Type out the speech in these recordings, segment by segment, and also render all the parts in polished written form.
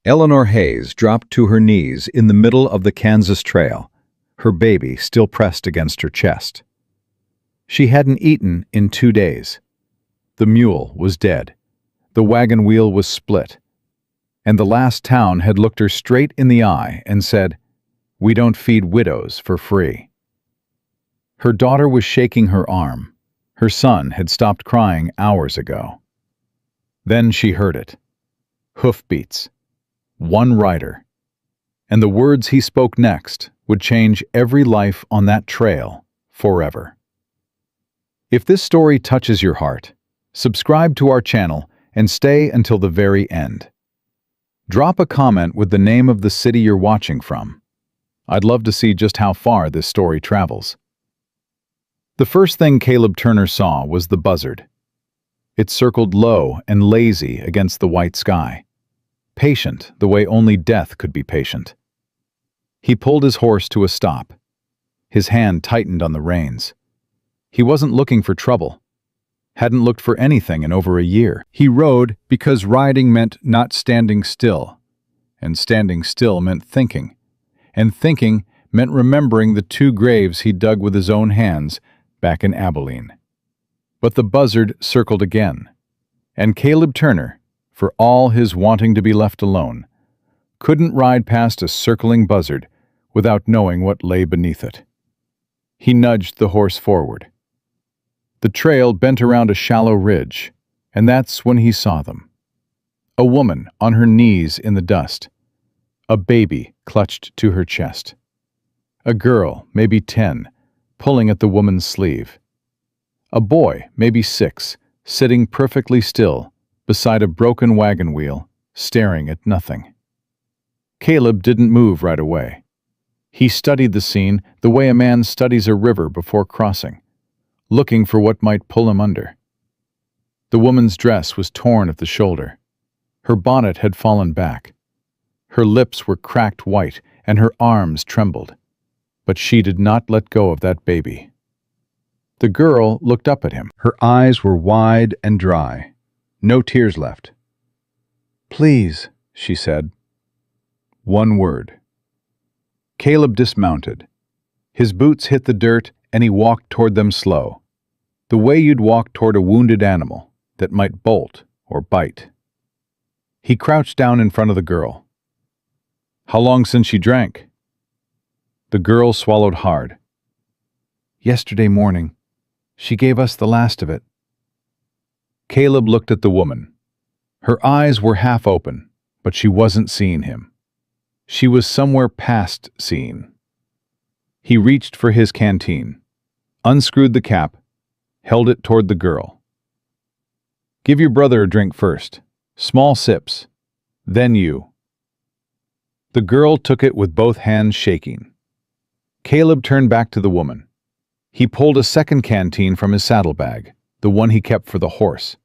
Eleanor Hayes dropped to her knees in the middle of the Kansas Trail, her baby still pressed against her chest. She hadn't eaten in 2 days. The mule was dead. The wagon wheel was split. And the last town had looked her straight in the eye and said, "We don't feed widows for free." Her daughter was shaking her arm. Her son had stopped crying hours ago. Then she heard it. Hoofbeats. One rider. And the words he spoke next would change every life on that trail forever. If this story touches your heart, subscribe to our channel and stay until the very end. Drop a comment with the name of the city you're watching from. I'd love to see just how far this story travels. The first thing Caleb Turner saw was the buzzard. It circled low and lazy against the white sky, patient the way only death could be patient. He pulled his horse to a stop. His hand tightened on the reins. He wasn't looking for trouble. Hadn't looked for anything in over a year. He rode because riding meant not standing still, and standing still meant thinking, and thinking meant remembering the 2 graves he dug with his own hands back in Abilene. But the buzzard circled again, and Caleb Turner, for all his wanting to be left alone, couldn't ride past a circling buzzard without knowing what lay beneath it. He nudged the horse forward. The trail bent around a shallow ridge, and that's when he saw them. A woman on her knees in the dust. A baby clutched to her chest. A girl, maybe 10, pulling at the woman's sleeve. A boy, maybe 6, sitting perfectly still beside a broken wagon wheel, staring at nothing. Caleb didn't move right away. He studied the scene the way a man studies a river before crossing, looking for what might pull him under. The woman's dress was torn at the shoulder. Her bonnet had fallen back. Her lips were cracked white and her arms trembled. But she did not let go of that baby. The girl looked up at him. Her eyes were wide and dry. No tears left. "Please," she said. One word. Caleb dismounted. His boots hit the dirt and he walked toward them slow, the way you'd walk toward a wounded animal that might bolt or bite. He crouched down in front of the girl. "How long since you drank?" The girl swallowed hard. "Yesterday morning. She gave us the last of it." Caleb looked at the woman. Her eyes were half open, but she wasn't seeing him. She was somewhere past seeing. He reached for his canteen, unscrewed the cap, held it toward the girl. "Give your brother a drink first. Small sips. Then you." The girl took it with both hands shaking. Caleb turned back to the woman. He pulled a second canteen from his saddlebag, the one he kept for the horse,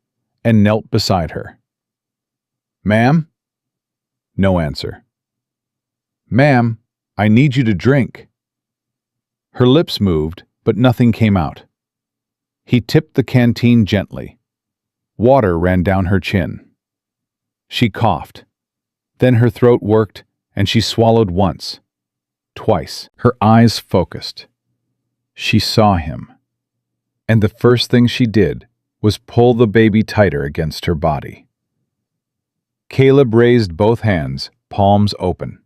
and knelt beside her. "Ma'am?" No answer. "Ma'am, I need you to drink." Her lips moved, but nothing came out. He tipped the canteen gently. Water ran down her chin. She coughed. Then her throat worked, and she swallowed once. Twice. Her eyes focused. She saw him. And the first thing she did was pull the baby tighter against her body. Caleb raised both hands, palms open.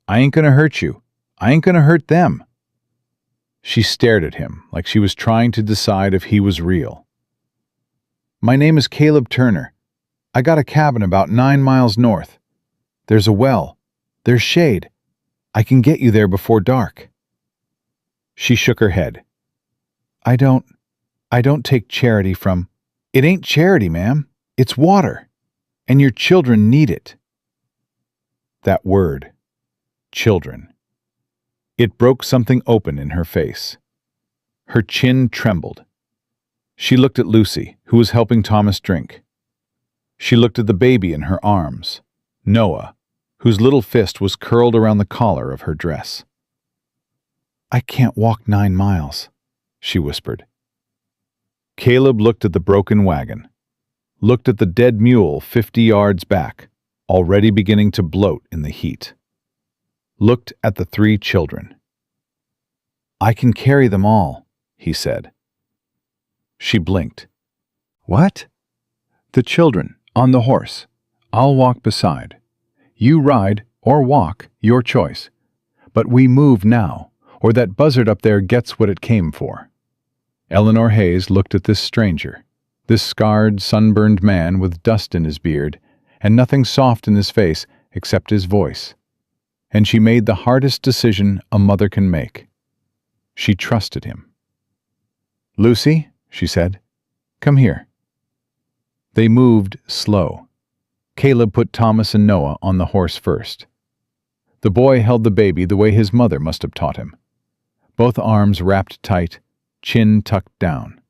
"I ain't gonna hurt you. I ain't gonna hurt them." She stared at him like she was trying to decide if he was real. "My name is Caleb Turner. I got a cabin about 9 miles north. There's a well. There's shade. I can get you there before dark." She shook her head. I don't take charity from—" "It ain't charity, ma'am. It's water. And your children need it." That word, children. It broke something open in her face. Her chin trembled. She looked at Lucy, who was helping Thomas drink. She looked at the baby in her arms, Noah, whose little fist was curled around the collar of her dress. "I can't walk 9 miles, she whispered. Caleb looked at the broken wagon, looked at the dead mule 50 yards back, already beginning to bloat in the heat. Looked at the 3 children. "I can carry them all," he said. She blinked. "What?" "The children, on the horse. I'll walk beside. You ride or walk, your choice. But we move now, or that buzzard up there gets what it came for." Eleanor Hayes looked at this stranger, this scarred, sunburned man with dust in his beard, and nothing soft in his face except his voice. And she made the hardest decision a mother can make. She trusted him. "Lucy," she said, "come here." They moved slow. Caleb put Thomas and Noah on the horse first. The boy held the baby the way his mother must have taught him. Both arms wrapped tight, chin tucked down.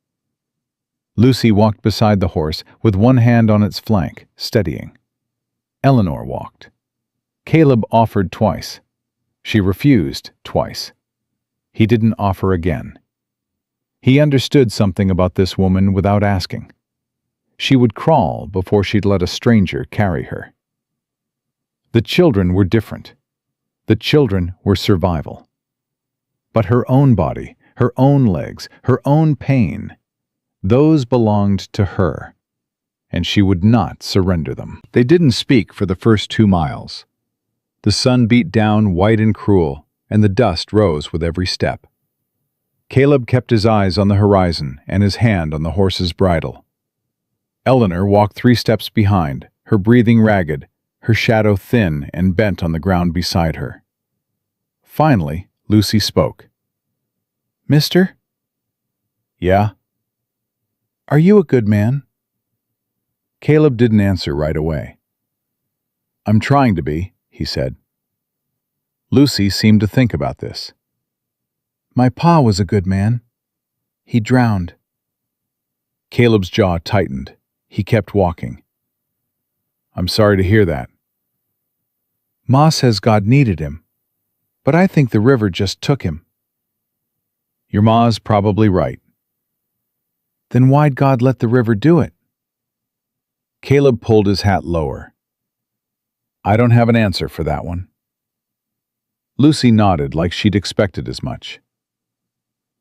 Lucy walked beside the horse with one hand on its flank, steadying. Eleanor walked. Caleb offered twice. She refused twice. He didn't offer again. He understood something about this woman without asking. She would crawl before she'd let a stranger carry her. The children were different. The children were survival. But her own body, her own legs, her own pain, those belonged to her, and she would not surrender them. They didn't speak for the first 2 miles. The sun beat down white and cruel, and the dust rose with every step. Caleb kept his eyes on the horizon and his hand on the horse's bridle. Eleanor walked 3 steps behind, her breathing ragged, her shadow thin and bent on the ground beside her. Finally, Lucy spoke. "Mister?" "Yeah?" "Are you a good man?" Caleb didn't answer right away. "I'm trying to be," he said. Lucy seemed to think about this. "My pa was a good man. He drowned." Caleb's jaw tightened. He kept walking. "I'm sorry to hear that." "Ma says God needed him, but I think the river just took him." "Your ma's probably right." "Then why'd God let the river do it?" Caleb pulled his hat lower. "I don't have an answer for that one." Lucy nodded like she'd expected as much.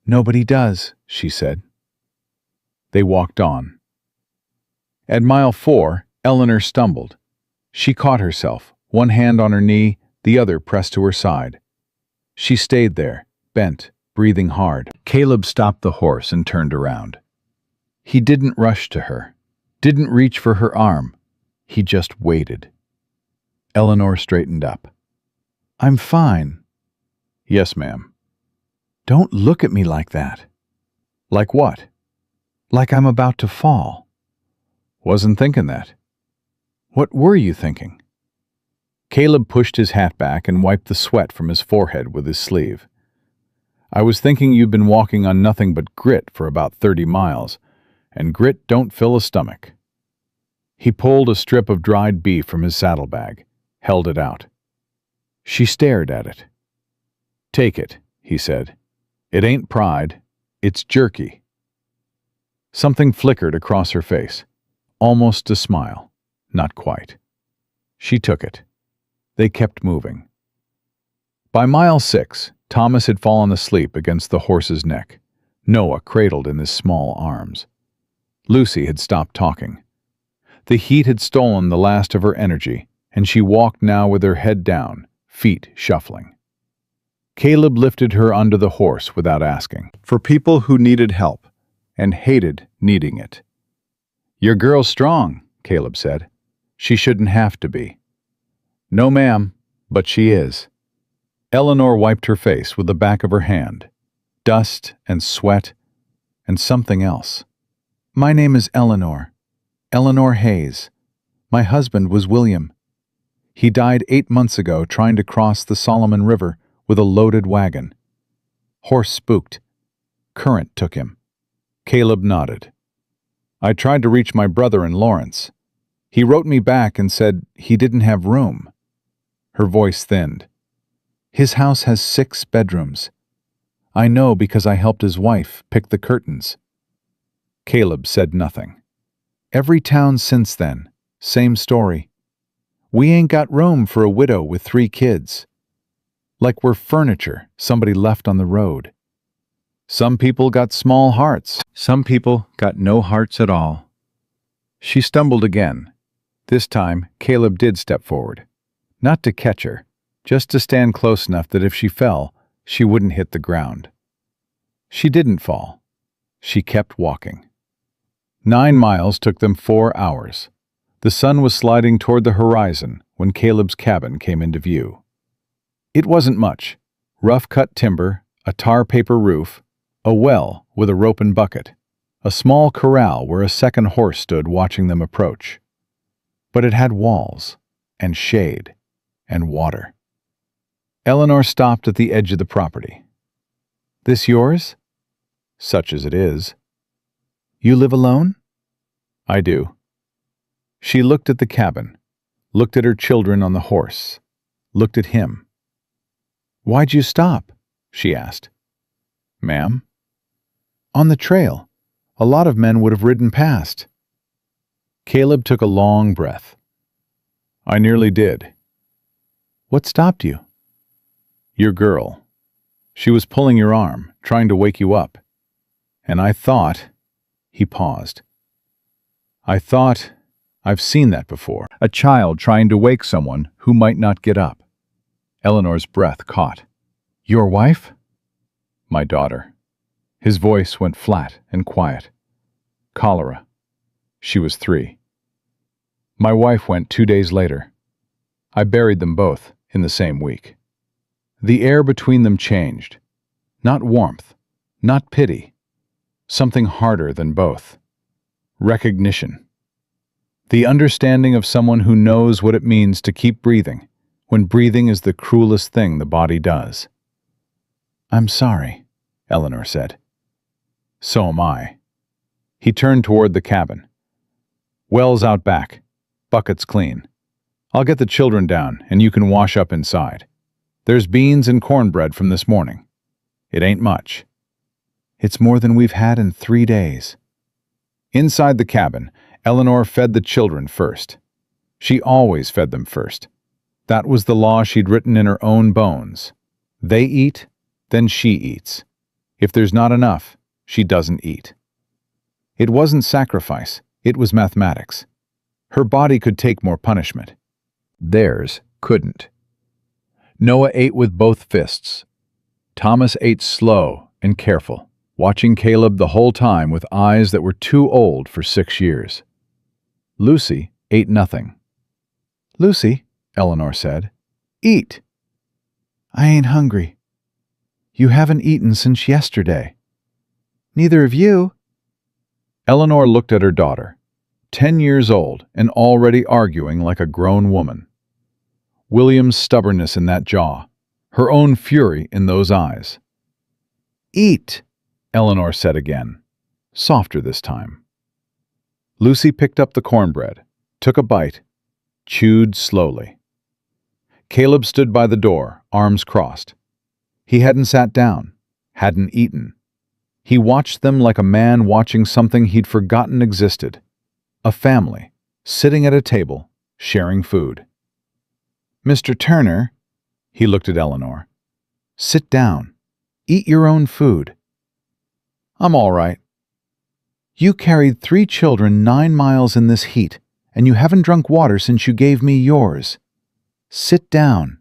"Nobody does," she said. They walked on. At mile 4, Eleanor stumbled. She caught herself, one hand on her knee, the other pressed to her side. She stayed there, bent, breathing hard. Caleb stopped the horse and turned around. He didn't rush to her, didn't reach for her arm. He just waited. Eleanor straightened up. "I'm fine." "Yes, ma'am." "Don't look at me like that." "Like what?" "Like I'm about to fall." "Wasn't thinking that." "What were you thinking?" Caleb pushed his hat back and wiped the sweat from his forehead with his sleeve. "I was thinking you'd been walking on nothing but grit for about 30 miles, and grit don't fill a stomach." He pulled a strip of dried beef from his saddlebag, held it out. She stared at it. "Take it," he said. "It ain't pride, it's jerky." Something flickered across her face, almost a smile, not quite. She took it. They kept moving. By mile 6, Thomas had fallen asleep against the horse's neck, Noah cradled in his small arms. Lucy had stopped talking. The heat had stolen the last of her energy, and she walked now with her head down, feet shuffling. Caleb lifted her under the horse without asking, for people who needed help and hated needing it. "Your girl's strong," Caleb said. "She shouldn't have to be." "No, ma'am, but she is." Eleanor wiped her face with the back of her hand. Dust and sweat and something else. "My name is Eleanor. Eleanor Hayes. My husband was William. He died 8 months ago trying to cross the Solomon River with a loaded wagon. Horse spooked. Current took him." Caleb nodded. "I tried to reach my brother in Lawrence. He wrote me back and said he didn't have room." Her voice thinned. "His house has 6 bedrooms. I know because I helped his wife pick the curtains." Caleb said nothing. "Every town since then, same story. We ain't got room for a widow with 3 kids. Like we're furniture somebody left on the road. Some people got small hearts. Some people got no hearts at all. She stumbled again. This time, Caleb did step forward. Not to catch her, just to stand close enough that if she fell, she wouldn't hit the ground. She didn't fall. She kept walking. 9 miles took them 4 hours. The sun was sliding toward the horizon when Caleb's cabin came into view. It wasn't much. Rough-cut timber, a tar paper roof, a well with a rope and bucket, a small corral where a second horse stood watching them approach. But it had walls, and shade, and water. Eleanor stopped at the edge of the property. "This yours?" "Such as it is." "You live alone?" "I do." She looked at the cabin, looked at her children on the horse, looked at him. "Why'd you stop?" she asked. "Ma'am?" "On the trail. A lot of men would have ridden past." Caleb took a long breath. "I nearly did." "What stopped you?" "Your girl. She was pulling your arm, trying to wake you up. And I thought—" He paused. "I've seen that before. A child trying to wake someone who might not get up." Eleanor's breath caught. "Your wife?" "My daughter." His voice went flat and quiet. "Cholera. She was 3. My wife went 2 days later. I buried them both in the same week." The air between them changed. Not warmth, not pity. Something harder than both. Recognition. The understanding of someone who knows what it means to keep breathing, when breathing is the cruelest thing the body does. "I'm sorry," Eleanor said. "So am I." He turned toward the cabin. "Well's out back. Bucket's clean. I'll get the children down, and you can wash up inside. There's beans and cornbread from this morning. It ain't much." "It's more than we've had in 3 days." Inside the cabin, Eleanor fed the children first. She always fed them first. That was the law she'd written in her own bones. They eat, then she eats. If there's not enough, she doesn't eat. It wasn't sacrifice, it was mathematics. Her body could take more punishment. Theirs couldn't. Noah ate with both fists. Thomas ate slow and careful, watching Caleb the whole time with eyes that were too old for 6 years. Lucy ate nothing. "Lucy," Eleanor said, "eat." "I ain't hungry." "You haven't eaten since yesterday." "Neither have you." Eleanor looked at her daughter, 10 years old and already arguing like a grown woman. William's stubbornness in that jaw, her own fury in those eyes. "Eat," Eleanor said again, softer this time. Lucy picked up the cornbread, took a bite, chewed slowly. Caleb stood by the door, arms crossed. He hadn't sat down, hadn't eaten. He watched them like a man watching something he'd forgotten existed. A family, sitting at a table, sharing food. "Mr. Turner," he looked at Eleanor, "sit down. Eat your own food." "I'm all right." "You carried 3 children 9 miles in this heat, and you haven't drunk water since you gave me yours. Sit down."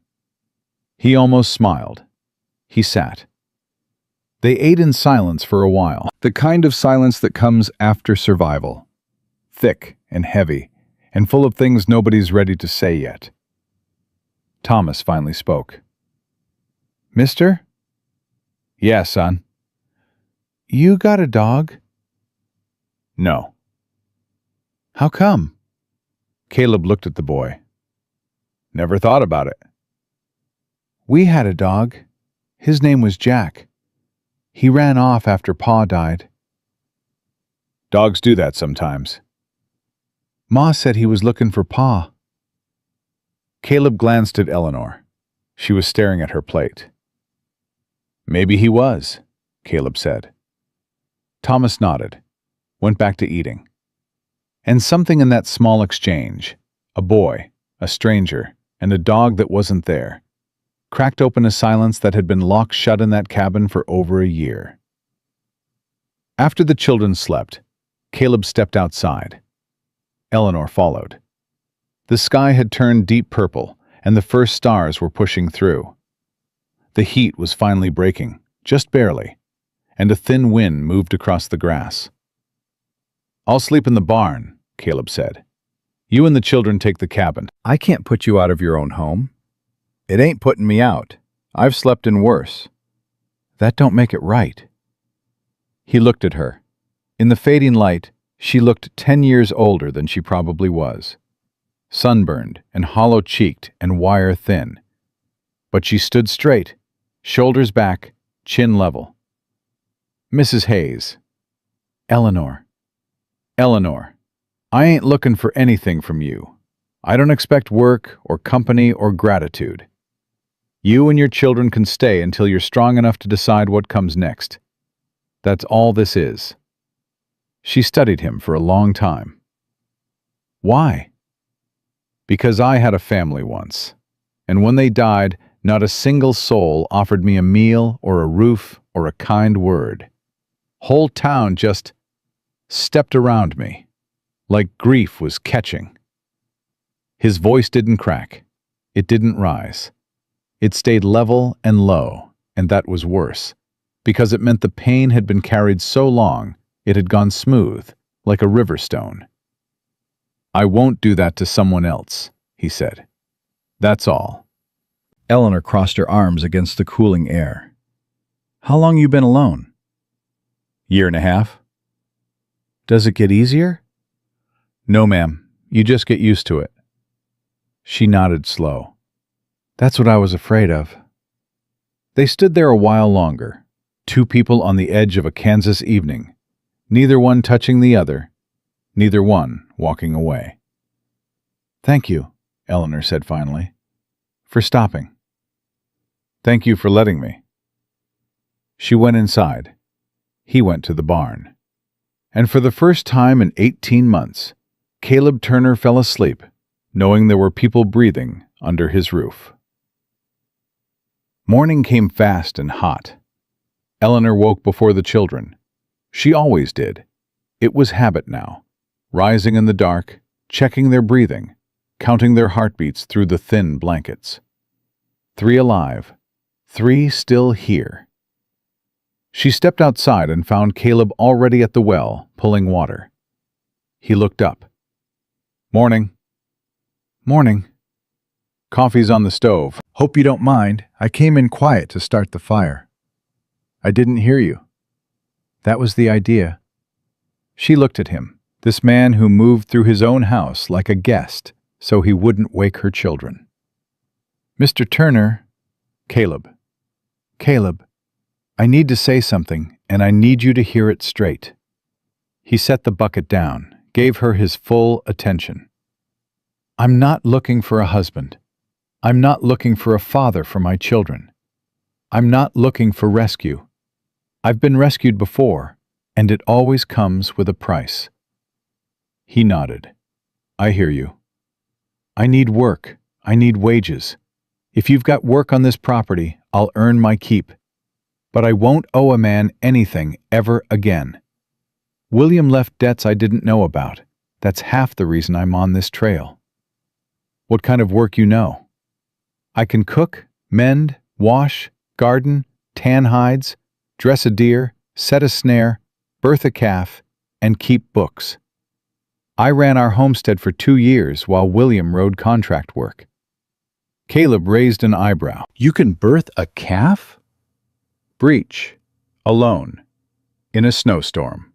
He almost smiled. He sat. They ate in silence for a while, the kind of silence that comes after survival. Thick and heavy, and full of things nobody's ready to say yet. Thomas finally spoke. "Mister?" "Yeah, son." "You got a dog?" "No." "How come?" Caleb looked at the boy. "Never thought about it." "We had a dog. His name was Jack. He ran off after Pa died." "Dogs do that sometimes." "Ma said he was looking for Pa." Caleb glanced at Eleanor. She was staring at her plate. "Maybe he was," Caleb said. Thomas nodded, went back to eating. And something in that small exchange, a boy, a stranger, and a dog that wasn't there, cracked open a silence that had been locked shut in that cabin for over a year. After the children slept, Caleb stepped outside. Eleanor followed. The sky had turned deep purple, and the first stars were pushing through. The heat was finally breaking, just barely, and a thin wind moved across the grass. "I'll sleep in the barn," Caleb said. "You and the children take the cabin." I can't put you out of your own home. "It ain't putting me out. I've slept in worse." That don't make it right. He looked at her. In the fading light, she looked 10 years older than she probably was. Sunburned and hollow-cheeked and wire-thin. But she stood straight, shoulders back, chin level. "Mrs. Hayes." "Eleanor." "Eleanor, I ain't looking for anything from you. I don't expect work or company or gratitude. You and your children can stay until you're strong enough to decide what comes next. That's all this is." She studied him for a long time. "Why?" "Because I had a family once, and when they died, not a single soul offered me a meal or a roof or a kind word. Whole town just stepped around me, like grief was catching." His voice didn't crack. It didn't rise. It stayed level and low, and that was worse, because it meant the pain had been carried so long it had gone smooth, like a river stone. "I won't do that to someone else," he said. "That's all." Eleanor crossed her arms against the cooling air. "How long you been alone?" "1.5 years." "Does it get easier?" "No, ma'am. You just get used to it." She nodded slow. "That's what I was afraid of." They stood there a while longer, two people on the edge of a Kansas evening, neither one touching the other, neither one walking away. "Thank you," Eleanor said finally, "for stopping." "Thank you for letting me." She went inside. He went to the barn. And for the first time in 18 months, Caleb Turner fell asleep, knowing there were people breathing under his roof. Morning came fast and hot. Eleanor woke before the children. She always did. It was habit now, rising in the dark, checking their breathing, counting their heartbeats through the thin blankets. 3 alive, 3 still here. She stepped outside and found Caleb already at the well, pulling water. He looked up. "Morning." "Morning." "Coffee's on the stove." "Hope you don't mind. I came in quiet to start the fire." "I didn't hear you." "That was the idea." She looked at him, this man who moved through his own house like a guest so he wouldn't wake her children. "Mr. Turner." "Caleb." "Caleb, I need to say something, and I need you to hear it straight." He set the bucket down, gave her his full attention. "I'm not looking for a husband. I'm not looking for a father for my children. I'm not looking for rescue. I've been rescued before, and it always comes with a price." He nodded. "I hear you. I need work. I need wages. If you've got work on this property, I'll earn my keep. But I won't owe a man anything ever again. William left debts I didn't know about. That's half the reason I'm on this trail." "What kind of work you know?" "I can cook, mend, wash, garden, tan hides, dress a deer, set a snare, birth a calf, and keep books. I ran our homestead for 2 years while William rode contract work." Caleb raised an eyebrow. "You can birth a calf?" "Breech. Alone. In a snowstorm."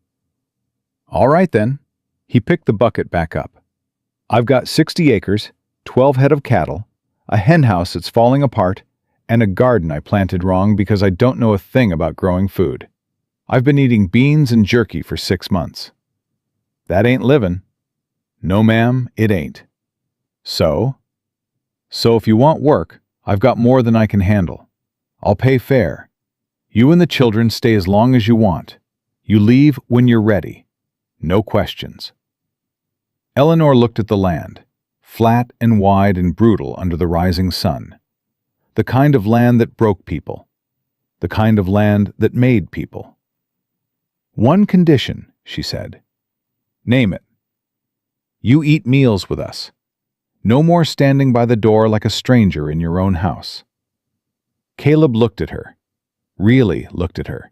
"All right then." He picked the bucket back up. "I've got 60 acres, 12 head of cattle, a hen house that's falling apart, and a garden I planted wrong because I don't know a thing about growing food. I've been eating beans and jerky for 6 months." "That ain't living." "No, ma'am, it ain't." So if you want work, I've got more than I can handle. I'll pay fair. You and the children stay as long as you want. You leave when you're ready. No questions." Eleanor looked at the land, flat and wide and brutal under the rising sun. The kind of land that broke people. The kind of land that made people. "One condition," she said. "Name it." "You eat meals with us. No more standing by the door like a stranger in your own house." Caleb looked at her, really looked at her,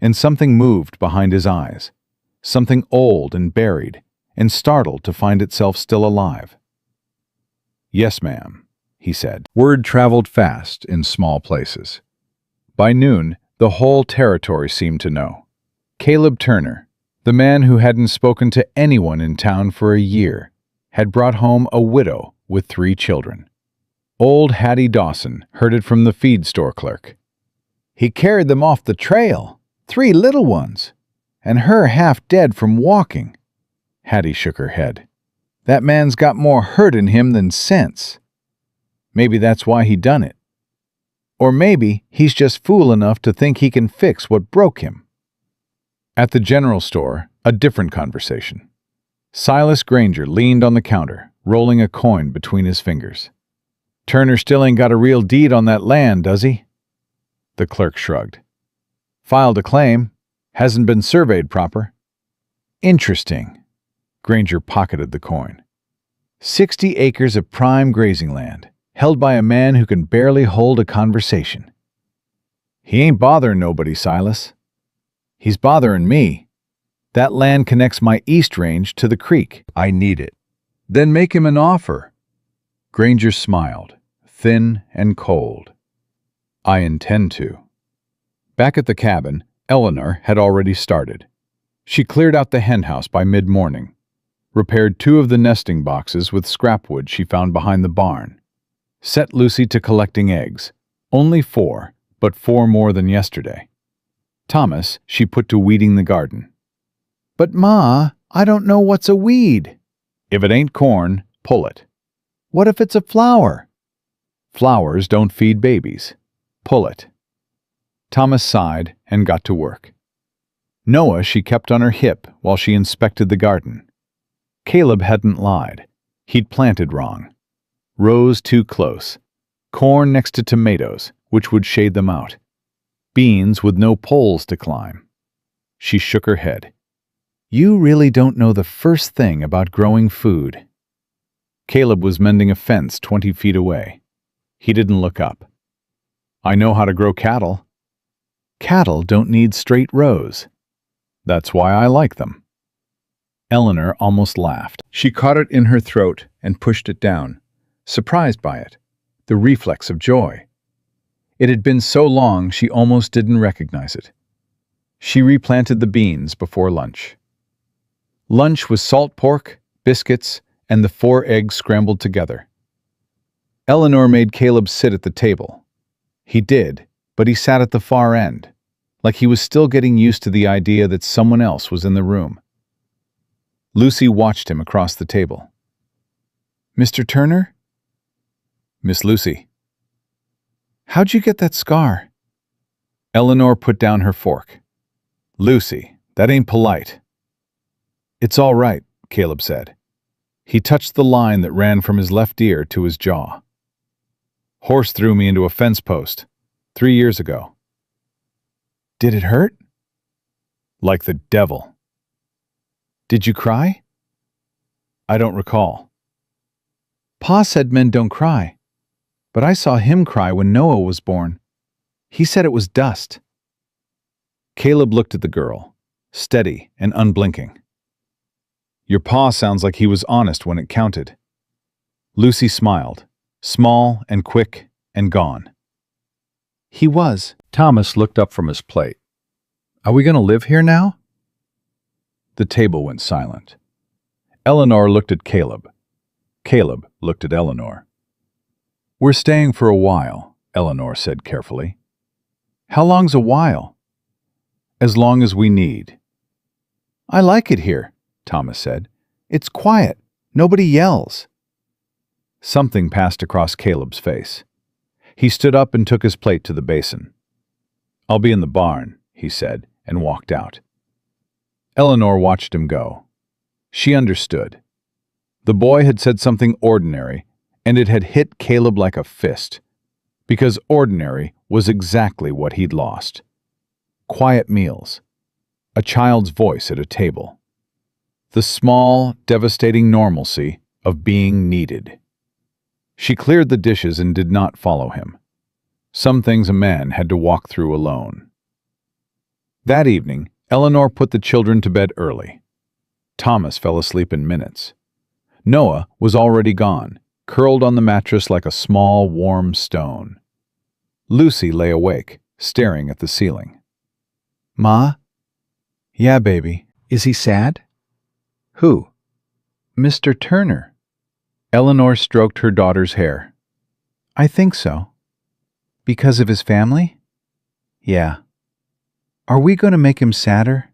and something moved behind his eyes, something old and buried, and startled to find itself still alive. "Yes, ma'am," he said. Word traveled fast in small places. By noon, the whole territory seemed to know. Caleb Turner, the man who hadn't spoken to anyone in town for a year, had brought home a widow with 3 children. Old Hattie Dawson heard it from the feed store clerk. "He carried them off the trail, 3 little ones, and her half dead from walking." Hattie shook her head. "That man's got more hurt in him than sense. Maybe that's why he done it. Or maybe he's just fool enough to think he can fix what broke him." At the general store, a different conversation. Silas Granger leaned on the counter, rolling a coin between his fingers. "Turner still ain't got a real deed on that land, does he?" The clerk shrugged. "Filed a claim. Hasn't been surveyed proper." "Interesting." Granger pocketed the coin. 60 acres of prime grazing land, held by a man who can barely hold a conversation. "He ain't bothering nobody, Silas. He's bothering me. That land connects my east range to the creek. I need it." "Then make him an offer." Granger smiled, thin and cold. "I intend to." Back at the cabin, Eleanor had already started. She cleared out the henhouse by mid-morning, repaired 2 of the nesting boxes with scrap wood she found behind the barn, set Lucy to collecting eggs, only 4, but 4 more than yesterday. Thomas she put to weeding the garden. "But Ma, I don't know what's a weed." "If it ain't corn, pull it." "What if it's a flower?" "Flowers don't feed babies. Pull it." Thomas sighed and got to work. Noah she kept on her hip while she inspected the garden. Caleb hadn't lied. He'd planted wrong. Rows too close. Corn next to tomatoes, which would shade them out. Beans with no poles to climb. She shook her head. "You really don't know the first thing about growing food." Caleb was mending a fence 20 feet away. He didn't look up. "I know how to grow cattle." "Cattle don't need straight rows." "That's why I like them." Eleanor almost laughed. She caught it in her throat and pushed it down, surprised by it, the reflex of joy. It had been so long she almost didn't recognize it. She replanted the beans before lunch. Lunch was salt pork, biscuits, and the 4 eggs scrambled together. Eleanor made Caleb sit at the table. He did, but he sat at the far end, like he was still getting used to the idea that someone else was in the room. Lucy watched him across the table. "Mr. Turner?" "Miss Lucy." "How'd you get that scar?" Eleanor put down her fork. "Lucy, that ain't polite." "It's all right," Caleb said. He touched the line that ran from his left ear to his jaw. "Horse threw me into a fence post 3 years ago." "Did it hurt?" "Like the devil." "Did you cry?" "I don't recall." "Pa said men don't cry, but I saw him cry when Noah was born. He said it was dust." Caleb looked at the girl, steady and unblinking. "Your pa sounds like he was honest when it counted." Lucy smiled, small and quick and gone. "He was." Thomas looked up from his plate. "Are we going to live here now?" The table went silent. Eleanor looked at Caleb. Caleb looked at Eleanor. "We're staying for a while," Eleanor said carefully. "How long's a while?" "As long as we need." "I like it here," Thomas said. "It's quiet. Nobody yells." Something passed across Caleb's face. He stood up and took his plate to the basin. "I'll be in the barn," he said, and walked out. Eleanor watched him go. She understood. The boy had said something ordinary, and it had hit Caleb like a fist, because ordinary was exactly what he'd lost. Quiet meals, a child's voice at a table, the small, devastating normalcy of being needed. She cleared the dishes and did not follow him. Some things a man had to walk through alone. That evening, Eleanor put the children to bed early. Thomas fell asleep in minutes. Noah was already gone, curled on the mattress like a small, warm stone. Lucy lay awake, staring at the ceiling. Ma? Yeah, baby. Is he sad? Who? Mr. Turner. Eleanor stroked her daughter's hair. I think so. Because of his family? Yeah. Are we going to make him sadder,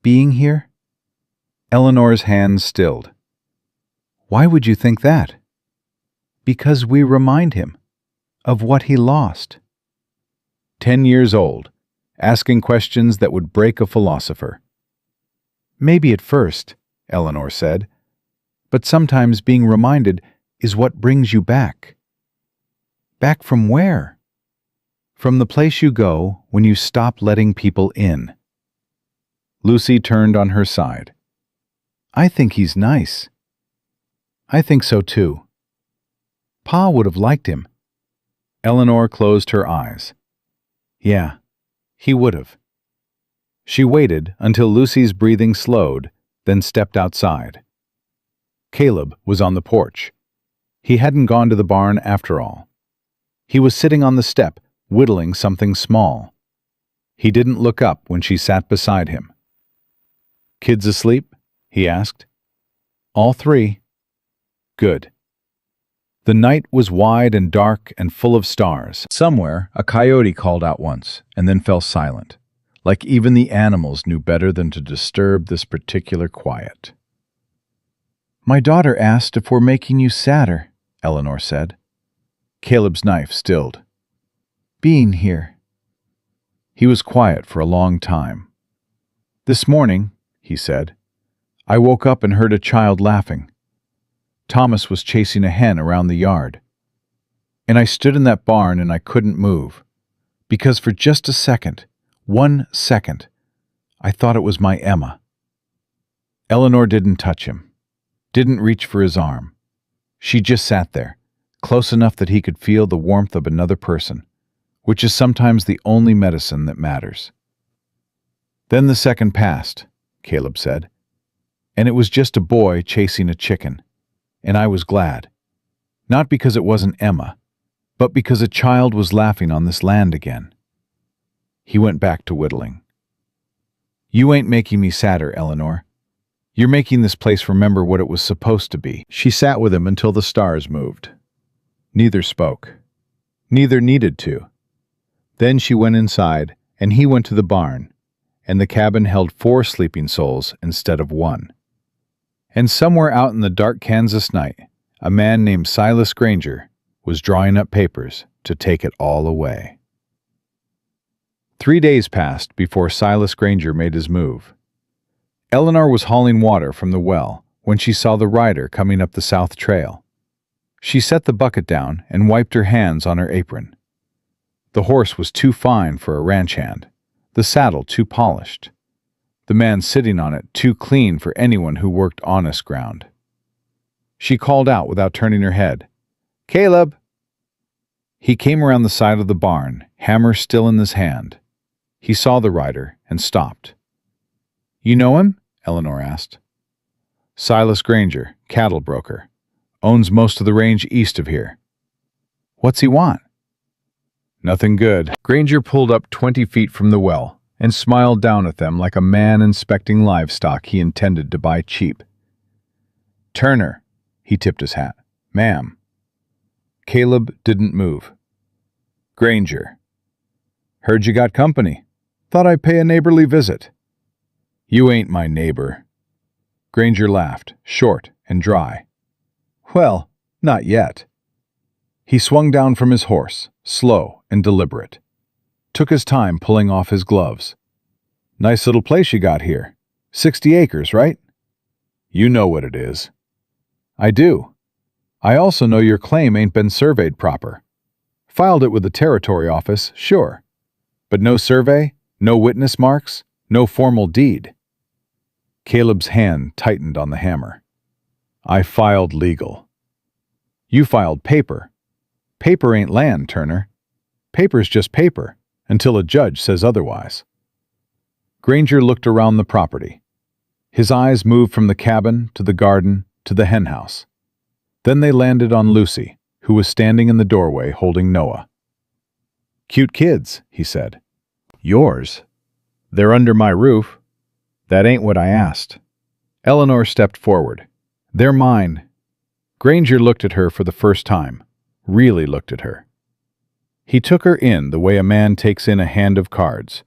being here? Eleanor's hands stilled. Why would you think that? Because we remind him of what he lost. 10 years old, asking questions that would break a philosopher. Maybe at first, Eleanor said, but sometimes being reminded is what brings you back. Back from where? From the place you go when you stop letting people in. Lucy turned on her side. I think he's nice. I think so too. Pa would have liked him. Eleanor closed her eyes. Yeah, he would have. She waited until Lucy's breathing slowed, then stepped outside. Caleb was on the porch. He hadn't gone to the barn after all. He was sitting on the step, whittling something small. He didn't look up when she sat beside him. "Kids asleep?" he asked. All 3. Good. The night was wide and dark and full of stars. Somewhere, a coyote called out once, and then fell silent, like even the animals knew better than to disturb this particular quiet. My daughter asked if we're making you sadder, Eleanor said. Caleb's knife stilled. Being here. He was quiet for a long time. This morning, he said, I woke up and heard a child laughing. Thomas was chasing a hen around the yard. And I stood in that barn and I couldn't move, because for just a second, 1 second, I thought it was my Emma. Eleanor didn't touch him, didn't reach for his arm. She just sat there, close enough that he could feel the warmth of another person, which is sometimes the only medicine that matters. Then the second passed, Caleb said, and it was just a boy chasing a chicken, and I was glad. Not because it wasn't Emma, but because a child was laughing on this land again. He went back to whittling. You ain't making me sadder, Eleanor. You're making this place remember what it was supposed to be. She sat with him until the stars moved. Neither spoke. Neither needed to. Then she went inside, and he went to the barn, and the cabin held 4 sleeping souls instead of 1. And somewhere out in the dark Kansas night, a man named Silas Granger was drawing up papers to take it all away. 3 days passed before Silas Granger made his move. Eleanor was hauling water from the well when she saw the rider coming up the south trail. She set the bucket down and wiped her hands on her apron. The horse was too fine for a ranch hand, the saddle too polished, the man sitting on it too clean for anyone who worked honest ground. She called out without turning her head, "Caleb!" He came around the side of the barn, hammer still in his hand. He saw the rider and stopped. You know him? Eleanor asked. Silas Granger, cattle broker. Owns most of the range east of here. What's he want? Nothing good. Granger pulled up 20 feet from the well and smiled down at them like a man inspecting livestock he intended to buy cheap. Turner, he tipped his hat. Ma'am. Caleb didn't move. Granger. Heard you got company. Thought I'd pay a neighborly visit. You ain't my neighbor. Granger laughed, short and dry. Well, not yet. He swung down from his horse, slow and deliberate. Took his time pulling off his gloves. Nice little place you got here. 60 acres, right? You know what it is. I do. I also know your claim ain't been surveyed proper. Filed it with the territory office, sure. But no survey, no witness marks, no formal deed. Caleb's hand tightened on the hammer. I filed legal. You filed paper. Paper ain't land, Turner. Paper's just paper, until a judge says otherwise. Granger looked around the property. His eyes moved from the cabin to the garden to the henhouse. Then they landed on Lucy, who was standing in the doorway holding Noah. Cute kids, he said. Yours? They're under my roof. That ain't what I asked. Eleanor stepped forward. They're mine. Granger looked at her for the first time, really looked at her. He took her in the way a man takes in a hand of cards,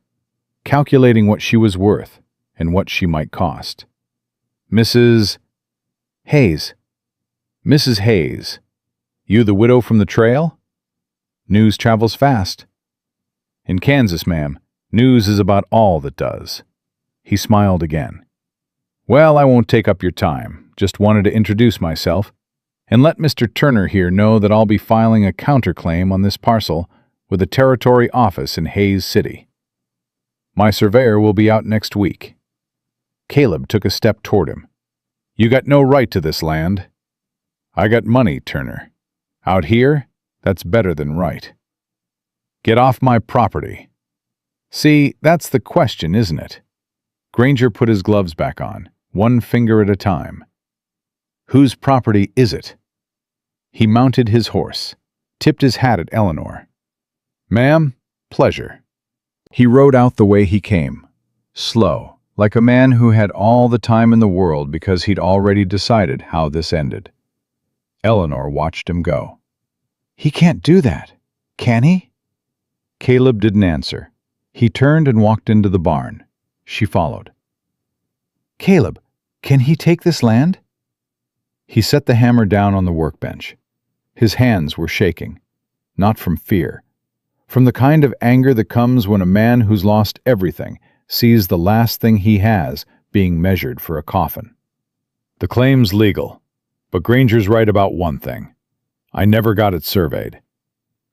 calculating what she was worth and what she might cost. Mrs. Hayes. Mrs. Hayes. You the widow from the trail? News travels fast. In Kansas, ma'am, news is about all that does. He smiled again. Well, I won't take up your time. Just wanted to introduce myself and let Mr. Turner here know that I'll be filing a counterclaim on this parcel with the territory office in Hayes City. My surveyor will be out next week. Caleb took a step toward him. You got no right to this land. I got money, Turner. Out here, that's better than right. Get off my property. See, that's the question, isn't it? Granger put his gloves back on, one finger at a time. Whose property is it? He mounted his horse, tipped his hat at Eleanor. Ma'am, pleasure. He rode out the way he came, slow, like a man who had all the time in the world because he'd already decided how this ended. Eleanor watched him go. He can't do that, can he? Caleb didn't answer. He turned and walked into the barn. She followed. Caleb, can he take this land? He set the hammer down on the workbench. His hands were shaking, not from fear, from the kind of anger that comes when a man who's lost everything sees the last thing he has being measured for a coffin. The claim's legal, but Granger's right about one thing. I never got it surveyed.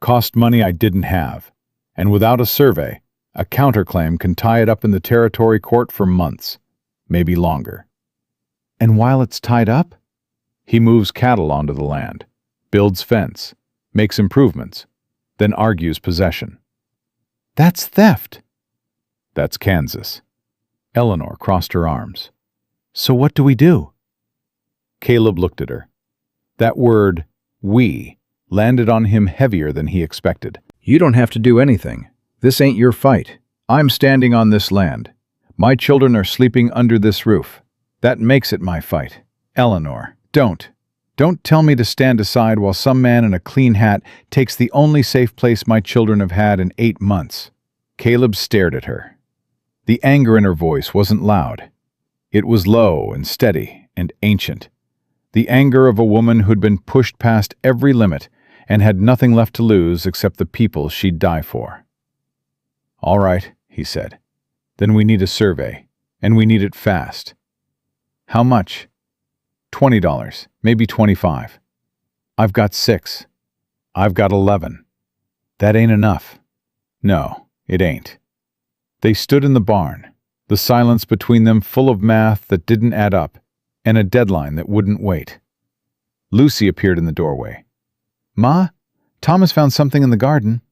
Cost money I didn't have, and without a survey, a counterclaim can tie it up in the territory court for months, maybe longer. And while it's tied up, he moves cattle onto the land, builds fence, makes improvements, then argues possession. That's theft. That's Kansas. Eleanor crossed her arms. So what do we do? Caleb looked at her. That word, we, landed on him heavier than he expected. You don't have to do anything. This ain't your fight. I'm standing on this land. My children are sleeping under this roof. That makes it my fight. Eleanor, don't. Don't tell me to stand aside while some man in a clean hat takes the only safe place my children have had in 8 months. Caleb stared at her. The anger in her voice wasn't loud. It was low and steady and ancient. The anger of a woman who'd been pushed past every limit and had nothing left to lose except the people she'd die for. All right, he said. Then we need a survey, and we need it fast. How much? $20, maybe $25. I've got 6. I've got 11. That ain't enough. No, it ain't. They stood in the barn, the silence between them full of math that didn't add up, and a deadline that wouldn't wait. Lucy appeared in the doorway. Ma, Thomas found something in the garden.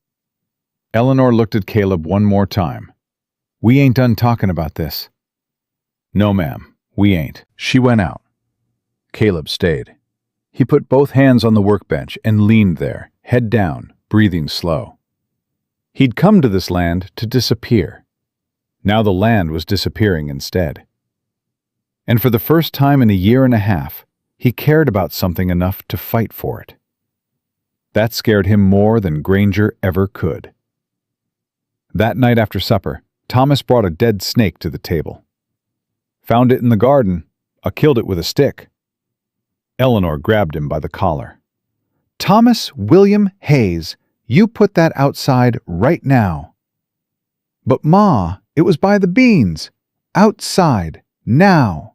Eleanor looked at Caleb one more time. We ain't done talking about this. No, ma'am, we ain't. She went out. Caleb stayed. He put both hands on the workbench and leaned there, head down, breathing slow. He'd come to this land to disappear. Now the land was disappearing instead. And for the first time in a year and a half, he cared about something enough to fight for it. That scared him more than Granger ever could. That night after supper, Thomas brought a dead snake to the table. Found it in the garden. I killed it with a stick. Eleanor grabbed him by the collar. Thomas William Hayes, you put that outside right now. But Ma, it was by the beans. Outside, now.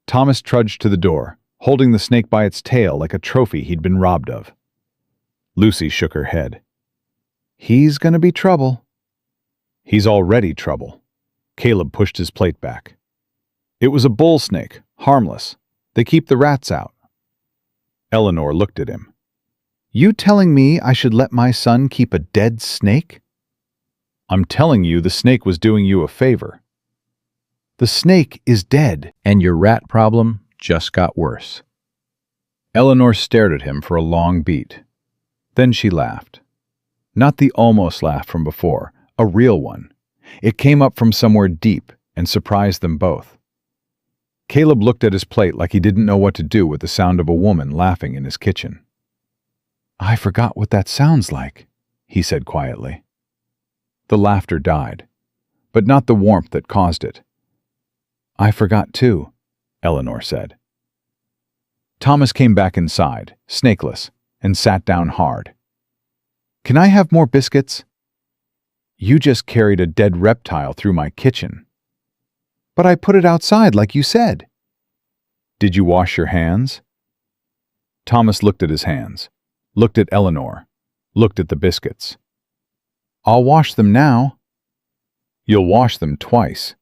Thomas trudged to the door, holding the snake by its tail like a trophy he'd been robbed of. Lucy shook her head. He's gonna be trouble. He's already trouble. Caleb pushed his plate back. It was a bull snake, harmless. They keep the rats out. Eleanor looked at him. You telling me I should let my son keep a dead snake? I'm telling you the snake was doing you a favor. The snake is dead, and your rat problem just got worse. Eleanor stared at him for a long beat. Then she laughed. Not the almost laugh from before, a real one. It came up from somewhere deep and surprised them both. Caleb looked at his plate like he didn't know what to do with the sound of a woman laughing in his kitchen. I forgot what that sounds like, he said quietly. The laughter died, but not the warmth that caused it. I forgot too, Eleanor said. Thomas came back inside, snakeless, and sat down hard. Can I have more biscuits? You just carried a dead reptile through my kitchen. But I put it outside like you said. Did you wash your hands? Thomas looked at his hands, looked at Eleanor, looked at the biscuits. I'll wash them now. You'll wash them twice.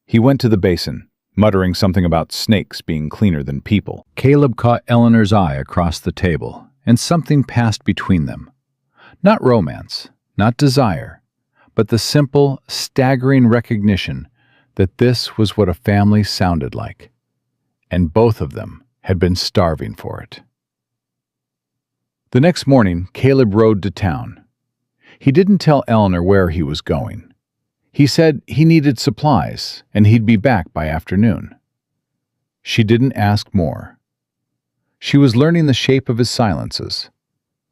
He went to the basin, muttering something about snakes being cleaner than people. Caleb caught Eleanor's eye across the table, and something passed between them. Not romance, not desire, but the simple, staggering recognition that this was what a family sounded like, and both of them had been starving for it. The next morning, Caleb rode to town. He didn't tell Eleanor where he was going. He said he needed supplies, and he'd be back by afternoon. She didn't ask more. She was learning the shape of his silences,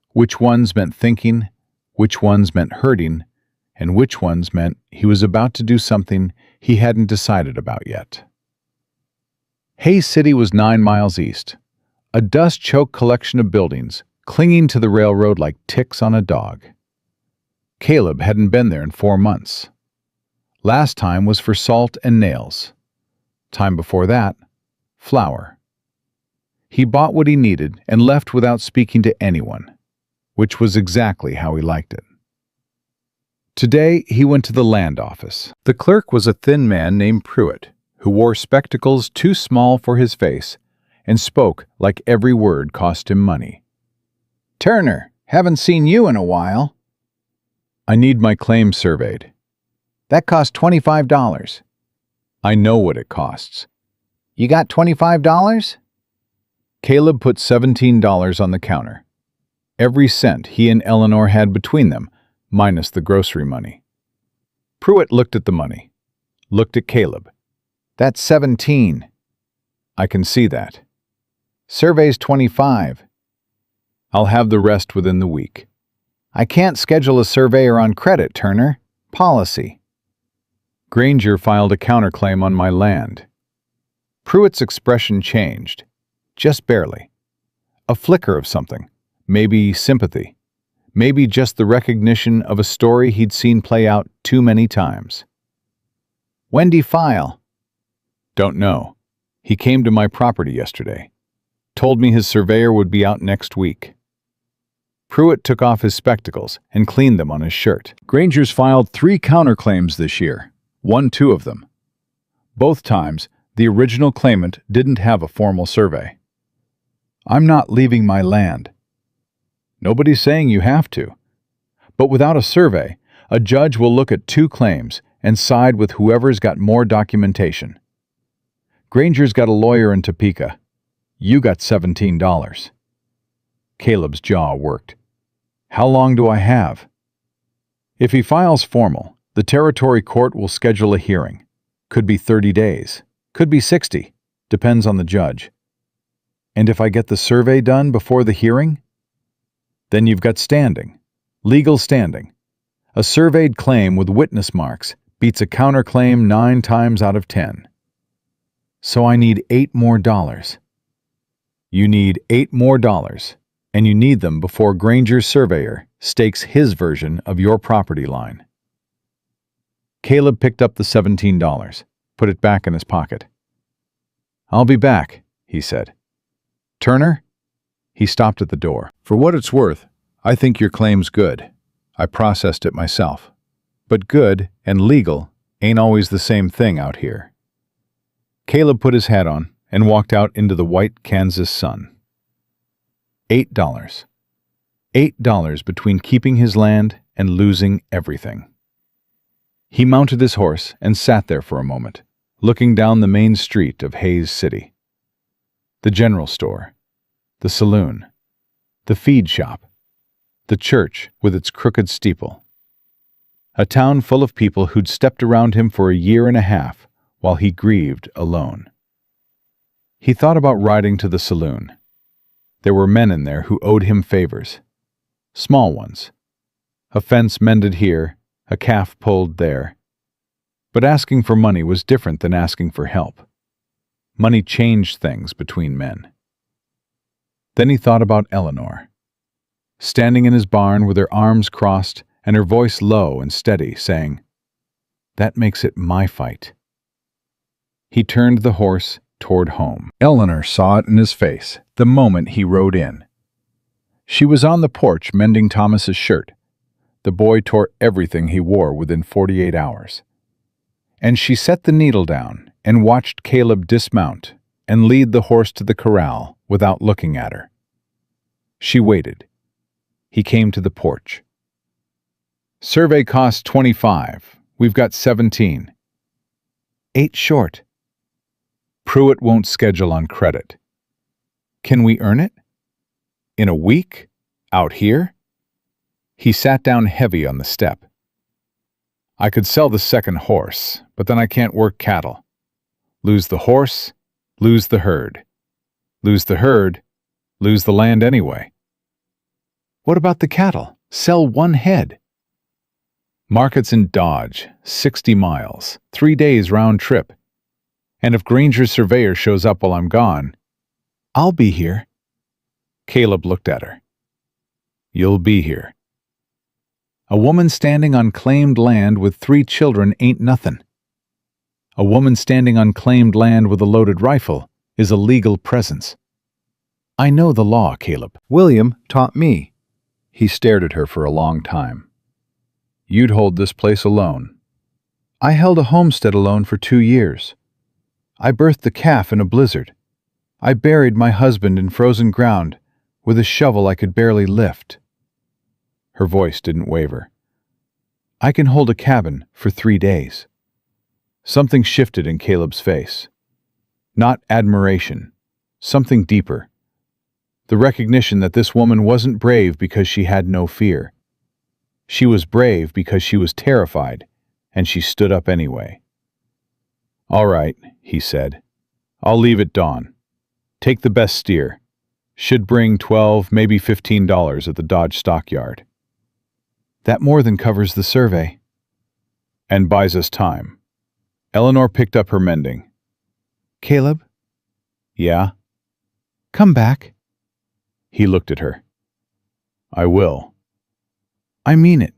which ones meant thinking, which ones meant hurting, and which ones meant he was about to do something he hadn't decided about yet. Hay City was 9 miles east, a dust-choked collection of buildings clinging to the railroad like ticks on a dog. Caleb hadn't been there in 4 months. Last time was for salt and nails. Time before that, flour. He bought what he needed and left without speaking to anyone, which was exactly how he liked it. Today, he went to the land office. The clerk was a thin man named Pruitt, who wore spectacles too small for his face and spoke like every word cost him money. Turner, haven't seen you in a while. I need my claim surveyed. That costs $25. I know what it costs. You got $25? Caleb put $17 on the counter. Every cent he and Eleanor had between them, minus the grocery money. Pruitt looked at the money, looked at Caleb. That's 17. I can see that. Survey's 25. I'll have the rest within the week. I can't schedule a surveyor on credit, Turner. Policy. Granger filed a counterclaim on my land. Pruitt's expression changed, just barely. A flicker of something, maybe sympathy, maybe just the recognition of a story he'd seen play out too many times. When'd he file? Don't know. He came to my property yesterday. Told me his surveyor would be out next week. Pruitt took off his spectacles and cleaned them on his shirt. Granger's filed 3 counterclaims this year, won 2 of them. Both times, the original claimant didn't have a formal survey. I'm not leaving my land. Nobody's saying you have to. But without a survey, a judge will look at 2 claims and side with whoever's got more documentation. Granger's got a lawyer in Topeka. You got $17. Caleb's jaw worked. How long do I have? If he files formal, the territory court will schedule a hearing. Could be 30 days. Could be 60. Depends on the judge. And if I get the survey done before the hearing? Then you've got standing. Legal standing. A surveyed claim with witness marks beats a counterclaim 9 times out of 10. So I need $8 more. You need $8 more, and you need them before Granger's surveyor stakes his version of your property line. Caleb picked up the $17, put it back in his pocket. I'll be back, he said. Turner? He stopped at the door. For what it's worth, I think your claim's good. I processed it myself. But good and legal ain't always the same thing out here. Caleb put his hat on and walked out into the white Kansas sun. $8. $8 between keeping his land and losing everything. He mounted his horse and sat there for a moment, looking down the main street of Hays City. The general store, the saloon, the feed shop, the church with its crooked steeple. A town full of people who'd stepped around him for a year and a half while he grieved alone. He thought about riding to the saloon. There were men in there who owed him favors. Small ones. A fence mended here, a calf pulled there. But asking for money was different than asking for help. Money changed things between men. Then he thought about Eleanor, standing in his barn with her arms crossed and her voice low and steady, saying, "That makes it my fight." He turned the horse toward home. Eleanor saw it in his face the moment he rode in. She was on the porch mending Thomas's shirt. The boy tore everything he wore within 48 hours. And she set the needle down and watched Caleb dismount and lead the horse to the corral without looking at her. She waited. He came to the porch. "Survey costs $25. We've got 17. 8 short. Pruitt won't schedule on credit. Can we earn it? In a week? Out here?" He sat down heavy on the step. "I could sell the second horse, but then I can't work cattle. Lose the horse, lose the herd. Lose the herd, lose the land anyway." "What about the cattle? Sell one head." "Market's in Dodge, 60 miles, 3 days round trip. And if Granger's surveyor shows up while I'm gone, I'll be here." Caleb looked at her. "You'll be here. A woman standing on claimed land with 3 children ain't nothing. A woman standing on claimed land with a loaded rifle is a legal presence. I know the law, Caleb. William taught me." He stared at her for a long time. "You'd hold this place alone." "I held a homestead alone for 2 years. I birthed the calf in a blizzard. I buried my husband in frozen ground with a shovel I could barely lift." Her voice didn't waver. "I can hold a cabin for 3 days." Something shifted in Caleb's face. Not admiration, something deeper. The recognition that this woman wasn't brave because she had no fear. She was brave because she was terrified, and she stood up anyway. "All right," he said. "I'll leave at dawn. Take the best steer. Should bring $12, maybe $15 at the Dodge stockyard." "That more than covers the survey." "And buys us time." Eleanor picked up her mending. "Caleb?" "Yeah?" "Come back." He looked at her. "I will." "I mean it.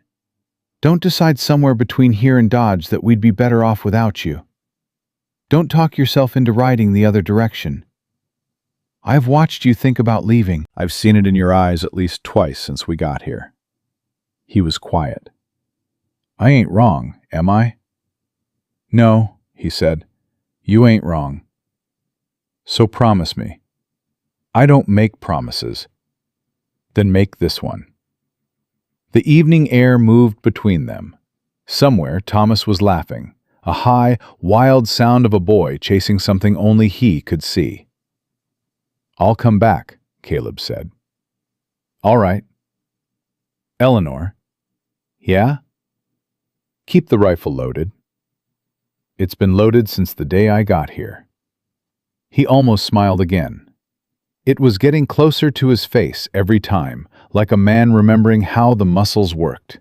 Don't decide somewhere between here and Dodge that we'd be better off without you. Don't talk yourself into riding the other direction. I've watched you think about leaving." "I've seen it in your eyes at least twice since we got here." He was quiet. "I ain't wrong, am I?" "No," he said. "You ain't wrong. So promise me." "I don't make promises." "Then make this one." The evening air moved between them. Somewhere Thomas was laughing, a high, wild sound of a boy chasing something only he could see. "I'll come back," Caleb said. "All right." "Eleanor." "Yeah?" "Keep the rifle loaded." "It's been loaded since the day I got here." He almost smiled again. It was getting closer to his face every time, like a man remembering how the muscles worked.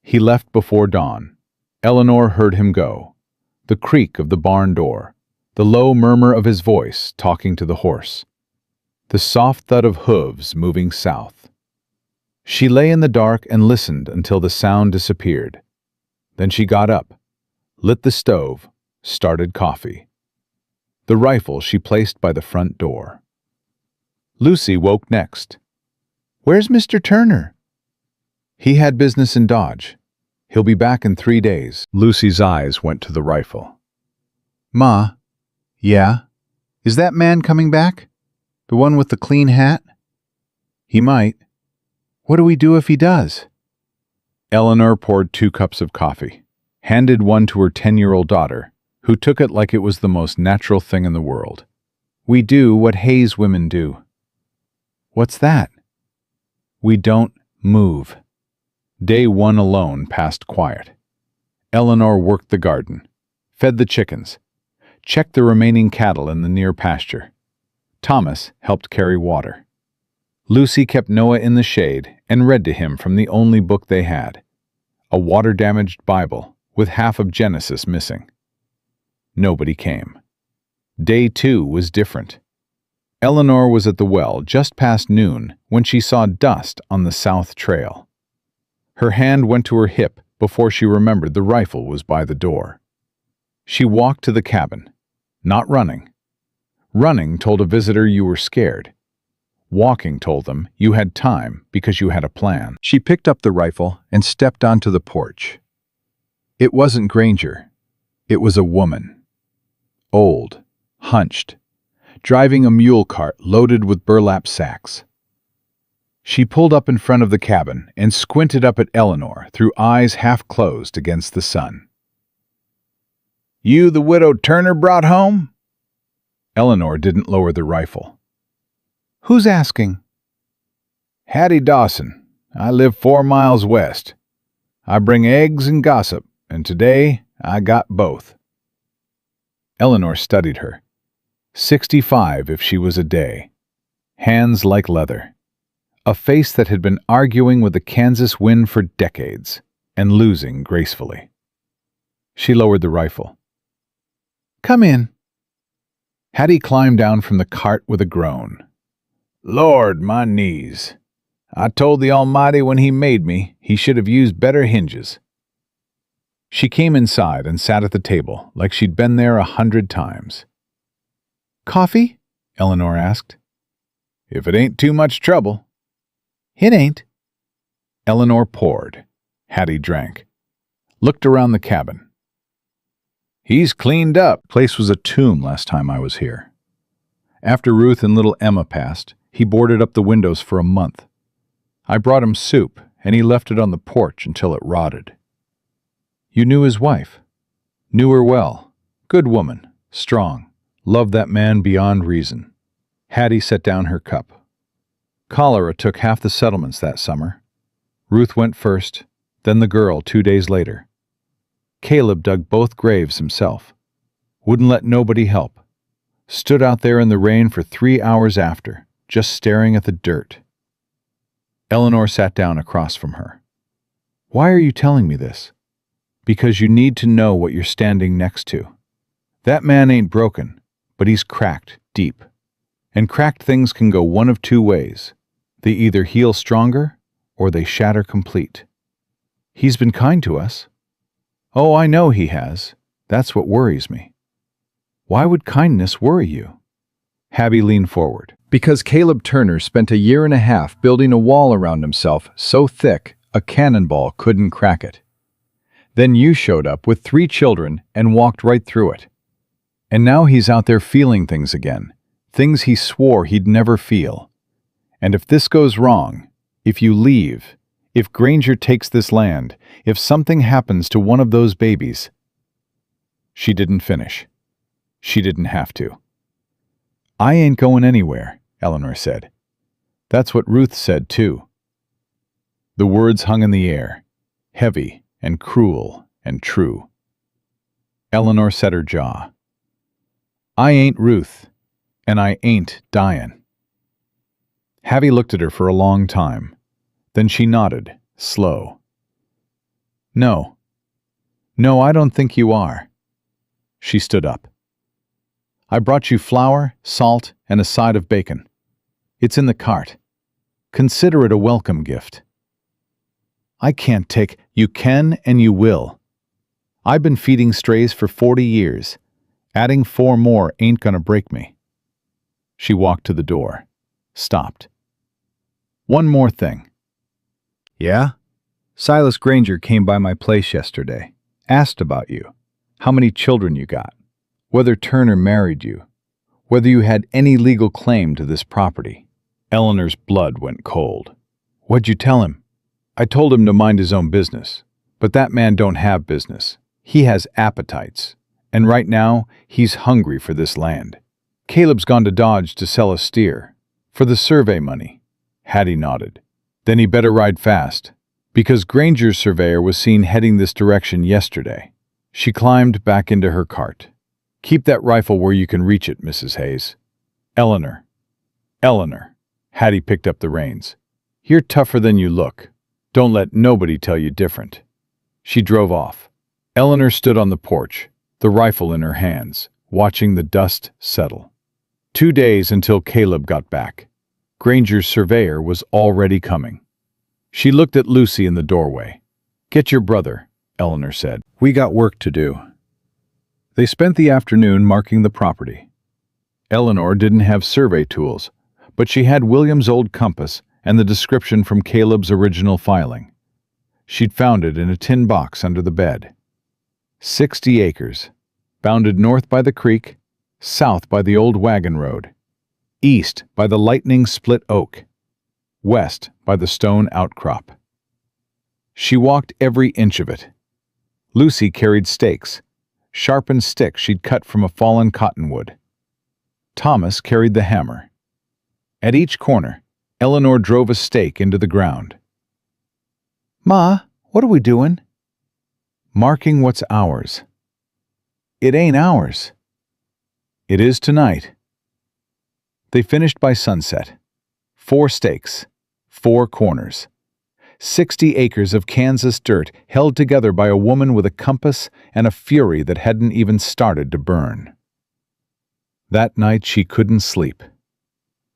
He left before dawn. Eleanor heard him go. The creak of the barn door, the low murmur of his voice talking to the horse, the soft thud of hooves moving south. She lay in the dark and listened until the sound disappeared. Then she got up, lit the stove, started coffee. The rifle she placed by the front door. Lucy woke next. "Where's Mr. Turner?" "He had business in Dodge. He'll be back in 3 days." Lucy's eyes went to the rifle. "Ma, yeah? Is that man coming back? The one with the clean hat?" "He might." "What do we do if he does?" Eleanor poured 2 cups of coffee, handed one to her 10-year-old daughter, who took it like it was the most natural thing in the world. "We do what Hayes women do." "What's that?" "We don't move." Day 1 alone passed quiet. Eleanor worked the garden, fed the chickens, checked the remaining cattle in the near pasture. Thomas helped carry water. Lucy kept Noah in the shade and read to him from the only book they had, a water-damaged Bible with half of Genesis missing. Nobody came. Day 2 was different. Eleanor was at the well just past noon when she saw dust on the south trail. Her hand went to her hip before she remembered the rifle was by the door. She walked to the cabin, not running. Running told a visitor you were scared. Walking told them you had time because you had a plan. She picked up the rifle and stepped onto the porch. It wasn't Granger. It was a woman. Old, hunched, driving a mule cart loaded with burlap sacks. She pulled up in front of the cabin and squinted up at Eleanor through eyes half closed against the sun. "You the widow Turner brought home?" Eleanor didn't lower the rifle. "Who's asking?" "Hattie Dawson. I live 4 miles west. I bring eggs and gossip, and today I got both." Eleanor studied her. 65 if she was a day. Hands like leather. A face that had been arguing with the Kansas wind for decades and losing gracefully. She lowered the rifle. "Come in." Hattie climbed down from the cart with a groan. "Lord, my knees. I told the Almighty when He made me He should have used better hinges." She came inside and sat at the table like she'd been there 100 times. "Coffee?" Eleanor asked. "If it ain't too much trouble." "It ain't." Eleanor poured. Hattie drank. Looked around the cabin. "He's cleaned up." Place was a tomb last time I was here. After Ruth and little Emma passed, he boarded up the windows for a month. I brought him soup, and he left it on the porch until it rotted. "You knew his wife?" "Knew her well. Good woman. Strong. Loved that man beyond reason." Hattie set down her cup. "Cholera took half the settlements that summer. Ruth went first, then the girl 2 days later. Caleb dug both graves himself. Wouldn't let nobody help. Stood out there in the rain for 3 hours after, just staring at the dirt." Eleanor sat down across from her. "Why are you telling me this?" "Because you need to know what you're standing next to. That man ain't broken, but he's cracked deep. And cracked things can go one of 2 ways. They either heal stronger, or they shatter complete. He's been kind to us." "Oh, I know he has. That's what worries me." "Why would kindness worry you?" Habby leaned forward. "Because Caleb Turner spent a 1.5 years building a wall around himself so thick a cannonball couldn't crack it. Then you showed up with 3 children and walked right through it. And now he's out there feeling things again, things he swore he'd never feel. And if this goes wrong, if you leave, if Granger takes this land, if something happens to one of those babies—" She didn't finish. She didn't have to. "I ain't going anywhere," Eleanor said. That's what Ruth said, too. The words hung in the air, heavy and cruel and true. Eleanor set her jaw. "I ain't Ruth, and I ain't dying." Hattie looked at her for a long time. Then she nodded, slow. No, I don't think you are." She stood up. "I brought you flour, salt, and a side of bacon. It's in the cart. Consider it a welcome gift." "I can't take—" "You can and you will. I've been feeding strays for 40 years, Adding 4 more ain't gonna break me. She walked to the door, stopped. One more thing. Yeah? Silas Granger came by my place yesterday, asked about you, how many children you got, whether Turner married you, whether you had any legal claim to this property. Eleanor's blood went cold. What'd you tell him? I told him to mind his own business, but that man don't have business. He has appetites, and right now he's hungry for this land. Caleb's gone to Dodge to sell a steer, for the survey money. Hattie nodded. Then he better ride fast, because Granger's surveyor was seen heading this direction yesterday. She climbed back into her cart. Keep that rifle where you can reach it, Mrs. Hayes. Eleanor. Hattie picked up the reins. You're tougher than you look. Don't let nobody tell you different. She drove off. Eleanor stood on the porch, the rifle in her hands, watching the dust settle. 2 days until Caleb got back. Granger's surveyor was already coming. She looked at Lucy in the doorway. Get your brother, Eleanor said. We got work to do. They spent the afternoon marking the property. Eleanor didn't have survey tools, but she had William's old compass and the description from Caleb's original filing. She'd found it in a tin box under the bed. 60 acres, bounded north by the creek, south by the old wagon road, east by the lightning split oak, west by the stone outcrop. She walked every inch of it. Lucy carried stakes, sharpened sticks she'd cut from a fallen cottonwood. Thomas carried the hammer. At each corner, Eleanor drove a stake into the ground. Ma, what are we doing? Marking what's ours. It ain't ours. It is tonight. They finished by sunset. 4 stakes, 4 corners. 60 acres of Kansas dirt held together by a woman with a compass and a fury that hadn't even started to burn. That night she couldn't sleep.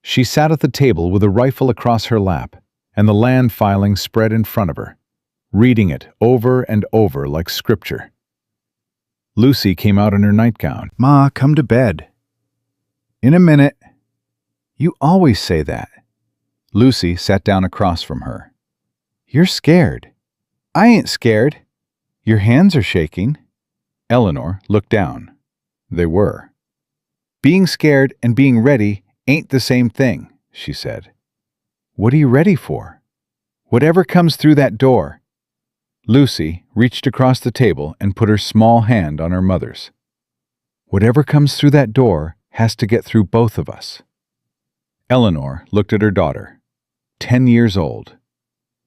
She sat at the table with a rifle across her lap and the land filing spread in front of her, reading it over and over like scripture. Lucy came out in her nightgown. Ma, come to bed. In a minute. You always say that. Lucy sat down across from her. You're scared. I ain't scared. Your hands are shaking. Eleanor looked down. They were. Being scared and being ready ain't the same thing, she said. What are you ready for? Whatever comes through that door. Lucy reached across the table and put her small hand on her mother's. Whatever comes through that door has to get through both of us. Eleanor looked at her daughter. 10 years old.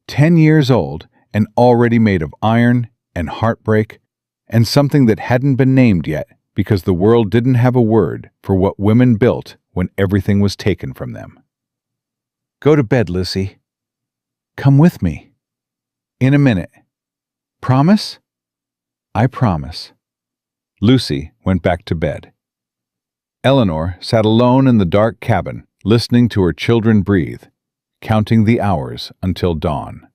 10 years old and already made of iron and heartbreak and something that hadn't been named yet because the world didn't have a word for what women built when everything was taken from them. Go to bed, Lucy. Come with me. In a minute. Promise? I promise. Lucy went back to bed. Eleanor sat alone in the dark cabin, listening to her children breathe, counting the hours until dawn.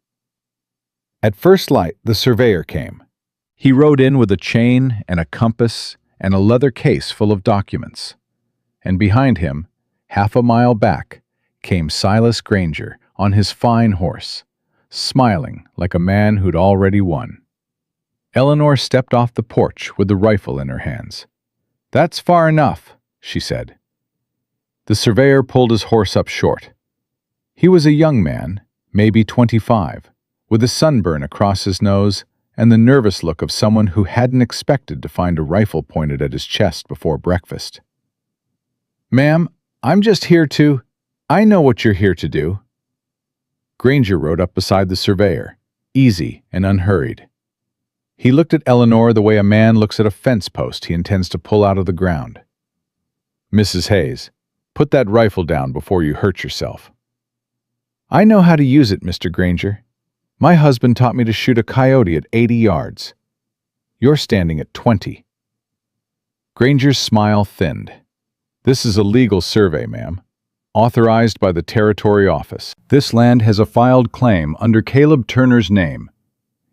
At first light, the surveyor came. He rode in with a chain and a compass and a leather case full of documents. And behind him, half a mile back, came Silas Granger on his fine horse, smiling like a man who'd already won. Eleanor stepped off the porch with the rifle in her hands. That's far enough, she said. The surveyor pulled his horse up short. He was a young man, maybe 25, with a sunburn across his nose and the nervous look of someone who hadn't expected to find a rifle pointed at his chest before breakfast. Ma'am, I'm just here to— I know what you're here to do. Granger rode up beside the surveyor, easy and unhurried. He looked at Eleanor the way a man looks at a fence post he intends to pull out of the ground. Mrs. Hayes, put that rifle down before you hurt yourself. I know how to use it, Mr. Granger. My husband taught me to shoot a coyote at 80 yards. You're standing at 20. Granger's smile thinned. This is a legal survey, ma'am, authorized by the Territory Office. This land has a filed claim under Caleb Turner's name.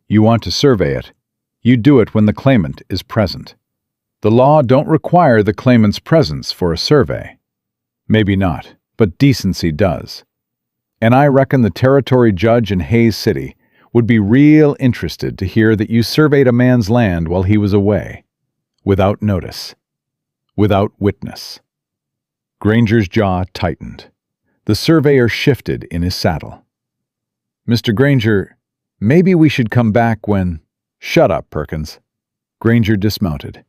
You want to survey it, you do it when the claimant is present. The law don't require the claimant's presence for a survey. Maybe not, but decency does. And I reckon the territory judge in Hayes City would be real interested to hear that you surveyed a man's land while he was away, without notice, without witness. Granger's jaw tightened. The surveyor shifted in his saddle. Mr. Granger, maybe we should come back when— Shut up, Perkins. Granger dismounted.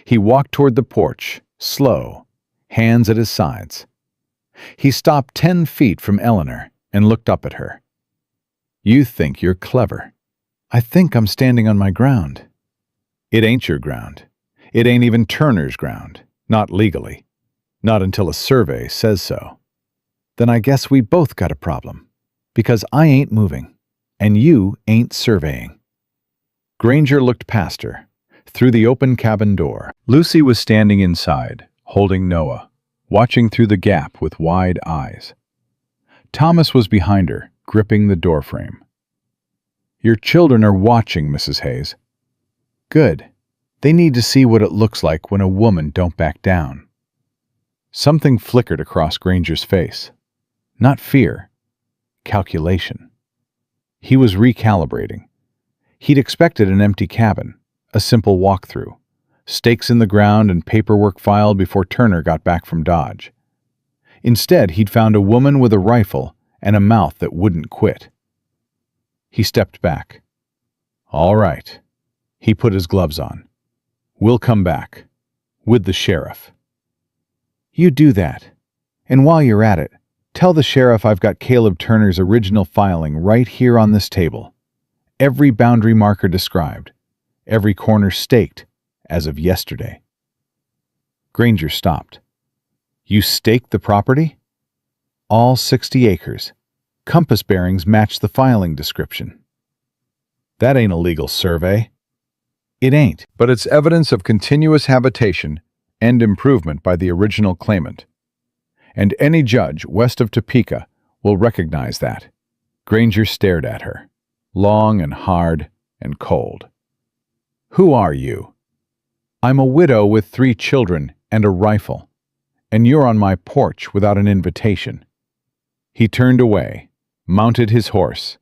He walked toward the porch, slow, hands at his sides. He stopped 10 feet from Eleanor and looked up at her. You think you're clever. I think I'm standing on my ground. It ain't your ground. It ain't even Turner's ground. Not legally. Not until a survey says so. Then I guess we both got a problem. Because I ain't moving, and you ain't surveying. Granger looked past her, through the open cabin door. Lucy was standing inside, holding Noah, watching through the gap with wide eyes. Thomas was behind her, gripping the doorframe. Your children are watching, Mrs. Hayes. Good. They need to see what it looks like when a woman don't back down. Something flickered across Granger's face. Not fear. Calculation. He was recalibrating. He'd expected an empty cabin, a simple walkthrough, stakes in the ground and paperwork filed before Turner got back from Dodge. Instead, he'd found a woman with a rifle and a mouth that wouldn't quit. He stepped back. All right. He put his gloves on. We'll come back. With the sheriff. You do that. And while you're at it, tell the sheriff I've got Caleb Turner's original filing right here on this table. Every boundary marker described. Every corner staked, as of yesterday. Granger stopped. You staked the property? All 60 acres. Compass bearings match the filing description. That ain't a legal survey. It ain't, but it's evidence of continuous habitation and improvement by the original claimant. And any judge west of Topeka will recognize that. Granger stared at her, long and hard and cold. Who are you? I'm a widow with 3 children and a rifle, and you're on my porch without an invitation. He turned away, mounted his horse,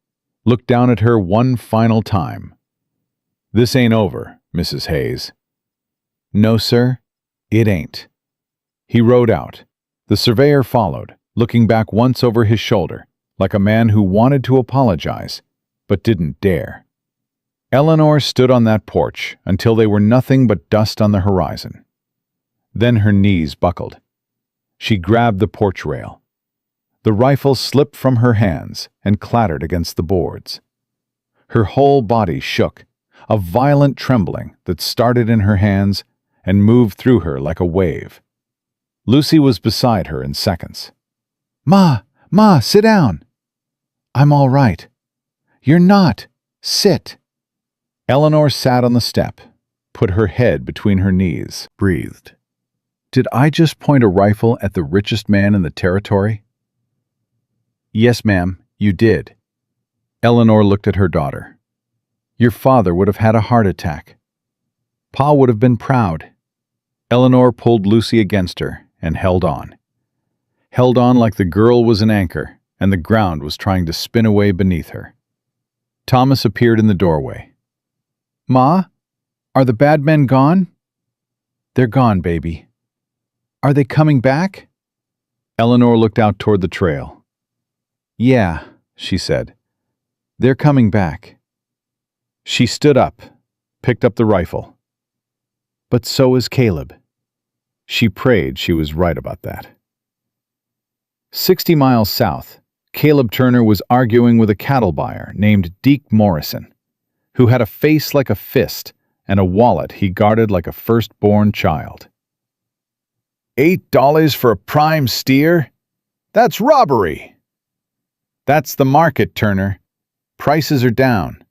looked down at her one final time. This ain't over, Mrs. Hayes. No, sir, it ain't. He rode out. The surveyor followed, looking back once over his shoulder, like a man who wanted to apologize, but didn't dare. Eleanor stood on that porch until they were nothing but dust on the horizon. Then her knees buckled. She grabbed the porch rail. The rifle slipped from her hands and clattered against the boards. Her whole body shook, a violent trembling that started in her hands and moved through her like a wave. Lucy was beside her in seconds. Ma, sit down. I'm all right. You're not. Sit. Eleanor sat on the step, put her head between her knees, breathed. Did I just point a rifle at the richest man in the territory? Yes, ma'am, you did. Eleanor looked at her daughter. Your father would have had a heart attack. Pa would have been proud. Eleanor pulled Lucy against her and held on. Held on like the girl was an anchor and the ground was trying to spin away beneath her. Thomas appeared in the doorway. Ma, are the bad men gone? They're gone, baby. Are they coming back? Eleanor looked out toward the trail. Yeah, she said. They're coming back. She stood up, picked up the rifle. But so is Caleb. She prayed she was right about that. 60 miles south, Caleb Turner was arguing with a cattle buyer named Deke Morrison, who had a face like a fist and a wallet he guarded like a firstborn child. $8 for a prime steer? That's robbery! That's the market, Turner. Prices are down.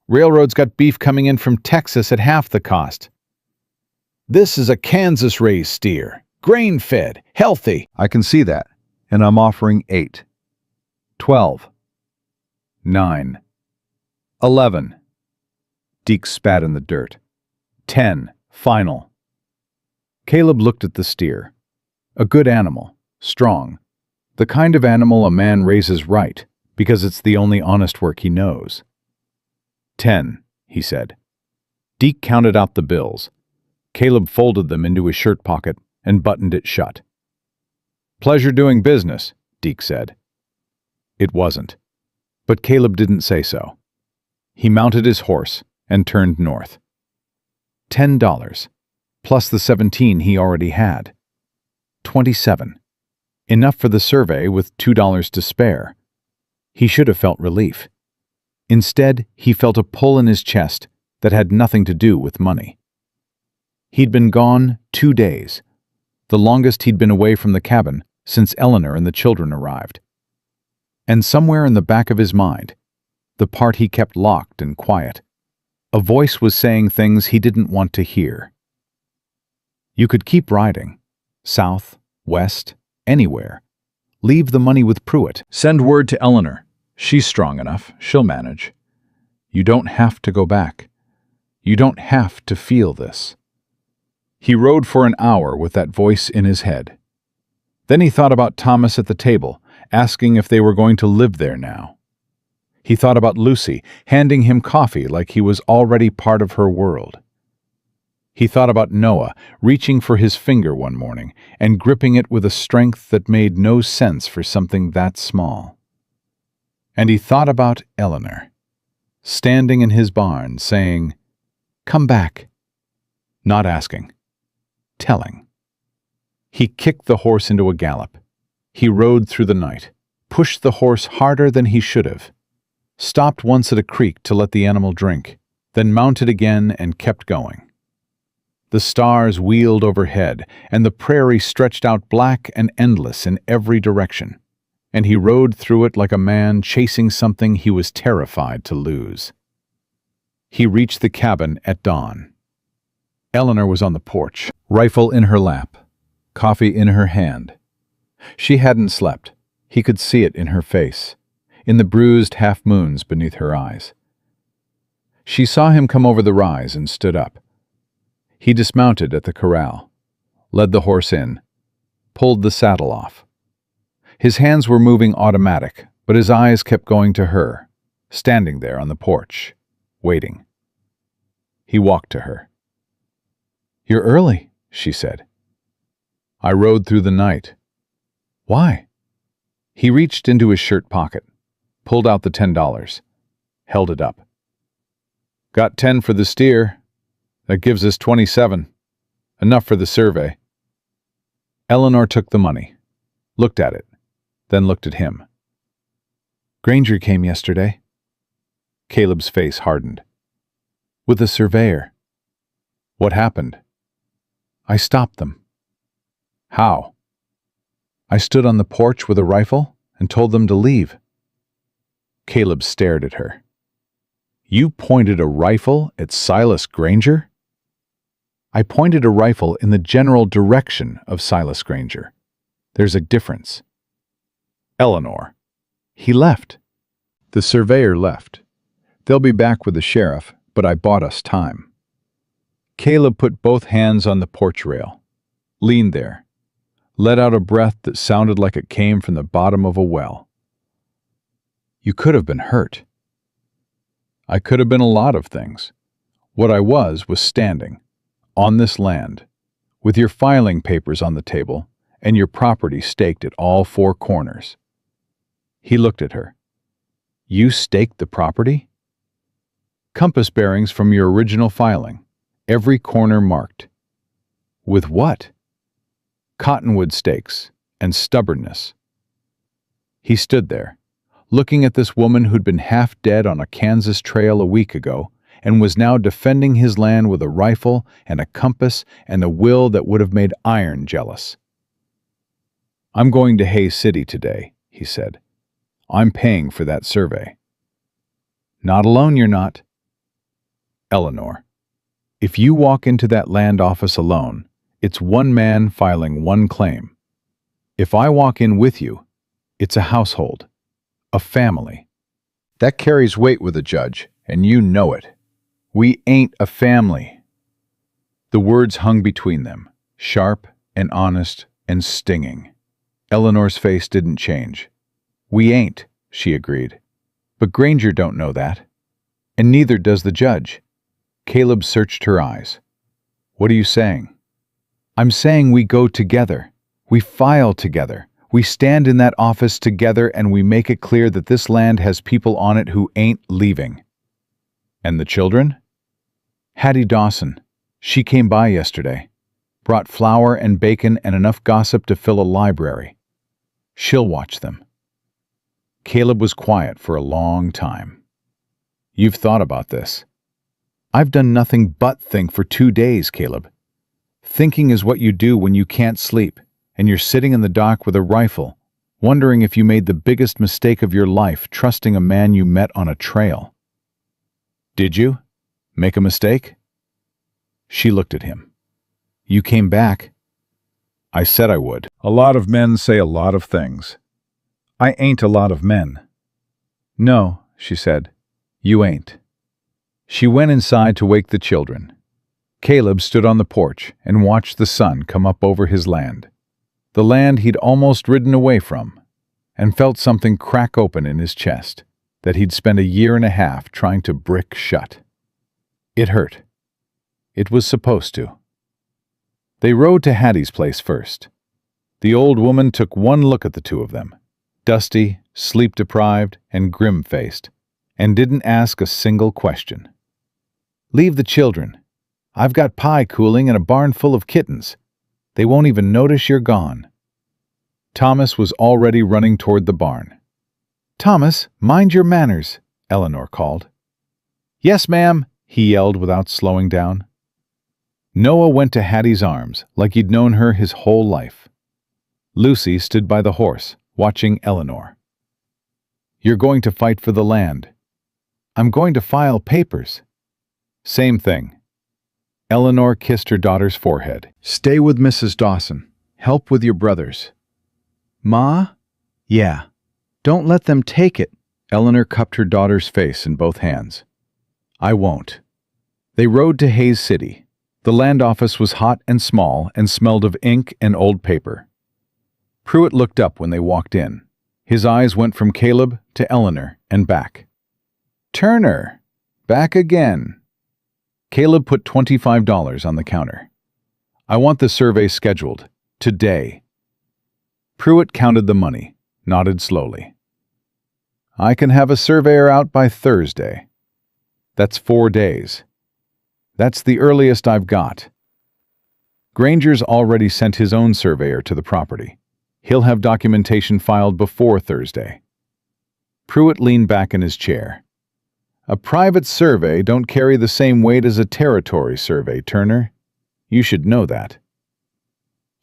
Railroad's got beef coming in from Texas at half the cost. This is a Kansas-raised steer, grain-fed, healthy. I can see that, and I'm offering 8. 12. 9. 11. Deke spat in the dirt. 10. Final. Caleb looked at the steer. A good animal, strong, the kind of animal a man raises right, because it's the only honest work he knows. 10, he said. Deke counted out the bills. Caleb folded them into his shirt pocket and buttoned it shut. Pleasure doing business, Deke said. It wasn't. But Caleb didn't say so. He mounted his horse and turned north. $10, plus the 17 he already had. 27. Enough for the survey with $2 to spare. He should have felt relief. Instead, he felt a pull in his chest that had nothing to do with money. He'd been gone 2 days, the longest he'd been away from the cabin since Eleanor and the children arrived. And somewhere in the back of his mind, the part he kept locked and quiet, a voice was saying things he didn't want to hear. You could keep riding, south, west, anywhere. Leave the money with Pruitt. Send word to Eleanor. She's strong enough. She'll manage. You don't have to go back. You don't have to feel this. He rode for an hour with that voice in his head. Then he thought about Thomas at the table, asking if they were going to live there now. He thought about Lucy, handing him coffee like he was already part of her world. He thought about Noah, reaching for his finger one morning and gripping it with a strength that made no sense for something that small. And he thought about Eleanor, standing in his barn saying, "Come back." Not asking, telling. He kicked the horse into a gallop. He rode through the night, pushed the horse harder than he should have, stopped once at a creek to let the animal drink, then mounted again and kept going. The stars wheeled overhead, and the prairie stretched out black and endless in every direction, and he rode through it like a man chasing something he was terrified to lose. He reached the cabin at dawn. Eleanor was on the porch, rifle in her lap, coffee in her hand. She hadn't slept. He could see it in her face, in the bruised half-moons beneath her eyes. She saw him come over the rise and stood up. He dismounted at the corral, led the horse in, pulled the saddle off. His hands were moving automatic, but his eyes kept going to her, standing there on the porch, waiting. He walked to her. "You're early," she said. "I rode through the night." "Why?" He reached into his shirt pocket, pulled out the $10, held it up. "Got 10 for the steer. That gives us 27. Enough for the survey." Eleanor took the money, looked at it, then looked at him. "Granger came yesterday." Caleb's face hardened. "With a surveyor." "What happened?" "I stopped them." "How?" "I stood on the porch with a rifle and told them to leave." Caleb stared at her. "You pointed a rifle at Silas Granger?" "I pointed a rifle in the general direction of Silas Granger. There's a difference." "Eleanor." "He left." "The surveyor left. They'll be back with the sheriff, but I bought us time." Caleb put both hands on the porch rail, leaned there, let out a breath that sounded like it came from the bottom of a well. "You could have been hurt." "I could have been a lot of things. What I was standing, on this land, with your filing papers on the table and your property staked at all 4 corners." He looked at her. "You staked the property?" "Compass bearings from your original filing, every corner marked." "With what?" "Cottonwood stakes and stubbornness." He stood there, looking at this woman who'd been half dead on a Kansas trail a week ago and was now defending his land with a rifle and a compass and a will that would have made iron jealous. "I'm going to Hay City today," he said. "I'm paying for that survey." "Not alone, you're not." "Eleanor, if you walk into that land office alone, it's one man filing one claim. If I walk in with you, it's a household, a family. That carries weight with a judge, and you know it. We ain't a family." The words hung between them, sharp and honest and stinging. Eleanor's face didn't change. "We ain't," she agreed. "But Granger don't know that. And neither does the judge." Caleb searched her eyes. "What are you saying?" "I'm saying we go together. We file together. We stand in that office together and we make it clear that this land has people on it who ain't leaving." "And the children?" "Hattie Dawson. She came by yesterday. Brought flour and bacon and enough gossip to fill a library. She'll watch them." Caleb was quiet for a long time. "You've thought about this." "I've done nothing but think for 2 days, Caleb. Thinking is what you do when you can't sleep, and you're sitting in the dock with a rifle, wondering if you made the biggest mistake of your life trusting a man you met on a trail." "Did you make a mistake?" She looked at him. "You came back." "I said I would." "A lot of men say a lot of things. I ain't a lot of men." "No," she said, "you ain't." She went inside to wake the children. Caleb stood on the porch and watched the sun come up over his land, the land he'd almost ridden away from, and felt something crack open in his chest that he'd spent 1.5 years trying to brick shut. It hurt. It was supposed to. They rode to Hattie's place first. The old woman took one look at the two of them, dusty, sleep-deprived, and grim-faced, and didn't ask a single question. "Leave the children. I've got pie cooling and a barn full of kittens. They won't even notice you're gone." Thomas was already running toward the barn. "Thomas, mind your manners," Eleanor called. "Yes, ma'am," he yelled without slowing down. Noah went to Hattie's arms like he'd known her his whole life. Lucy stood by the horse, watching Eleanor. "You're going to fight for the land." "I'm going to file papers." "Same thing." Eleanor kissed her daughter's forehead. "Stay with Mrs. Dawson. Help with your brothers." "Ma?" "Yeah. Don't let them take it." Eleanor cupped her daughter's face in both hands. "I won't." They rode to Hayes City. The land office was hot and small and smelled of ink and old paper. Pruitt looked up when they walked in. His eyes went from Caleb to Eleanor and back. "Turner! Back again." Caleb put $25 on the counter. "I want the survey scheduled. Today." Pruitt counted the money, nodded slowly. "I can have a surveyor out by Thursday." "That's 4 days." "That's the earliest I've got." "Granger's already sent his own surveyor to the property. He'll have documentation filed before Thursday." Pruitt leaned back in his chair. "A private survey don't carry the same weight as a territory survey, Turner. You should know that."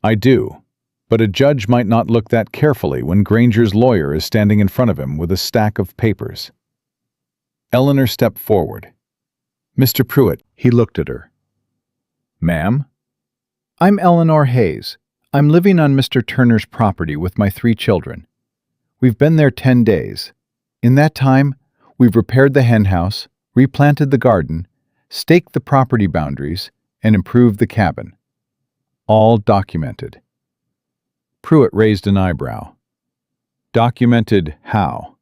"I do, but a judge might not look that carefully when Granger's lawyer is standing in front of him with a stack of papers." Eleanor stepped forward. "Mr. Pruitt," he looked at her. "Ma'am?" "I'm Eleanor Hayes. I'm living on Mr. Turner's property with my 3 children. We've been there 10 days. In that time, we've repaired the hen house, replanted the garden, staked the property boundaries, and improved the cabin. All documented." Pruitt raised an eyebrow. "Documented how?"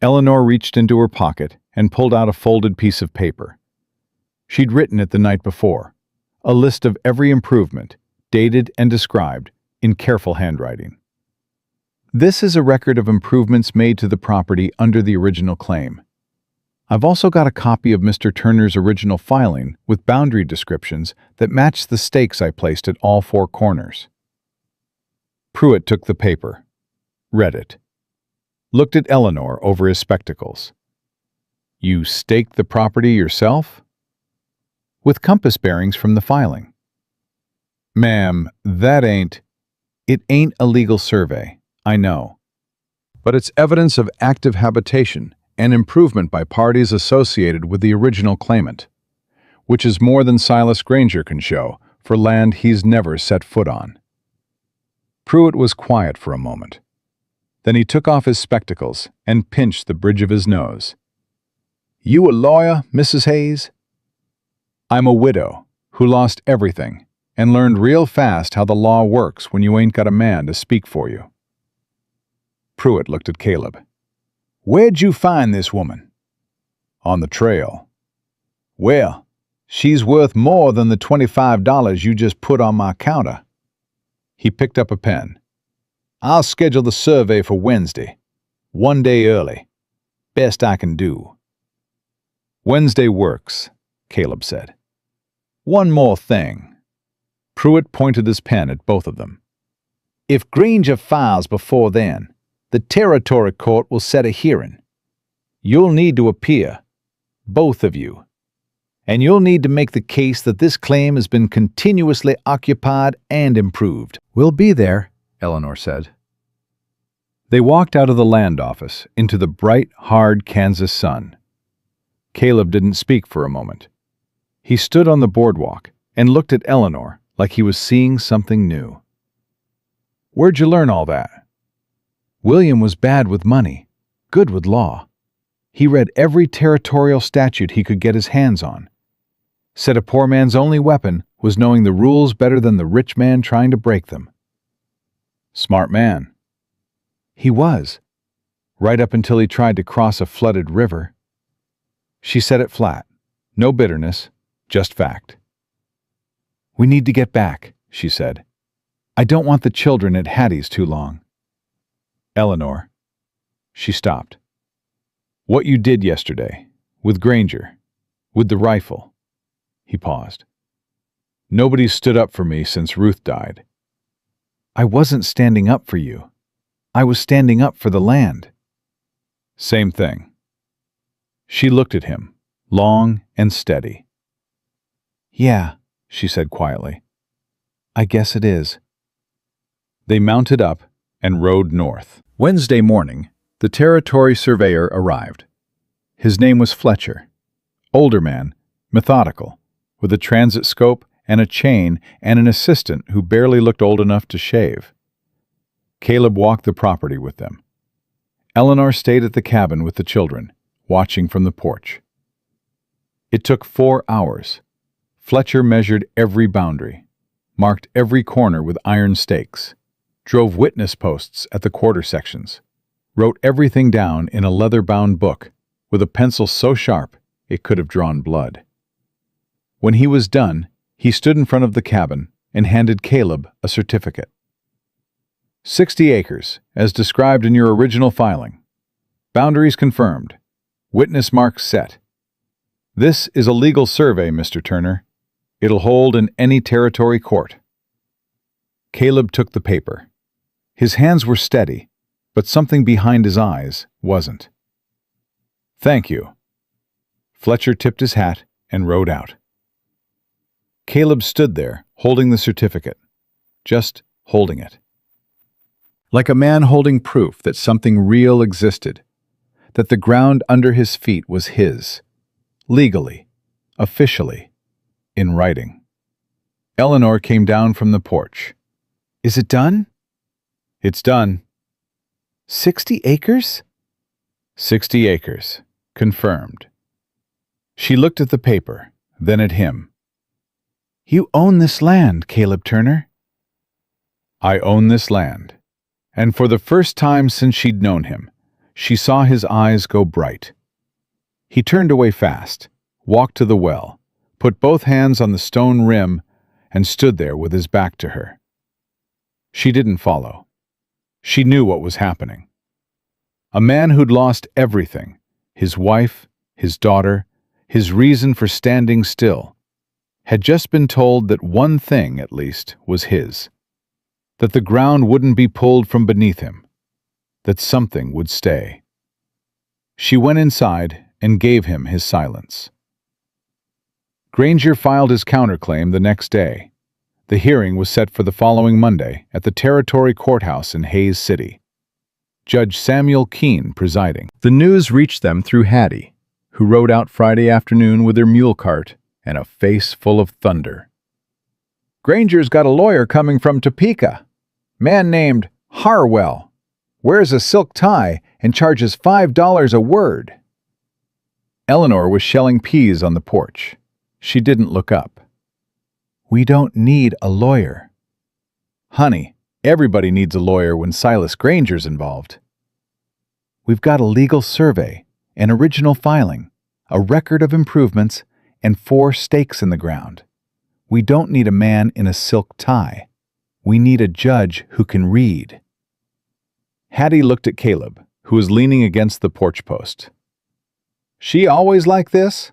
Eleanor reached into her pocket and pulled out a folded piece of paper. She'd written it the night before, a list of every improvement, dated and described, in careful handwriting. "This is a record of improvements made to the property under the original claim. I've also got a copy of Mr. Turner's original filing with boundary descriptions that match the stakes I placed at all 4 corners." Pruitt took the paper, read it, looked at Eleanor over his spectacles. "You staked the property yourself?" "With compass bearings from the filing." "Ma'am, that ain't—" "It ain't a legal survey, I know. But it's evidence of active habitation and improvement by parties associated with the original claimant, which is more than Silas Granger can show for land he's never set foot on." Pruitt was quiet for a moment. Then he took off his spectacles and pinched the bridge of his nose. "You a lawyer, Mrs. Hayes?" "I'm a widow who lost everything and learned real fast how the law works when you ain't got a man to speak for you. Pruitt looked at Caleb. "Where'd you find this woman?" "On the trail." "Well, she's worth more than the $25 you just put on my counter." He picked up a pen. "I'll schedule the survey for Wednesday. 1 day early. Best I can do." "Wednesday works," Caleb said. "One more thing." Pruitt pointed his pen at both of them. "If Granger files before then, the territory court will set a hearing. You'll need to appear, both of you. And you'll need to make the case that this claim has been continuously occupied and improved." "We'll be there," Eleanor said. They walked out of the land office into the bright, hard Kansas sun. Caleb didn't speak for a moment. He stood on the boardwalk and looked at Eleanor like he was seeing something new. "Where'd you learn all that?" "William was bad with money, good with law. He read every territorial statute he could get his hands on. Said a poor man's only weapon was knowing the rules better than the rich man trying to break them." "Smart man." "He was, right up until he tried to cross a flooded river." She said it flat. No bitterness, just fact. "We need to get back," she said. "I don't want the children at Hattie's too long." "Eleanor." She stopped. "What you did yesterday, with Granger, with the rifle." He paused. "Nobody's stood up for me since Ruth died." "I wasn't standing up for you. I was standing up for the land." "Same thing." She looked at him, long and steady. "Yeah," she said quietly. "I guess it is." They mounted up and rode north. Wednesday morning, the territory surveyor arrived. His name was Fletcher. Older man, methodical, with a transit scope and a chain and an assistant who barely looked old enough to shave. Caleb walked the property with them. Eleanor stayed at the cabin with the children, watching from the porch. It took 4 hours. Fletcher measured every boundary, marked every corner with iron stakes, drove witness posts at the quarter sections, wrote everything down in a leather-bound book with a pencil so sharp it could have drawn blood. When he was done, he stood in front of the cabin and handed Caleb a certificate. 60 acres, as described in your original filing. Boundaries confirmed. Witness marks set. This is a legal survey, Mr. Turner. It'll hold in any territory court." Caleb took the paper. His hands were steady, but something behind his eyes wasn't. "Thank you." Fletcher tipped his hat and rode out. Caleb stood there, holding the certificate. Just holding it. Like a man holding proof that something real existed, that the ground under his feet was his, legally, officially, in writing. Eleanor came down from the porch. "Is it done?" "It's done." 60 acres? 60 acres, confirmed. She looked at the paper, then at him. "You own this land, Caleb Turner." "I own this land." And for the first time since she'd known him, she saw his eyes go bright. He turned away fast, walked to the well, put both hands on the stone rim, and stood there with his back to her. She didn't follow. She knew what was happening. A man who'd lost everything, his wife, his daughter, his reason for standing still, had just been told that one thing, at least, was his. That the ground wouldn't be pulled from beneath him. That something would stay. She went inside and gave him his silence. Granger filed his counterclaim the next day. The hearing was set for the following Monday at the Territory Courthouse in Hays City. Judge Samuel Keene presiding. The news reached them through Hattie, who rode out Friday afternoon with her mule cart and a face full of thunder. "Granger's got a lawyer coming from Topeka. Man named Harwell. Wears a silk tie and charges $5 a word." Eleanor was shelling peas on the porch. She didn't look up. We don't need a lawyer. Honey, everybody needs a lawyer when Silas Granger's involved. We've got a legal survey, an original filing, a record of improvements, and 4 stakes in the ground. We don't need a man in a silk tie. We need a judge who can read. Hattie looked at Caleb, who was leaning against the porch post. She always like this?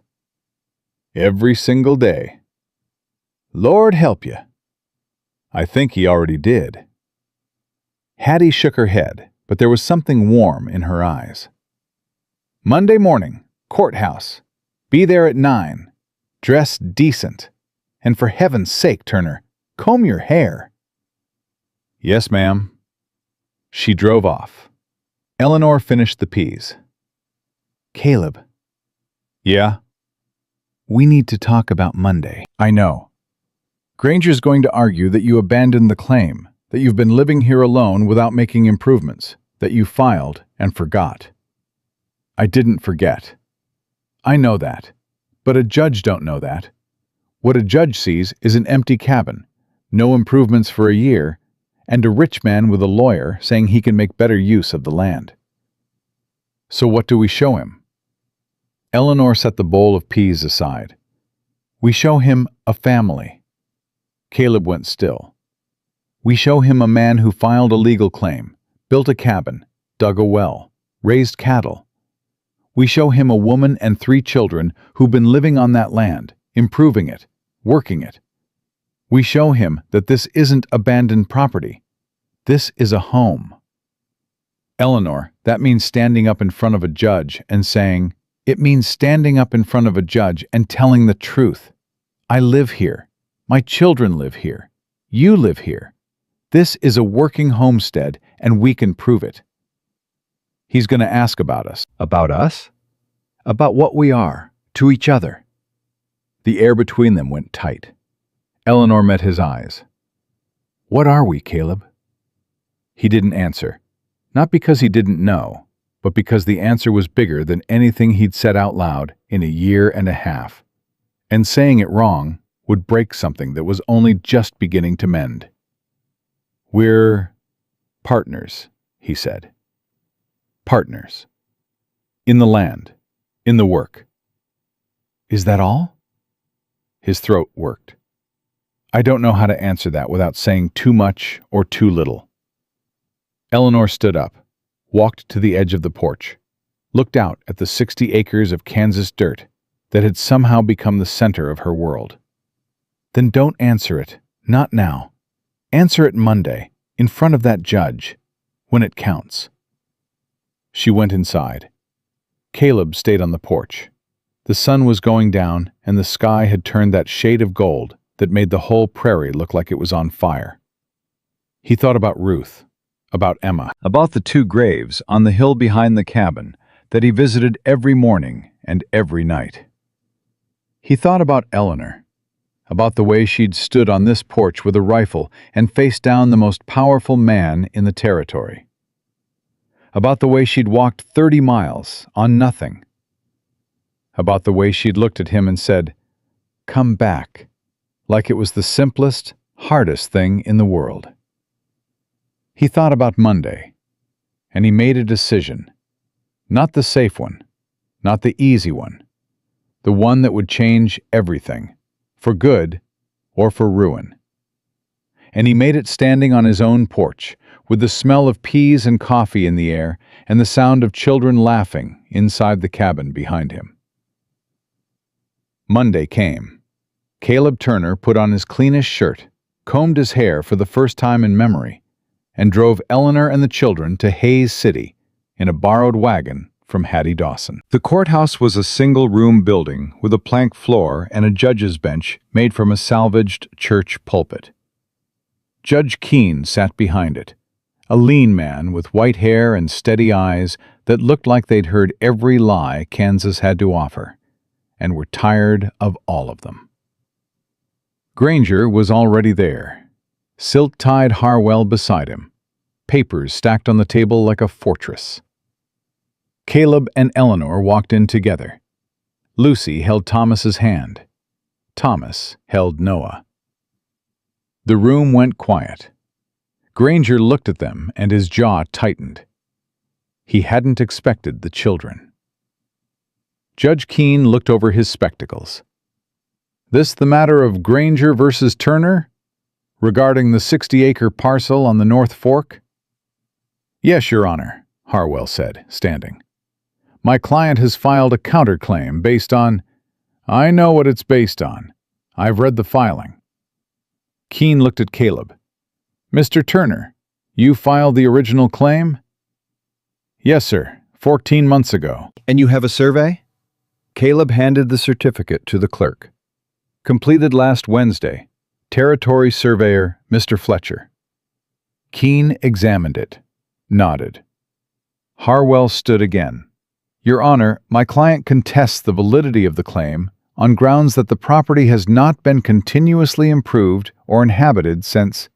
Every single day. Lord help you. I think he already did. Hattie shook her head, but there was something warm in her eyes. Monday morning, courthouse. Be there at 9. Dress decent. And for heaven's sake, Turner, comb your hair. Yes, ma'am. She drove off. Eleanor finished the peas. Caleb. Yeah? We need to talk about Monday. I know. Granger's going to argue that you abandoned the claim, that you've been living here alone without making improvements, that you filed and forgot. I didn't forget. I know that, but a judge don't know that. What a judge sees is an empty cabin, no improvements for a year, and a rich man with a lawyer saying he can make better use of the land. So what do we show him? Eleanor set the bowl of peas aside. We show him a family. Caleb went still. We show him a man who filed a legal claim, built a cabin, dug a well, raised cattle. We show him a woman and 3 children who've been living on that land, improving it, working it. We show him that this isn't abandoned property. This is a home. Eleanor, that means standing up in front of a judge and saying, it means standing up in front of a judge and telling the truth. I live here. My children live here. You live here. This is a working homestead, and we can prove it. He's going to ask about us. About us? About what we are, to each other. The air between them went tight. Eleanor met his eyes. What are we, Caleb? He didn't answer, not because he didn't know, but because the answer was bigger than anything he'd said out loud in a year and a half. And saying it wrong would break something that was only just beginning to mend. We're partners, he said. Partners. In the land. In the work. Is that all? His throat worked. I don't know how to answer that without saying too much or too little. Eleanor stood up, walked to the edge of the porch, looked out at the 60 acres of Kansas dirt that had somehow become the center of her world. Then don't answer it, not now. Answer it Monday, in front of that judge, when it counts. She went inside. Caleb stayed on the porch. The sun was going down, and the sky had turned that shade of gold that made the whole prairie look like it was on fire. He thought about Ruth, about Emma, about the 2 graves on the hill behind the cabin that he visited every morning and every night. He thought about Eleanor, about the way she'd stood on this porch with a rifle and faced down the most powerful man in the territory. About the way she'd walked 30 miles on nothing. About the way she'd looked at him and said, "Come back," like it was the simplest, hardest thing in the world. He thought about Monday, and he made a decision. Not the safe one, not the easy one, the one that would change everything, for good or for ruin. And he made it standing on his own porch, with the smell of peas and coffee in the air and the sound of children laughing inside the cabin behind him. Monday came. Caleb Turner put on his cleanest shirt, combed his hair for the first time in memory, and drove Eleanor and the children to Hayes City in a borrowed wagon from Hattie Dawson. The courthouse was a single-room building with a plank floor and a judge's bench made from a salvaged church pulpit. Judge Keene sat behind it, a lean man with white hair and steady eyes that looked like they'd heard every lie Kansas had to offer, and were tired of all of them. Granger was already there, silk-tied Harwell beside him, papers stacked on the table like a fortress. Caleb and Eleanor walked in together. Lucy held Thomas's hand. Thomas held Noah. The room went quiet. Granger looked at them and his jaw tightened. He hadn't expected the children. Judge Keene looked over his spectacles. "This the matter of Granger versus Turner? Regarding the 60-acre parcel on the North Fork?" "Yes, Your Honor," Harwell said, standing. "My client has filed a counterclaim based on—" "I know what it's based on. I've read the filing." Keene looked at Caleb. "Mr. Turner, you filed the original claim?" "Yes, sir, 14 months ago." "And you have a survey?" Caleb handed the certificate to the clerk. "Completed last Wednesday. Territory Surveyor, Mr. Fletcher." Keene examined it, nodded. Harwell stood again. "Your Honor, my client contests the validity of the claim on grounds that the property has not been continuously improved or inhabited since—"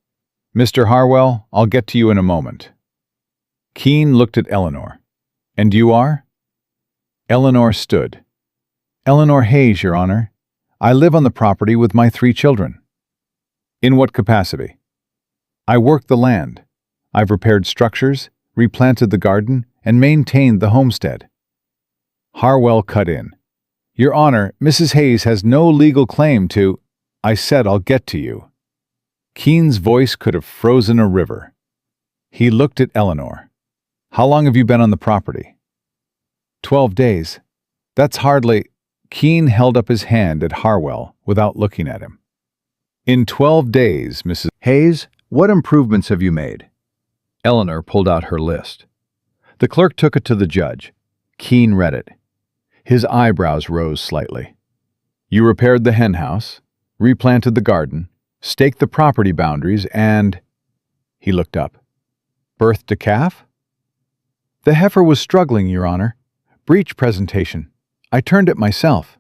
"Mr. Harwell, I'll get to you in a moment." Keene looked at Eleanor. "And you are?" Eleanor stood. "Eleanor Hayes, Your Honor. I live on the property with my 3 children." "In what capacity?" "I work the land. I've repaired structures, replanted the garden, and maintained the homestead." Harwell cut in. "Your Honor, Mrs. Hayes has no legal claim to—" "I said I'll get to you." Keene's voice could have frozen a river. He looked at Eleanor. "How long have you been on the property?" 12 days. That's hardly—" Keene held up his hand at Harwell without looking at him. "In 12 days, Mrs. Hayes, what improvements have you made?" Eleanor pulled out her list. The clerk took it to the judge. Keene read it. His eyebrows rose slightly. "You repaired the hen house, replanted the garden, staked the property boundaries, and—" He looked up. "Birthed a calf?" "The heifer was struggling, Your Honor. Breech presentation. I turned it myself."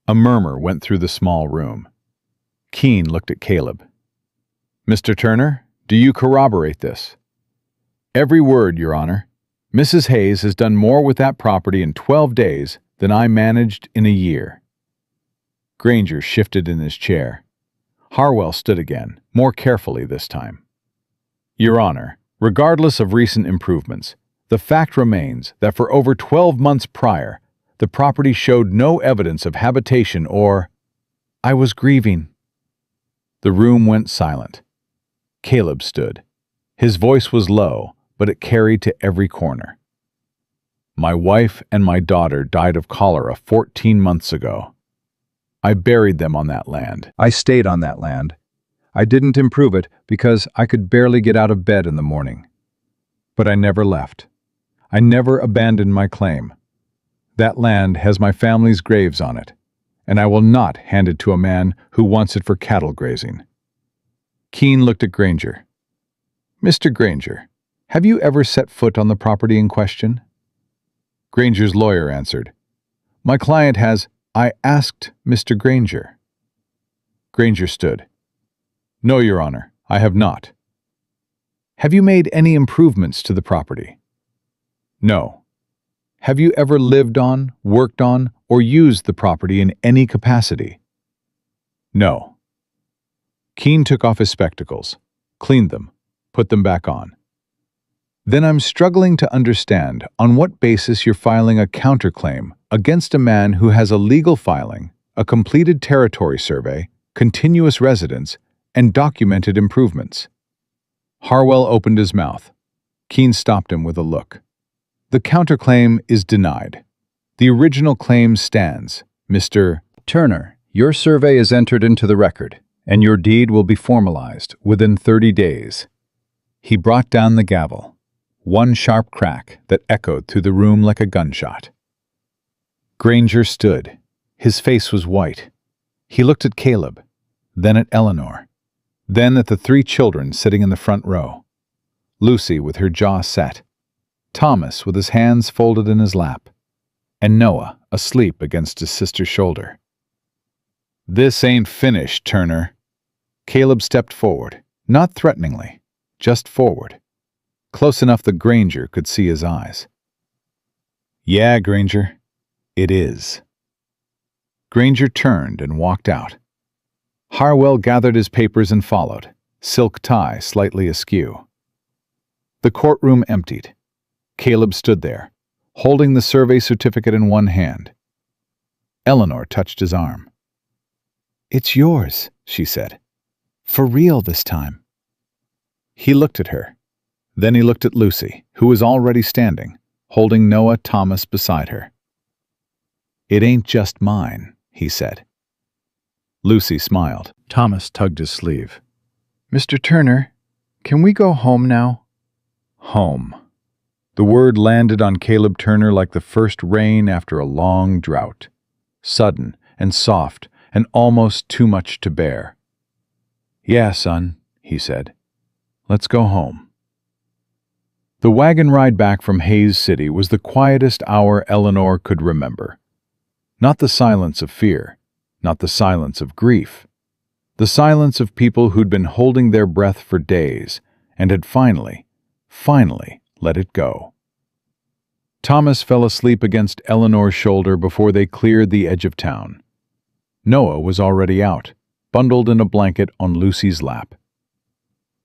A murmur went through the small room. Keene looked at Caleb. "Mr. Turner, do you corroborate this?" "Every word, Your Honor. Mrs. Hayes has done more with that property in 12 days than I managed in a year." Granger shifted in his chair. Harwell stood again, more carefully this time. "Your Honor, regardless of recent improvements, the fact remains that for over 12 months prior, the property showed no evidence of habitation or—" "I was grieving." The room went silent. Caleb stood. His voice was low, but it carried to every corner. "My wife and my daughter died of cholera 14 months ago. I buried them on that land. I stayed on that land. I didn't improve it because I could barely get out of bed in the morning. But I never left. I never abandoned my claim. That land has my family's graves on it, and I will not hand it to a man who wants it for cattle grazing." Keene looked at Granger. "Mr. Granger, have you ever set foot on the property in question?" Granger's lawyer answered. "My client has—" "I asked Mr. Granger." Granger stood. "No, Your Honor, I have not." "Have you made any improvements to the property?" "No." "Have you ever lived on, worked on, or used the property in any capacity?" "No." Keene took off his spectacles, cleaned them, put them back on. "Then I'm struggling to understand on what basis you're filing a counterclaim against a man who has a legal filing, a completed territory survey, continuous residence, and documented improvements." Harwell opened his mouth. Keene stopped him with a look. "The counterclaim is denied. The original claim stands, Mr. Turner. Your survey is entered into the record, and your deed will be formalized within 30 days. He brought down the gavel, one sharp crack that echoed through the room like a gunshot. Granger stood. His face was white. He looked at Caleb, then at Eleanor, then at the 3 children sitting in the front row. Lucy with her jaw set, Thomas with his hands folded in his lap, and Noah asleep against his sister's shoulder. "This ain't finished, Turner." Caleb stepped forward, not threateningly, just forward, close enough that Granger could see his eyes. "Yeah, Granger, it is." Granger turned and walked out. Harwell gathered his papers and followed, silk tie slightly askew. The courtroom emptied. Caleb stood there, holding the survey certificate in one hand. Eleanor touched his arm. "It's yours," she said. "For real this time." He looked at her. Then he looked at Lucy, who was already standing, holding Noah Thomas beside her. "It ain't just mine," he said. Lucy smiled. Thomas tugged his sleeve. "Mr. Turner, can we go home now?" Home. The word landed on Caleb Turner like the first rain after a long drought. Sudden and soft and almost too much to bear. "Yeah, son," he said. "Let's go home." The wagon ride back from Hayes City was the quietest hour Eleanor could remember. Not the silence of fear, not the silence of grief. The silence of people who'd been holding their breath for days and had finally let it go. Thomas fell asleep against Eleanor's shoulder before they cleared the edge of town. Noah was already out, bundled in a blanket on Lucy's lap.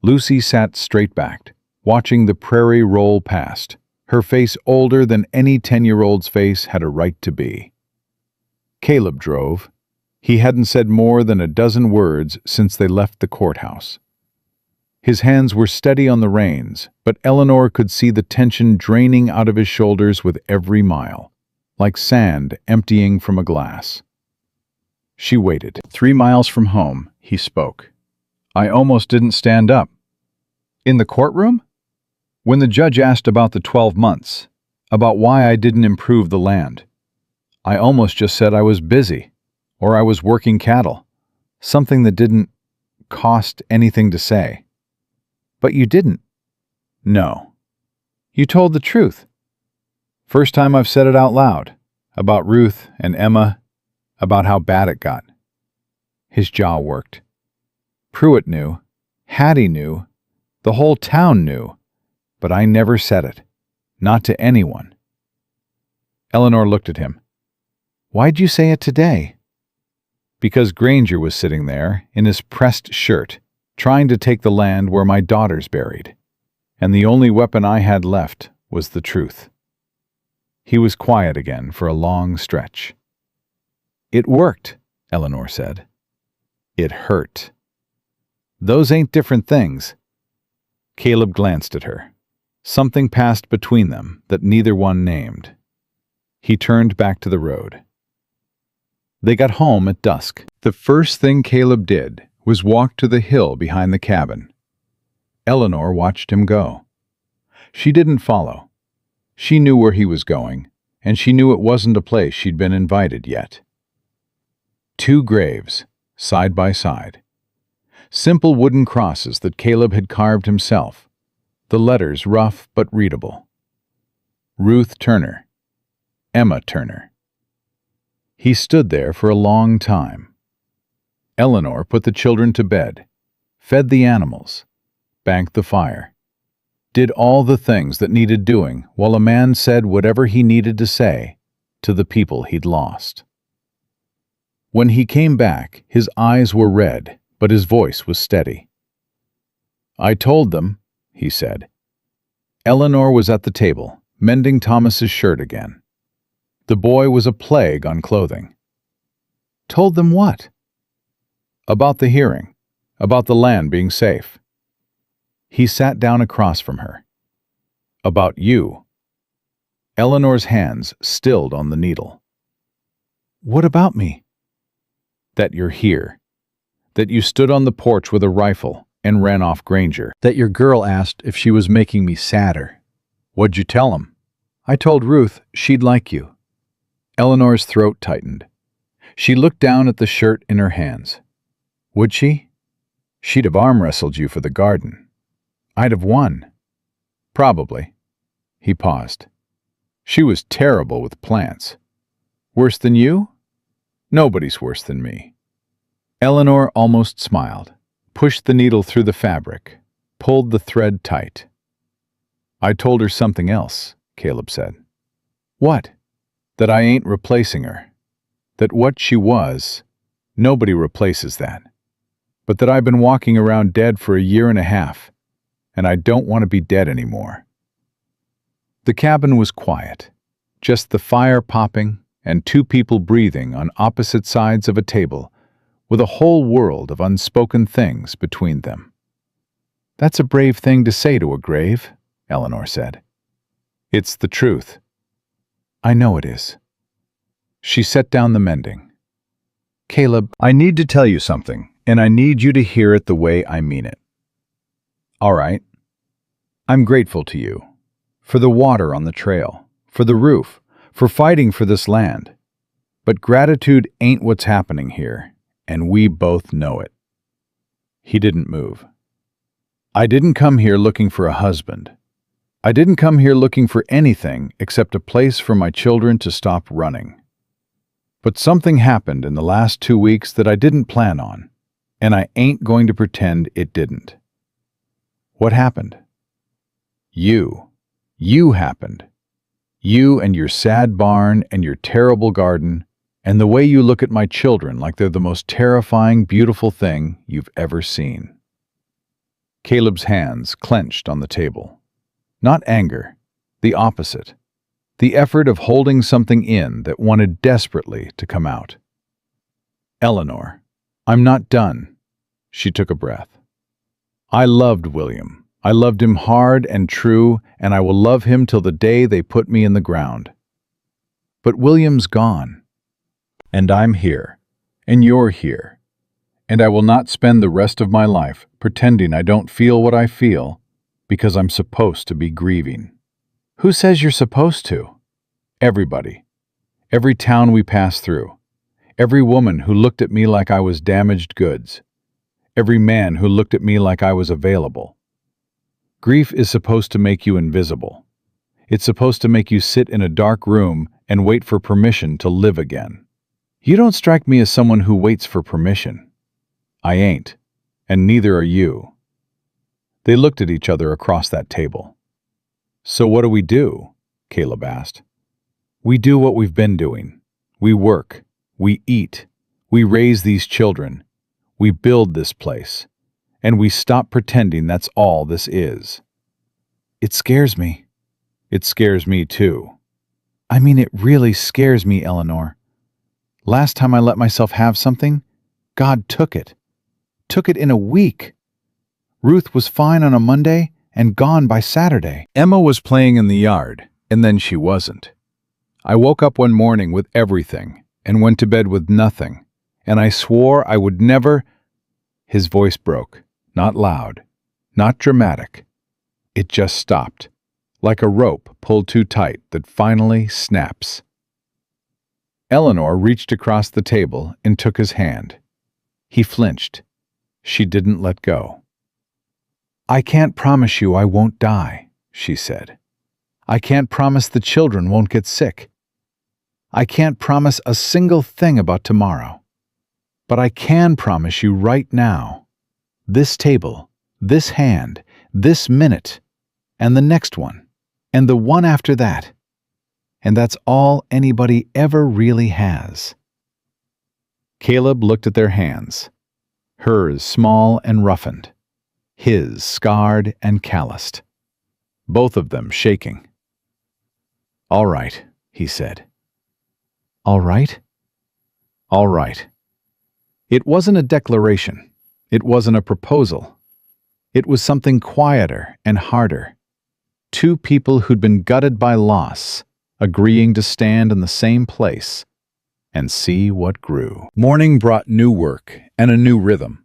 Lucy sat straight-backed, watching the prairie roll past, her face older than any 10-year-old's face had a right to be. Caleb drove. He hadn't said more than a dozen words since they left the courthouse. His hands were steady on the reins, but Eleanor could see the tension draining out of his shoulders with every mile, like sand emptying from a glass. She waited. 3 miles from home, he spoke. "I almost didn't stand up." "In the courtroom?" "When the judge asked about the 12 months, about why I didn't improve the land. I almost just said I was busy, or I was working cattle, something that didn't cost anything to say." "But you didn't." "No." "You told the truth." "First time I've said it out loud, about Ruth and Emma, about how bad it got." His jaw worked. "Pruitt knew, Hattie knew, the whole town knew, but I never said it, not to anyone." Eleanor looked at him. "Why'd you say it today?" "Because Granger was sitting there, in his pressed shirt, trying to take the land where my daughter's buried, and the only weapon I had left was the truth." He was quiet again for a long stretch. "It worked," Eleanor said. "It hurt." "Those ain't different things." Caleb glanced at her. Something passed between them that neither one named. He turned back to the road. They got home at dusk. The first thing Caleb did was walk to the hill behind the cabin. Eleanor watched him go. She didn't follow. She knew where he was going, and she knew it wasn't a place she'd been invited yet. 2 graves, side by side. Simple wooden crosses that Caleb had carved himself, the letters rough but readable. Ruth Turner. Emma Turner. He stood there for a long time. Eleanor put the children to bed, fed the animals, banked the fire, did all the things that needed doing while a man said whatever he needed to say to the people he'd lost. When he came back, his eyes were red, but his voice was steady. "I told them," he said. Eleanor was at the table, mending Thomas's shirt again. The boy was a plague on clothing. "Told them what?" "About the hearing, about the land being safe." He sat down across from her. "About you." Eleanor's hands stilled on the needle. "What about me?" "That you're here. That you stood on the porch with a rifle and ran off Granger. That your girl asked if she was making me sadder. What'd you tell him?" "I told Ruth she'd like you." Eleanor's throat tightened. She looked down at the shirt in her hands. "Would she? She'd have arm-wrestled you for the garden. I'd have won." "Probably." He paused. "She was terrible with plants." "Worse than you?" "Nobody's worse than me." Eleanor almost smiled, pushed the needle through the fabric, pulled the thread tight. "I told her something else," Caleb said. "What?" "That I ain't replacing her. That what she was, nobody replaces that. but that I've been walking around dead for a year and a half, and I don't want to be dead anymore." The cabin was quiet, just the fire popping and two people breathing on opposite sides of a table with a whole world of unspoken things between them. "That's a brave thing to say to a grave," Eleanor said. "It's the truth." "I know it is." She set down the mending. "Caleb, I need to tell you something, and I need you to hear it the way I mean it. All right. I'm grateful to you. For the water on the trail, for the roof, for fighting for this land. But gratitude ain't what's happening here, and we both know it." He didn't move. "I didn't come here looking for a husband. I didn't come here looking for anything except a place for my children to stop running. But something happened in the last 2 weeks that I didn't plan on, and I ain't going to pretend it didn't." "What happened?" "You. You happened. You and your sad barn and your terrible garden, and the way you look at my children like they're the most terrifying, beautiful thing you've ever seen." Caleb's hands clenched on the table. Not anger, the opposite. The effort of holding something in that wanted desperately to come out. "Eleanor, I'm not done." She took a breath. "I loved William. I loved him hard and true, and I will love him till the day they put me in the ground. But William's gone. And I'm here. And you're here. And I will not spend the rest of my life pretending I don't feel what I feel because I'm supposed to be grieving." "Who says you're supposed to?" "Everybody. Every town we pass through. Every woman who looked at me like I was damaged goods. Every man who looked at me like I was available. Grief is supposed to make you invisible. It's supposed to make you sit in a dark room and wait for permission to live again. You don't strike me as someone who waits for permission. I ain't, and neither are you." They looked at each other across that table. "So what do we do?" Caleb asked. "We do what we've been doing. We work. We eat. We raise these children. We build this place. And we stop pretending that's all this is." "It scares me." "It scares me too." "I mean, it really scares me, Eleanor. Last time I let myself have something, God took it. Took it in a week. Ruth was fine on a Monday and gone by Saturday. Emma was playing in the yard, and then she wasn't. I woke up one morning with everything and went to bed with nothing, and I swore I would never—" His voice broke. Not loud, not dramatic. It just stopped, like a rope pulled too tight that finally snaps. Eleanor reached across the table and took his hand. He flinched. She didn't let go. "I can't promise you I won't die," she said. "I can't promise the children won't get sick. I can't promise a single thing about tomorrow. But I can promise you right now, this table, this hand, this minute, and the next one, and the one after that. And that's all anybody ever really has." Caleb looked at their hands, hers small and roughened, his scarred and calloused, both of them shaking. "All right," he said. "All right?" "All right." It wasn't a declaration. It wasn't a proposal. It was something quieter and harder. Two people who'd been gutted by loss, agreeing to stand in the same place and see what grew. Morning brought new work and a new rhythm.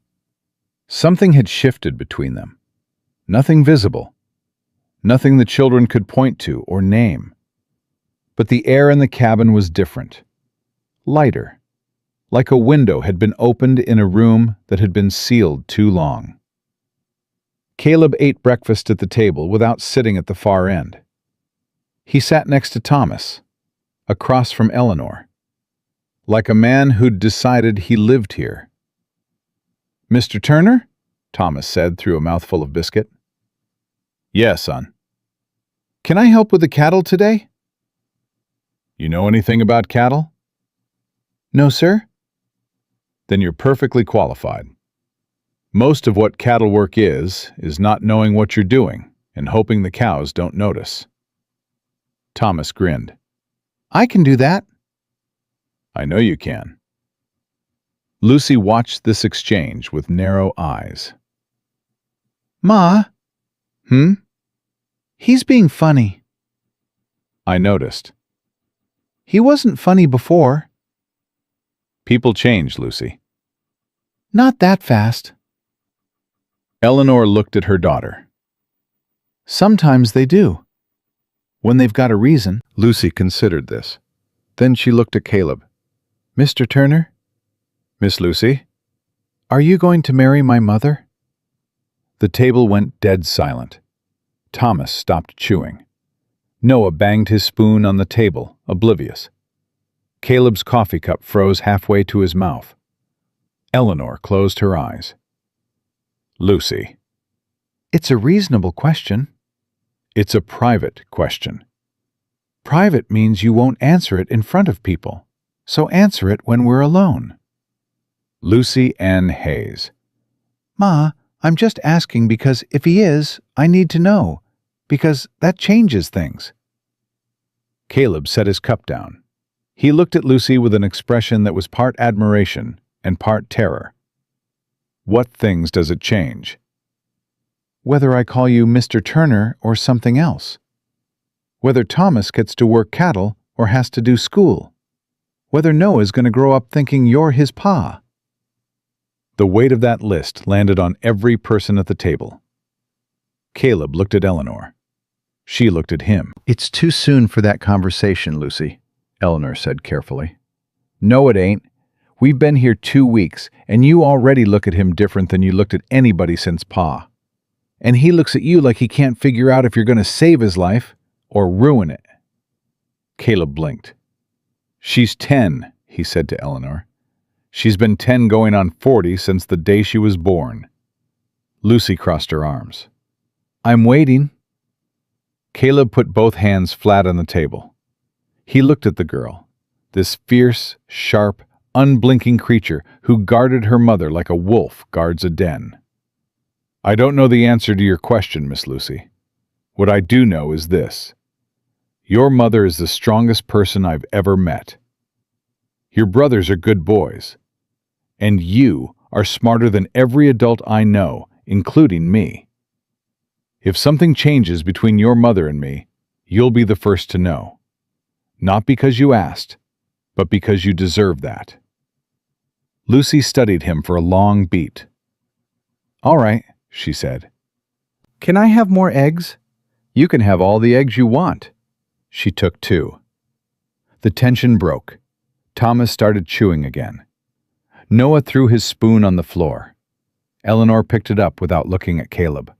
Something had shifted between them. Nothing visible. Nothing the children could point to or name. But the air in the cabin was different. Lighter. Like a window had been opened in a room that had been sealed too long. Caleb ate breakfast at the table without sitting at the far end. He sat next to Thomas, across from Eleanor, like a man who'd decided he lived here. "Mr. Turner?" Thomas said through a mouthful of biscuit. "Yeah, son." "Can I help with the cattle today?" "You know anything about cattle?" "No, sir." "Then you're perfectly qualified. Most of what cattle work is not knowing what you're doing and hoping the cows don't notice. Thomas grinned. I can do that. I know you can. Lucy watched this exchange with narrow eyes. Ma? He's being funny. I noticed. He wasn't funny before. People change, Lucy. Not that fast. Eleanor looked at her daughter. Sometimes they do. When they've got a reason. Lucy considered this. Then she looked at Caleb. Mr. Turner? Miss Lucy? Are you going to marry my mother? The table went dead silent. Thomas stopped chewing. Noah banged his spoon on the table, oblivious. Caleb's coffee cup froze halfway to his mouth. Eleanor closed her eyes. Lucy. It's a reasonable question. It's a private question. Private means you won't answer it in front of people, so answer it when we're alone. Lucy Ann Hayes. Ma, I'm just asking because if he is, I need to know, because that changes things. Caleb set his cup down. He looked at Lucy with an expression that was part admiration and part terror. What things does it change? Whether I call you Mr. Turner or something else. Whether Thomas gets to work cattle or has to do school. Whether Noah's going to grow up thinking you're his pa. The weight of that list landed on every person at the table. Caleb looked at Eleanor. She looked at him. It's too soon for that conversation, Lucy, Eleanor said carefully. No, it ain't. We've been here 2 weeks, and you already look at him different than you looked at anybody since Pa. And he looks at you like he can't figure out if you're going to save his life or ruin it. Caleb blinked. She's 10, he said to Eleanor. She's been 10 going on 40 since the day she was born. Lucy crossed her arms. I'm waiting. Caleb put both hands flat on the table. He looked at the girl, this fierce, sharp, unblinking creature who guarded her mother like a wolf guards a den. I don't know the answer to your question, Miss Lucy. What I do know is this. Your mother is the strongest person I've ever met. Your brothers are good boys. And you are smarter than every adult I know, including me. If something changes between your mother and me, you'll be the first to know. Not because you asked, but because you deserve that. Lucy studied him for a long beat. All right, she said. Can I have more eggs? You can have all the eggs you want. She took 2. The tension broke. Thomas started chewing again. Noah threw his spoon on the floor. Eleanor picked it up without looking at Caleb.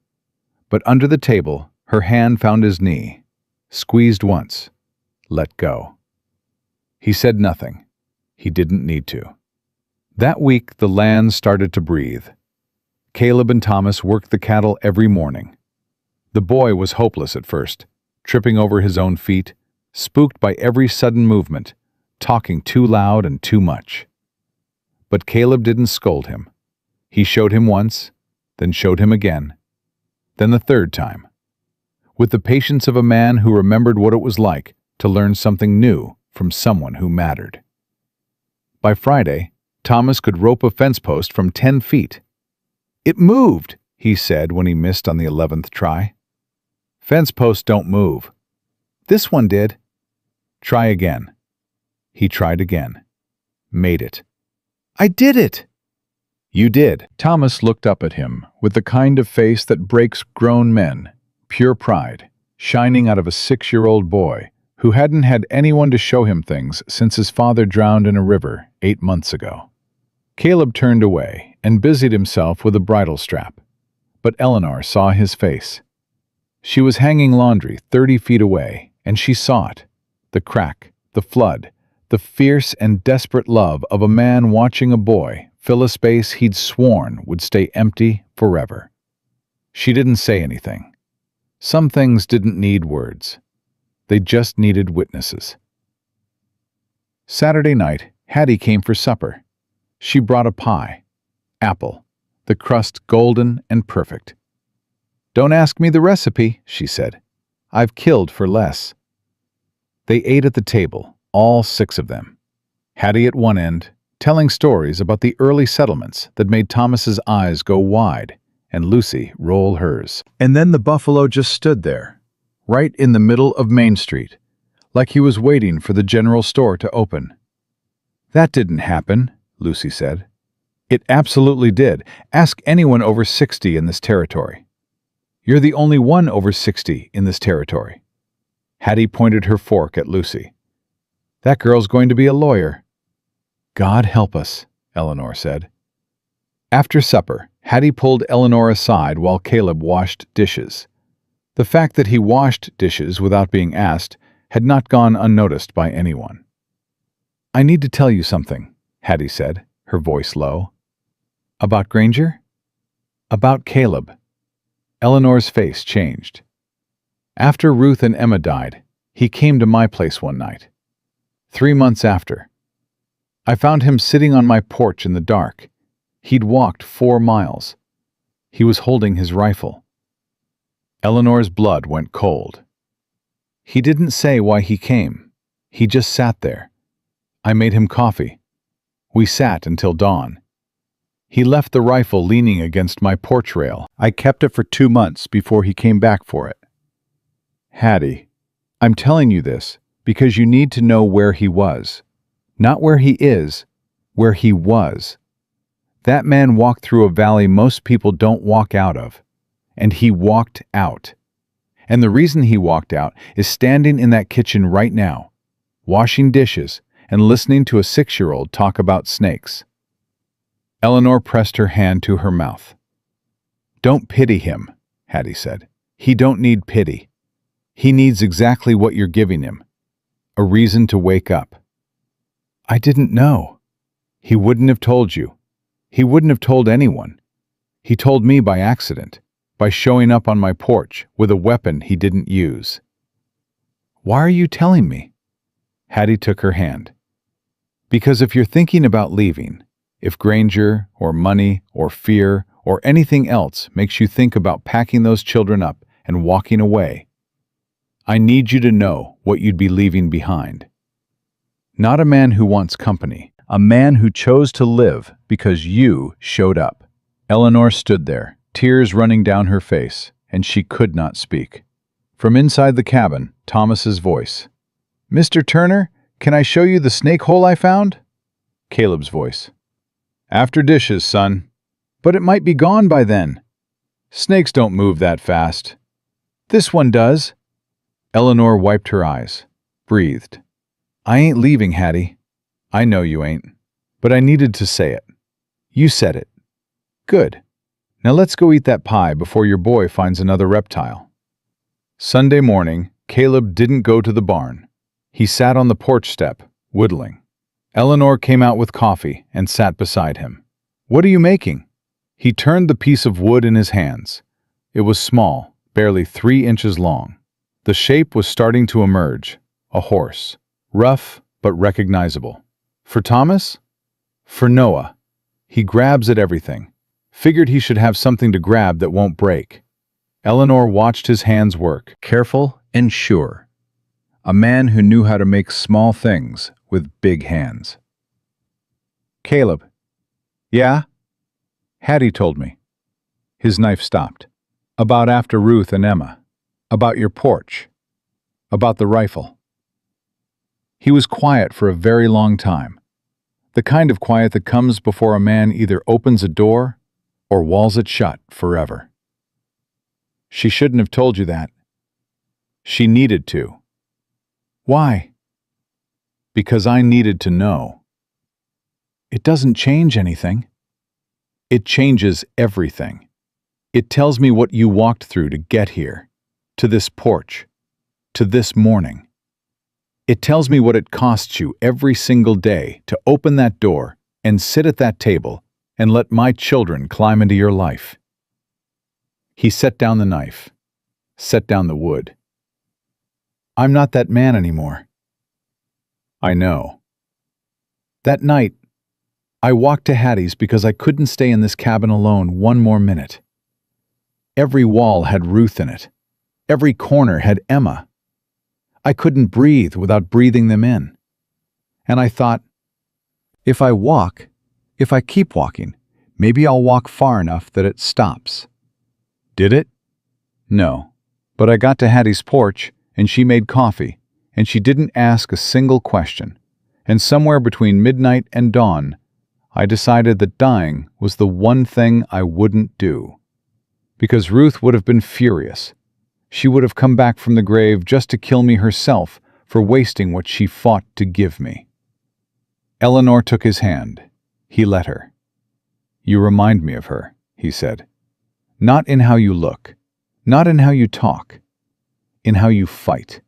But under the table, her hand found his knee, squeezed once, let go. He said nothing. He didn't need to. That week, the land started to breathe. Caleb and Thomas worked the cattle every morning. The boy was hopeless at first, tripping over his own feet, spooked by every sudden movement, talking too loud and too much. But Caleb didn't scold him. He showed him once, then showed him again, then the third time, with the patience of a man who remembered what it was like to learn something new from someone who mattered. By Friday, Thomas could rope a fence post from 10 feet. It moved, he said when he missed on the 11th try. Fence posts don't move. This one did. Try again. He tried again. Made it. I did it! You did. Thomas looked up at him with the kind of face that breaks grown men, pure pride, shining out of a 6-year-old boy who hadn't had anyone to show him things since his father drowned in a river 8 months ago. Caleb turned away and busied himself with a bridle strap, but Eleanor saw his face. She was hanging laundry 30 feet away, and she saw it, the crack, the flood, the fierce and desperate love of a man watching a boy fill a space he'd sworn would stay empty forever. She didn't say anything. Some things didn't need words. They just needed witnesses. Saturday night, Hattie came for supper. She brought a pie, apple, the crust golden and perfect. "Don't ask me the recipe," she said. "I've killed for less." They ate at the table, all 6 of them. Hattie at one end, telling stories about the early settlements that made Thomas's eyes go wide and Lucy roll hers. And then the buffalo just stood there, right in the middle of Main Street, like he was waiting for the general store to open. "That didn't happen," Lucy said. "It absolutely did. Ask anyone over 60 in this territory. You're the only one over 60 in this territory." Hattie pointed her fork at Lucy. "That girl's going to be a lawyer." "God help us," Eleanor said. After supper, Hattie pulled Eleanor aside while Caleb washed dishes. The fact that he washed dishes without being asked had not gone unnoticed by anyone. "I need to tell you something," Hattie said, her voice low. "About Granger?" "About Caleb." Eleanor's face changed. "After Ruth and Emma died, he came to my place one night. 3 months after. I found him sitting on my porch in the dark. He'd walked 4 miles. He was holding his rifle." Eleanor's blood went cold. "He didn't say why he came. He just sat there. I made him coffee. We sat until dawn. He left the rifle leaning against my porch rail. I kept it for 2 months before he came back for it." "Hattie, I'm telling you this because you need to know where he was. Not where he is, where he was. That man walked through a valley most people don't walk out of. And he walked out. And the reason he walked out is standing in that kitchen right now, washing dishes and listening to a 6-year-old talk about snakes." Eleanor pressed her hand to her mouth. "Don't pity him," Hattie said. "He don't need pity. He needs exactly what you're giving him. A reason to wake up." "I didn't know." "He wouldn't have told you. He wouldn't have told anyone. He told me by accident, by showing up on my porch with a weapon he didn't use." "Why are you telling me?" Hattie took her hand. "Because if you're thinking about leaving, if Granger or money or fear or anything else makes you think about packing those children up and walking away, I need you to know what you'd be leaving behind. Not a man who wants company, a man who chose to live because you showed up." Eleanor stood there, tears running down her face, and she could not speak. From inside the cabin, Thomas's voice. "Mr. Turner, can I show you the snake hole I found?" Caleb's voice. "After dishes, son." "But it might be gone by then." "Snakes don't move that fast." "This one does." Eleanor wiped her eyes, breathed. "I ain't leaving, Hattie. I know you ain't. But I needed to say it. You said it. Good. Now let's go eat that pie before your boy finds another reptile." Sunday morning, Caleb didn't go to the barn. He sat on the porch step, whittling. Eleanor came out with coffee and sat beside him. "What are you making?" He turned the piece of wood in his hands. It was small, barely 3 inches long. The shape was starting to emerge, a horse. Rough, but recognizable. For Thomas? For Noah. He grabs at everything. Figured he should have something to grab that won't break. Eleanor watched his hands work, careful and sure. A man who knew how to make small things with big hands. "Caleb." "Yeah?" "Hattie told me." His knife stopped. "About after Ruth and Emma. About your porch. About the rifle." He was quiet for a very long time. The kind of quiet that comes before a man either opens a door or walls it shut forever. "She shouldn't have told you that." "She needed to." "Why?" "Because I needed to know." "It doesn't change anything." "It changes everything. It tells me what you walked through to get here, to this porch, to this morning. It tells me what it costs you every single day to open that door and sit at that table and let my children climb into your life." He set down the knife, set down the wood. "I'm not that man anymore." "I know." "That night, I walked to Hattie's because I couldn't stay in this cabin alone one more minute. Every wall had Ruth in it. Every corner had Emma. I couldn't breathe without breathing them in. And I thought, if I keep walking, maybe I'll walk far enough that it stops. Did it? No. But I got to Hattie's porch, and she made coffee, and she didn't ask a single question. And somewhere between midnight and dawn, I decided that dying was the one thing I wouldn't do. Because Ruth would have been furious. She would have come back from the grave just to kill me herself for wasting what she fought to give me. Eleanor took his hand. He let her. You remind me of her, he said. Not in how you look, not in how you talk, in how you fight.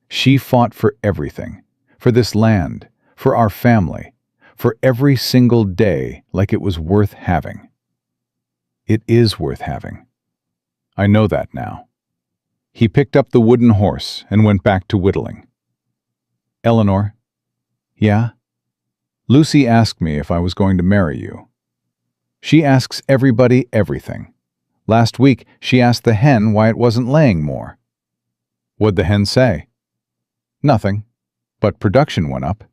She fought for everything, for this land, for our family, for every single day like it was worth having. It is worth having. I know that now. He picked up the wooden horse and went back to whittling. Eleanor? Yeah? Lucy asked me if I was going to marry you. She asks everybody everything. Last week, she asked the hen why it wasn't laying more. What'd the hen say? Nothing, but production went up.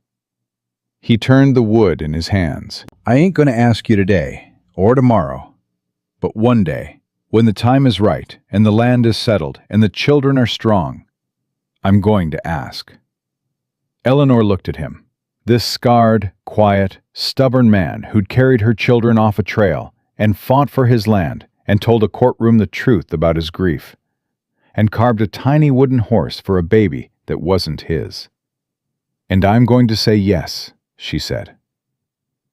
He turned the wood in his hands. I ain't going to ask you today, or tomorrow, but one day, when the time is right, and the land is settled, and the children are strong, I'm going to ask. Eleanor looked at him, this scarred, quiet, stubborn man who'd carried her children off a trail and fought for his land and told a courtroom the truth about his grief, and carved a tiny wooden horse for a baby that wasn't his. And I'm going to say yes, she said.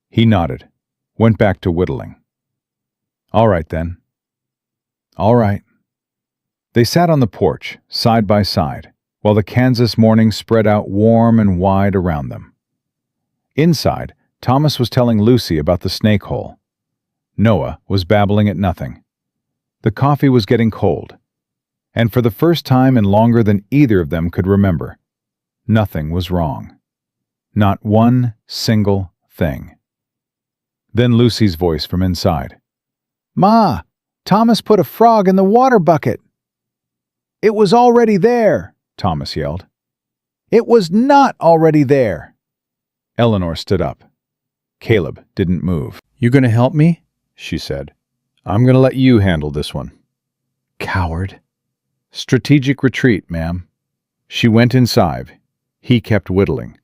He nodded, went back to whittling. All right, then. All right. They sat on the porch, side by side, while the Kansas morning spread out warm and wide around them. Inside, Thomas was telling Lucy about the snake hole. Noah was babbling at nothing. The coffee was getting cold, and for the first time in longer than either of them could remember, nothing was wrong. Not one single thing. Then Lucy's voice from inside. Ma, Thomas put a frog in the water bucket. It was already there, Thomas yelled. It was not already there. Eleanor stood up. Caleb didn't move. You gonna help me? She said. I'm gonna let you handle this one. Coward. Strategic retreat, ma'am. She went inside. He kept whittling.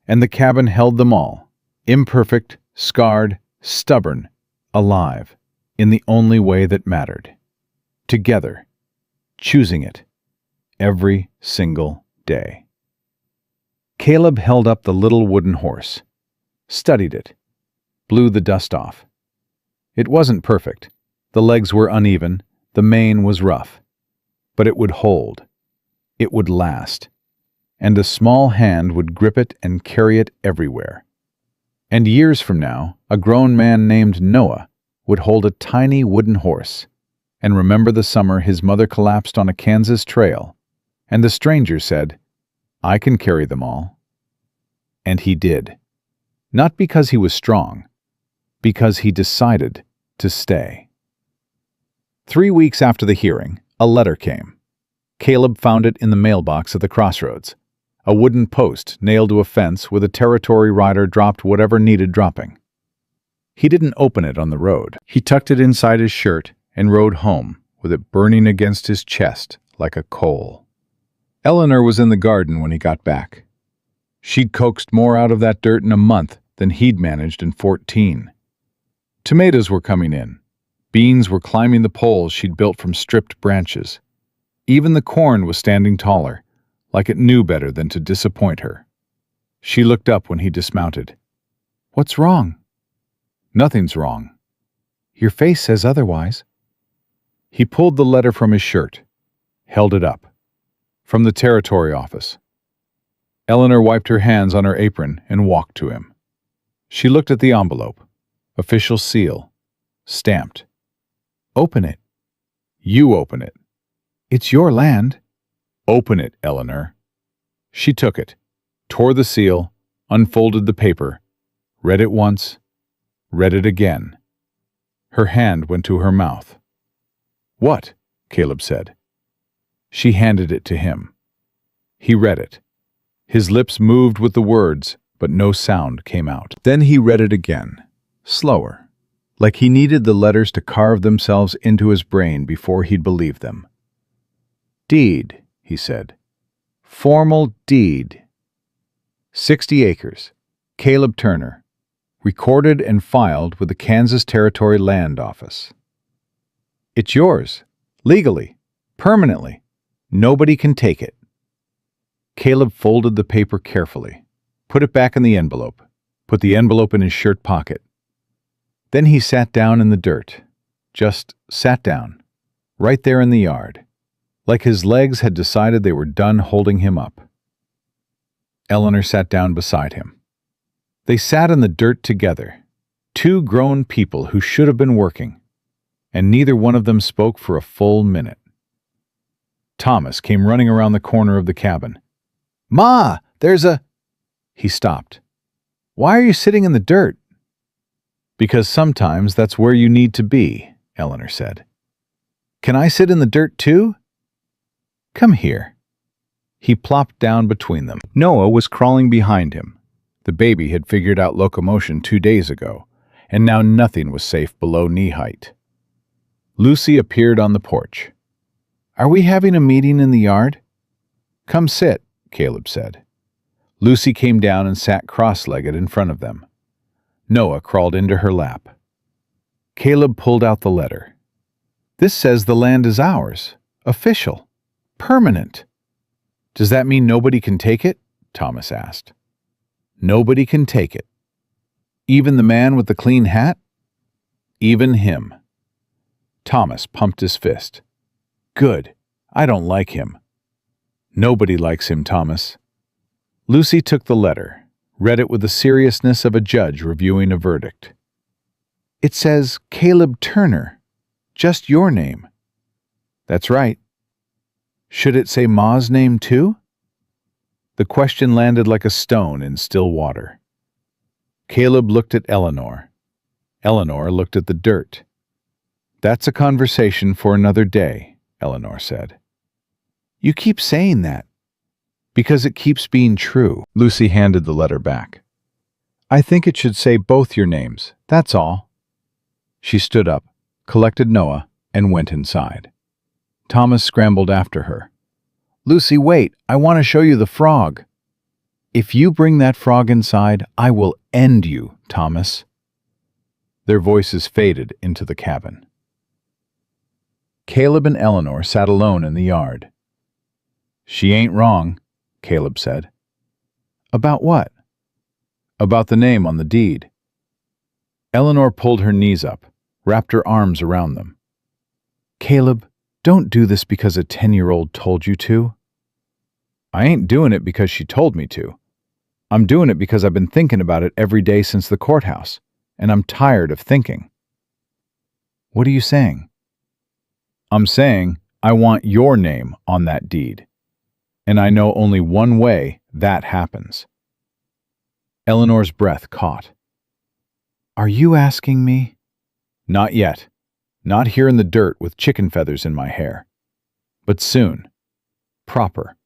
And the cabin held them all, imperfect, scarred, stubborn, alive, in the only way that mattered. Together, choosing it, every single day. Caleb held up the little wooden horse, studied it, blew the dust off. It wasn't perfect. The legs were uneven, the mane was rough. But it would hold. It would last. And a small hand would grip it and carry it everywhere. And years from now, a grown man named Noah would hold a tiny wooden horse and remember the summer his mother collapsed on a Kansas trail, and the stranger said, I can carry them all. And he did. Not because he was strong, because he decided to stay. 3 weeks after the hearing, a letter came. Caleb found it in the mailbox at the crossroads. A wooden post nailed to a fence with a territory rider dropped whatever needed dropping. He didn't open it on the road. He tucked it inside his shirt and rode home with it burning against his chest like a coal. Eleanor was in the garden when he got back. She'd coaxed more out of that dirt in a month than he'd managed in 14. Tomatoes were coming in. Beans were climbing the poles she'd built from stripped branches. Even the corn was standing taller, like it knew better than to disappoint her. She looked up when he dismounted. What's wrong? Nothing's wrong. Your face says otherwise. He pulled the letter from his shirt, held it up. From the territory office. Eleanor wiped her hands on her apron and walked to him. She looked at the envelope. Official seal. Stamped. Open it. You open it. It's your land. Open it, Eleanor. She took it, tore the seal, unfolded the paper, read it once, read it again. Her hand went to her mouth. "What?" Caleb said. She handed it to him. He read it. His lips moved with the words, but no sound came out. Then he read it again, slower, like he needed the letters to carve themselves into his brain before he'd believe them. "Deed," he said. "Formal deed. 60 acres. Caleb Turner. Recorded and filed with the Kansas Territory Land Office. It's yours. Legally. Permanently. Nobody can take it." Caleb folded the paper carefully, put it back in the envelope, put the envelope in his shirt pocket. Then he sat down in the dirt, just sat down, right there in the yard, like his legs had decided they were done holding him up. Eleanor sat down beside him. They sat in the dirt together, two grown people who should have been working, and neither one of them spoke for a full minute. Thomas came running around the corner of the cabin. "Ma, there's a—" He stopped. "Why are you sitting in the dirt?" "Because sometimes that's where you need to be," Eleanor said. "Can I sit in the dirt too?" "Come here." He plopped down between them. Noah was crawling behind him. The baby had figured out locomotion 2 days ago, and now nothing was safe below knee height. Lucy appeared on the porch. "Are we having a meeting in the yard?" "Come sit," Caleb said. Lucy came down and sat cross-legged in front of them. Noah crawled into her lap. Caleb pulled out the letter. "This says the land is ours. Official. Permanent." "Does that mean nobody can take it?" Thomas asked. "Nobody can take it. Even the man with the clean hat?" "Even him." Thomas pumped his fist. "Good. I don't like him." "Nobody likes him, Thomas." Lucy took the letter, read it with the seriousness of a judge reviewing a verdict. "It says Caleb Turner. Just your name." "That's right." "Should it say Ma's name too?" The question landed like a stone in still water. Caleb looked at Eleanor. Eleanor looked at the dirt. "That's a conversation for another day," Eleanor said. "You keep saying that." "Because it keeps being true." Lucy handed the letter back. "I think it should say both your names, that's all." She stood up, collected Noah, and went inside. Thomas scrambled after her. "Lucy, wait, I want to show you the frog." "If you bring that frog inside, I will end you, Thomas." Their voices faded into the cabin. Caleb and Eleanor sat alone in the yard. "She ain't wrong," Caleb said. "About what?" "About the name on the deed." Eleanor pulled her knees up, wrapped her arms around them. "Caleb, don't do this because a 10-year-old told you to." "I ain't doing it because she told me to. I'm doing it because I've been thinking about it every day since the courthouse, and I'm tired of thinking." "What are you saying?" "I'm saying I want your name on that deed. And I know only one way that happens." Eleanor's breath caught. "Are you asking me?" "Not yet. Not here in the dirt with chicken feathers in my hair. But soon. Proper."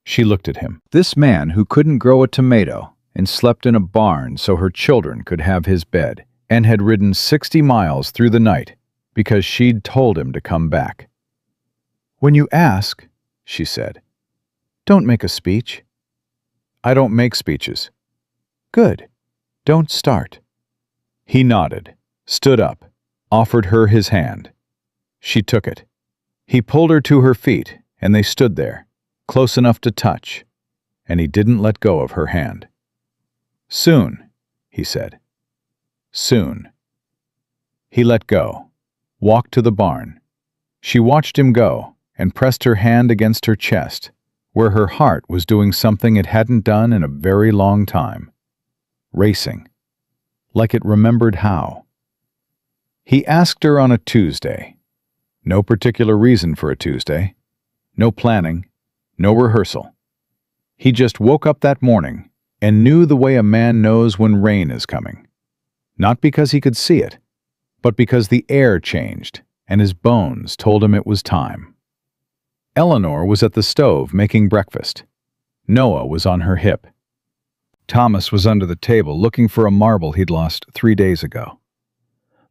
She looked at him. This man who couldn't grow a tomato and slept in a barn so her children could have his bed and had ridden 60 miles through the night because she'd told him to come back. "When you ask," she said, "don't make a speech." "I don't make speeches." "Good. Don't start." He nodded, stood up, offered her his hand. She took it. He pulled her to her feet, and they stood there, close enough to touch, and he didn't let go of her hand. "Soon," he said. "Soon." He let go, walked to the barn. She watched him go and pressed her hand against her chest, where her heart was doing something it hadn't done in a very long time. Racing. Like it remembered how. He asked her on a Tuesday. No particular reason for a Tuesday. No planning. No rehearsal. He just woke up that morning and knew the way a man knows when rain is coming. Not because he could see it, but because the air changed and his bones told him it was time. Eleanor was at the stove making breakfast. Noah was on her hip. Thomas was under the table looking for a marble he'd lost 3 days ago.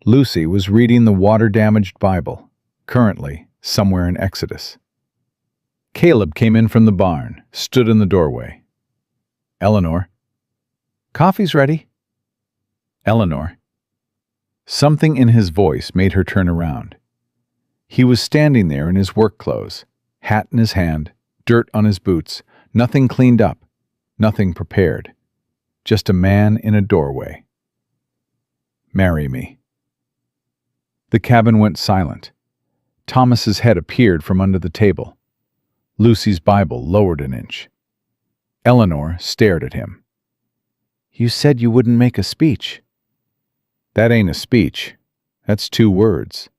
Lucy was reading the water-damaged Bible, currently somewhere in Exodus. Caleb came in from the barn, stood in the doorway. Eleanor. Coffee's ready. Eleanor. Something in his voice made her turn around. He was standing there in his work clothes, hat in his hand, dirt on his boots, nothing cleaned up, nothing prepared. Just a man in a doorway. Marry me. The cabin went silent. Thomas's head appeared from under the table. Lucy's Bible lowered an inch. Eleanor stared at him. You said you wouldn't make a speech. That ain't a speech. That's 2 words.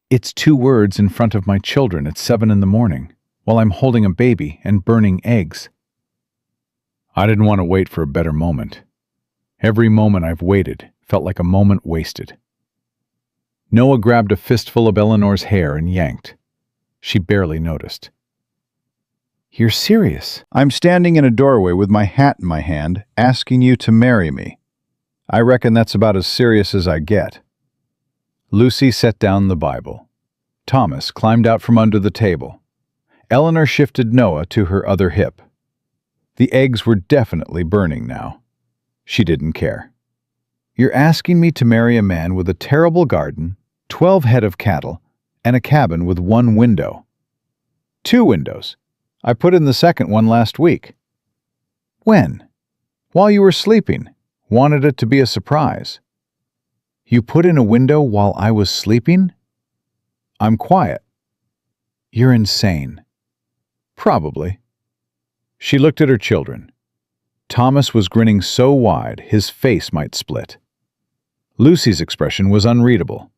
It's 2 words in front of my children at 7 in the morning, while I'm holding a baby and burning eggs. I didn't want to wait for a better moment. Every moment I've waited felt like a moment wasted. Noah grabbed a fistful of Eleanor's hair and yanked. She barely noticed. You're serious? I'm standing in a doorway with my hat in my hand, asking you to marry me. I reckon that's about as serious as I get. Lucy set down the Bible. Thomas climbed out from under the table. Eleanor shifted Noah to her other hip. The eggs were definitely burning now. She didn't care. You're asking me to marry a man with a terrible garden, 12 head of cattle, and a cabin with 1 window. 2 windows. I put in the second one last week. When? While you were sleeping. Wanted it to be a surprise. You put in a window while I was sleeping? I'm quiet. You're insane. Probably. She looked at her children. Thomas was grinning so wide his face might split. Lucy's expression was unreadable.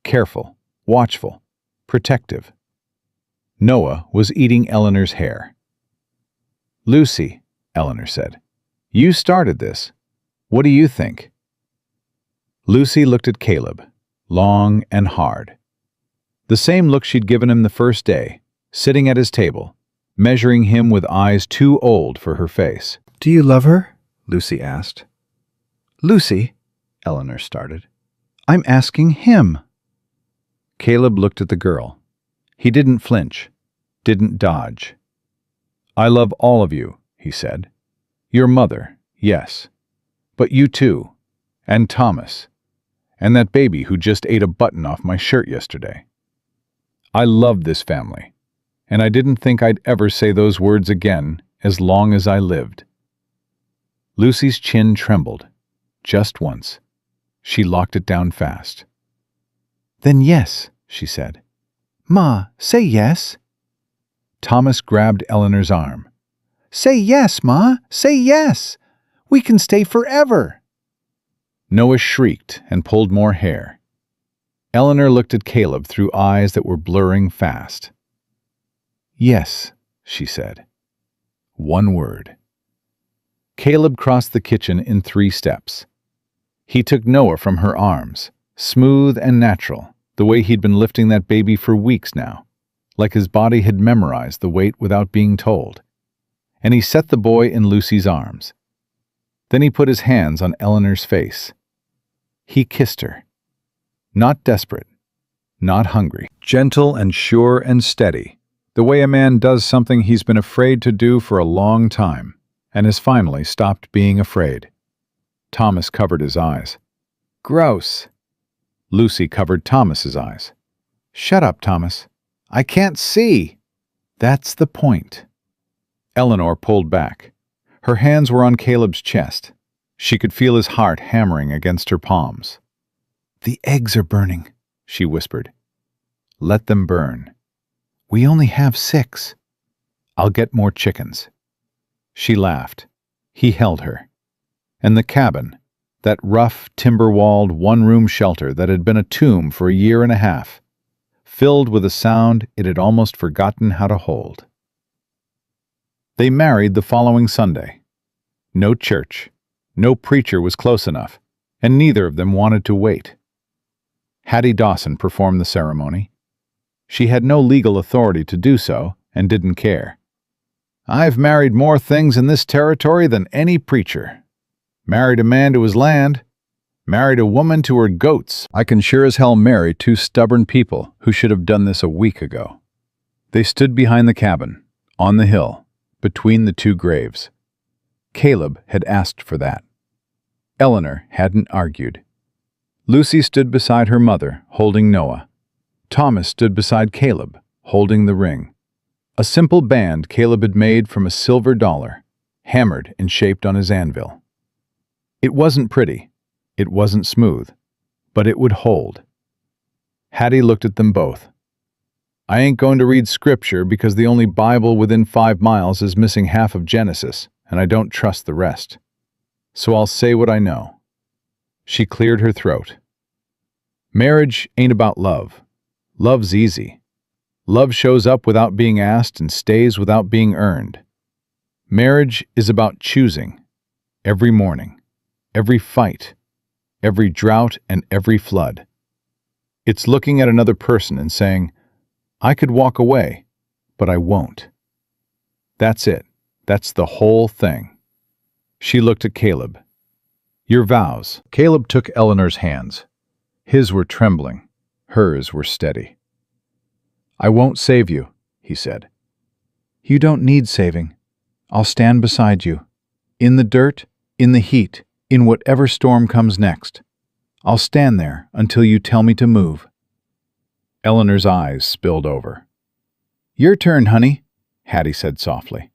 Careful, watchful, protective. Noah was eating Eleanor's hair. Lucy, Eleanor said, you started this. What do you think? Lucy looked at Caleb, long and hard. The same look she'd given him the first day, sitting at his table, measuring him with eyes too old for her face. Do you love her? Lucy asked. Lucy, Eleanor started. I'm asking him. Caleb looked at the girl. He didn't flinch, didn't dodge. I love all of you, he said. Your mother, yes. But you too, and Thomas, and that baby who just ate a button off my shirt yesterday. I love this family, and I didn't think I'd ever say those words again as long as I lived. Lucy's chin trembled, just once. She locked it down fast. Then yes, she said. Ma, say yes. Thomas grabbed Eleanor's arm. Say yes, Ma, say yes. We can stay forever. Noah shrieked and pulled more hair. Eleanor looked at Caleb through eyes that were blurring fast. Yes, she said. 1 word. Caleb crossed the kitchen in 3 steps. He took Noah from her arms, smooth and natural, the way he'd been lifting that baby for weeks now, like his body had memorized the weight without being told. And he set the boy in Lucy's arms. Then he put his hands on Eleanor's face. He kissed her. Not desperate, not hungry. Gentle and sure and steady, the way a man does something he's been afraid to do for a long time, and has finally stopped being afraid. Thomas covered his eyes. Gross. Lucy covered Thomas's eyes. Shut up, Thomas. I can't see. That's the point. Eleanor pulled back. Her hands were on Caleb's chest. She could feel his heart hammering against her palms. The eggs are burning, she whispered. Let them burn. We only have 6. I'll get more chickens. She laughed. He held her. And the cabin, that rough, timber-walled, 1-room shelter that had been a tomb for a year and a half, filled with a sound it had almost forgotten how to hold. They married the following Sunday. No church. No preacher was close enough, and neither of them wanted to wait. Hattie Dawson performed the ceremony. She had no legal authority to do so and didn't care. "I've married more things in this territory than any preacher. Married a man to his land. Married a woman to her goats. I can sure as hell marry two stubborn people who should have done this a week ago." They stood behind the cabin, on the hill, between the two graves. Caleb had asked for that. Eleanor hadn't argued. Lucy stood beside her mother, holding Noah. Thomas stood beside Caleb, holding the ring. A simple band Caleb had made from a silver dollar, hammered and shaped on his anvil. It wasn't pretty, it wasn't smooth, but it would hold. Hattie looked at them both. "I ain't going to read scripture because the only Bible within 5 miles is missing half of Genesis, and I don't trust the rest. So I'll say what I know." She cleared her throat. "Marriage ain't about love. Love's easy. Love shows up without being asked and stays without being earned. Marriage is about choosing. Every morning, every fight, every drought and every flood. It's looking at another person and saying, 'I could walk away, but I won't.' That's it. That's the whole thing." She looked at Caleb. "Your vows." Caleb took Eleanor's hands. His were trembling. Hers were steady. "I won't save you," he said. "You don't need saving. I'll stand beside you. In the dirt, in the heat, in whatever storm comes next. I'll stand there until you tell me to move." Eleanor's eyes spilled over. "Your turn, honey," Hattie said softly.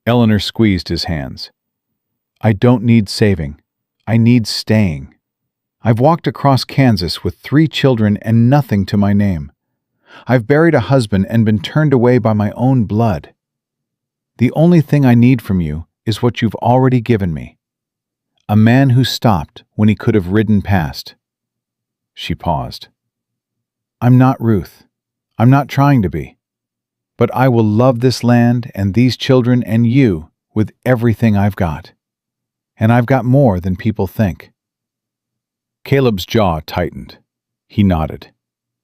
Eleanor squeezed his hands. "I don't need saving. I need staying. I've walked across Kansas with 3 children and nothing to my name. I've buried a husband and been turned away by my own blood. The only thing I need from you is what you've already given me. A man who stopped when he could have ridden past." She paused. "I'm not Ruth. I'm not trying to be. But I will love this land and these children and you with everything I've got. And I've got more than people think." Caleb's jaw tightened. He nodded.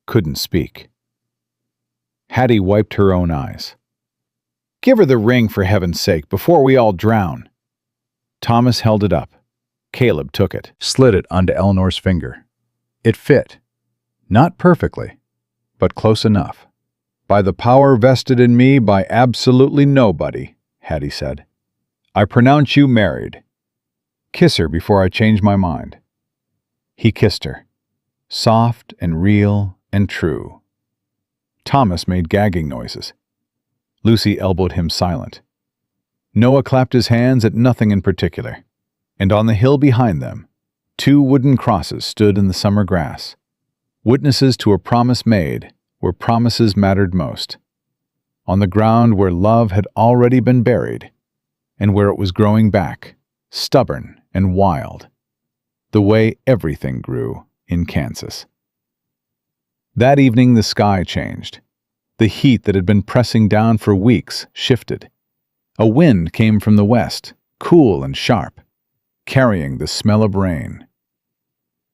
Couldn't speak. Hattie wiped her own eyes. "Give her the ring, for heaven's sake, before we all drown." Thomas held it up. Caleb took it, slid it onto Eleanor's finger. It fit. Not perfectly, but close enough. "By the power vested in me by absolutely nobody," Hattie said, "I pronounce you married. Kiss her before I change my mind." He kissed her, soft and real and true. Thomas made gagging noises. Lucy elbowed him silent. Noah clapped his hands at nothing in particular, and on the hill behind them, 2 wooden crosses stood in the summer grass, witnesses to a promise made where promises mattered most, on the ground where love had already been buried, and where it was growing back, stubborn and wild, the way everything grew in Kansas. That evening the sky changed. The heat that had been pressing down for weeks shifted. A wind came from the west, cool and sharp, carrying the smell of rain.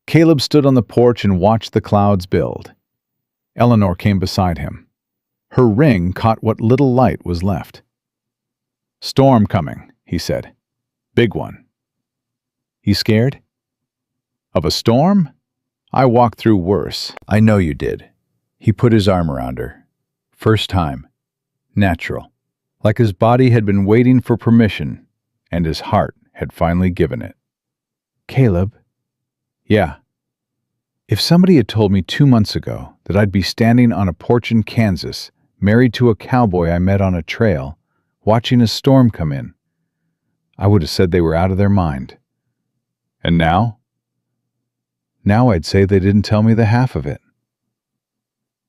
Caleb stood on the porch and watched the clouds build. Eleanor came beside him. Her ring caught what little light was left. "Storm coming," he said. "Big one." "You scared?" "Of a storm? I walked through worse." "I know you did." He put his arm around her. First time. Natural. Like his body had been waiting for permission, and his heart had finally given it. "Caleb?" "Yeah." If somebody had told me 2 months ago that I'd be standing on a porch in Kansas, married to a cowboy I met on a trail, watching a storm come in, I would have said they were out of their mind. And now? Now I'd say they didn't tell me the half of it.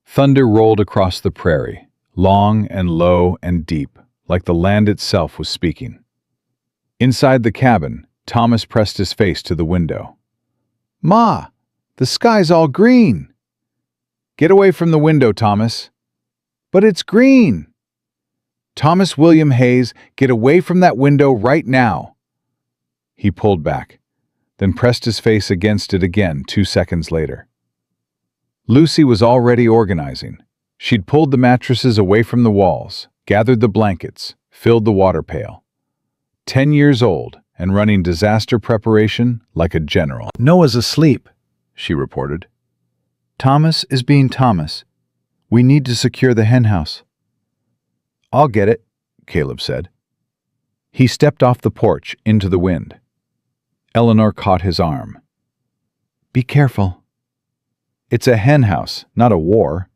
Thunder rolled across the prairie, long and low and deep, like the land itself was speaking. Inside the cabin, Thomas pressed his face to the window. "Ma, the sky's all green." "Get away from the window, Thomas." "But it's green." "Thomas William Hayes, get away from that window right now." He pulled back. then pressed his face against it again 2 seconds later. Lucy was already organizing. She'd pulled the mattresses away from the walls, gathered the blankets, filled the water pail. 10 years old and running disaster preparation like a general. "Noah's asleep," she reported. "Thomas is being Thomas. We need to secure the henhouse." "I'll get it," Caleb said. He stepped off the porch into the wind. Eleanor caught his arm. "Be careful. It's a henhouse, not a war.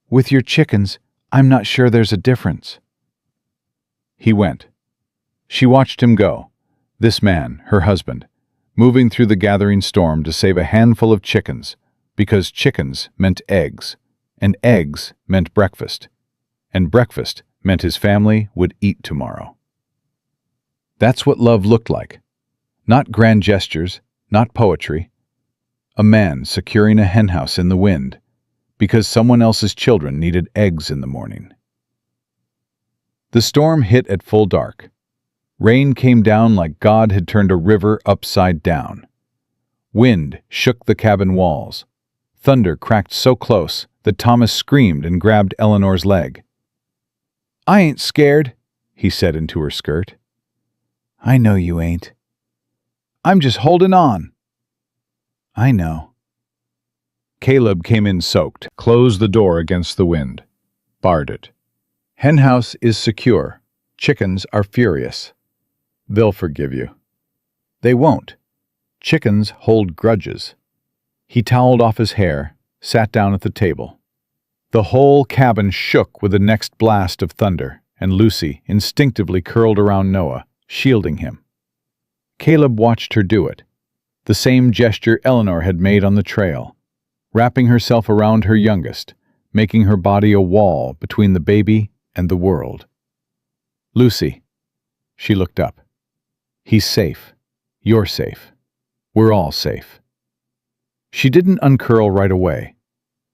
With your chickens, I'm not sure there's a difference." He went. She watched him go, this man, her husband, moving through the gathering storm to save a handful of chickens, because chickens meant eggs, and eggs meant breakfast, and breakfast meant his family would eat tomorrow. That's what love looked like. Not grand gestures, not poetry. A man securing a henhouse in the wind because someone else's children needed eggs in the morning. The storm hit at full dark. Rain came down like God had turned a river upside down. Wind shook the cabin walls. Thunder cracked so close that Thomas screamed and grabbed Eleanor's leg. "I ain't scared," he said into her skirt. "I know you ain't. I'm just holding on." "I know." Caleb came in soaked, closed the door against the wind, barred it. "Henhouse is secure. Chickens are furious. They'll forgive you." "They won't. Chickens hold grudges." He toweled off his hair, sat down at the table. The whole cabin shook with the next blast of thunder, and Lucy instinctively curled around Noah, shielding him. Caleb watched her do it, the same gesture Eleanor had made on the trail, wrapping herself around her youngest, making her body a wall between the baby and the world. "Lucy," she looked up. "He's safe. You're safe. We're all safe." She didn't uncurl right away.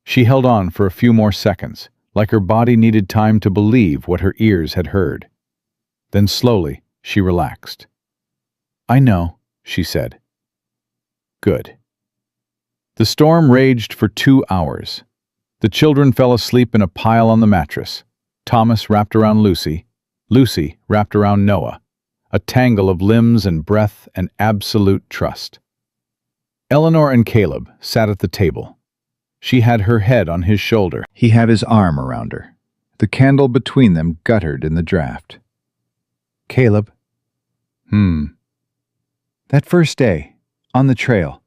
She held on for a few more seconds, like her body needed time to believe what her ears had heard. Then slowly, she relaxed. "I know," she said. "Good." The storm raged for 2 hours. The children fell asleep in a pile on the mattress. Thomas wrapped around Lucy. Lucy wrapped around Noah. A tangle of limbs and breath and absolute trust. Eleanor and Caleb sat at the table. She had her head on his shoulder. He had his arm around her. The candle between them guttered in the draft. "Caleb." "That first day, on the trail,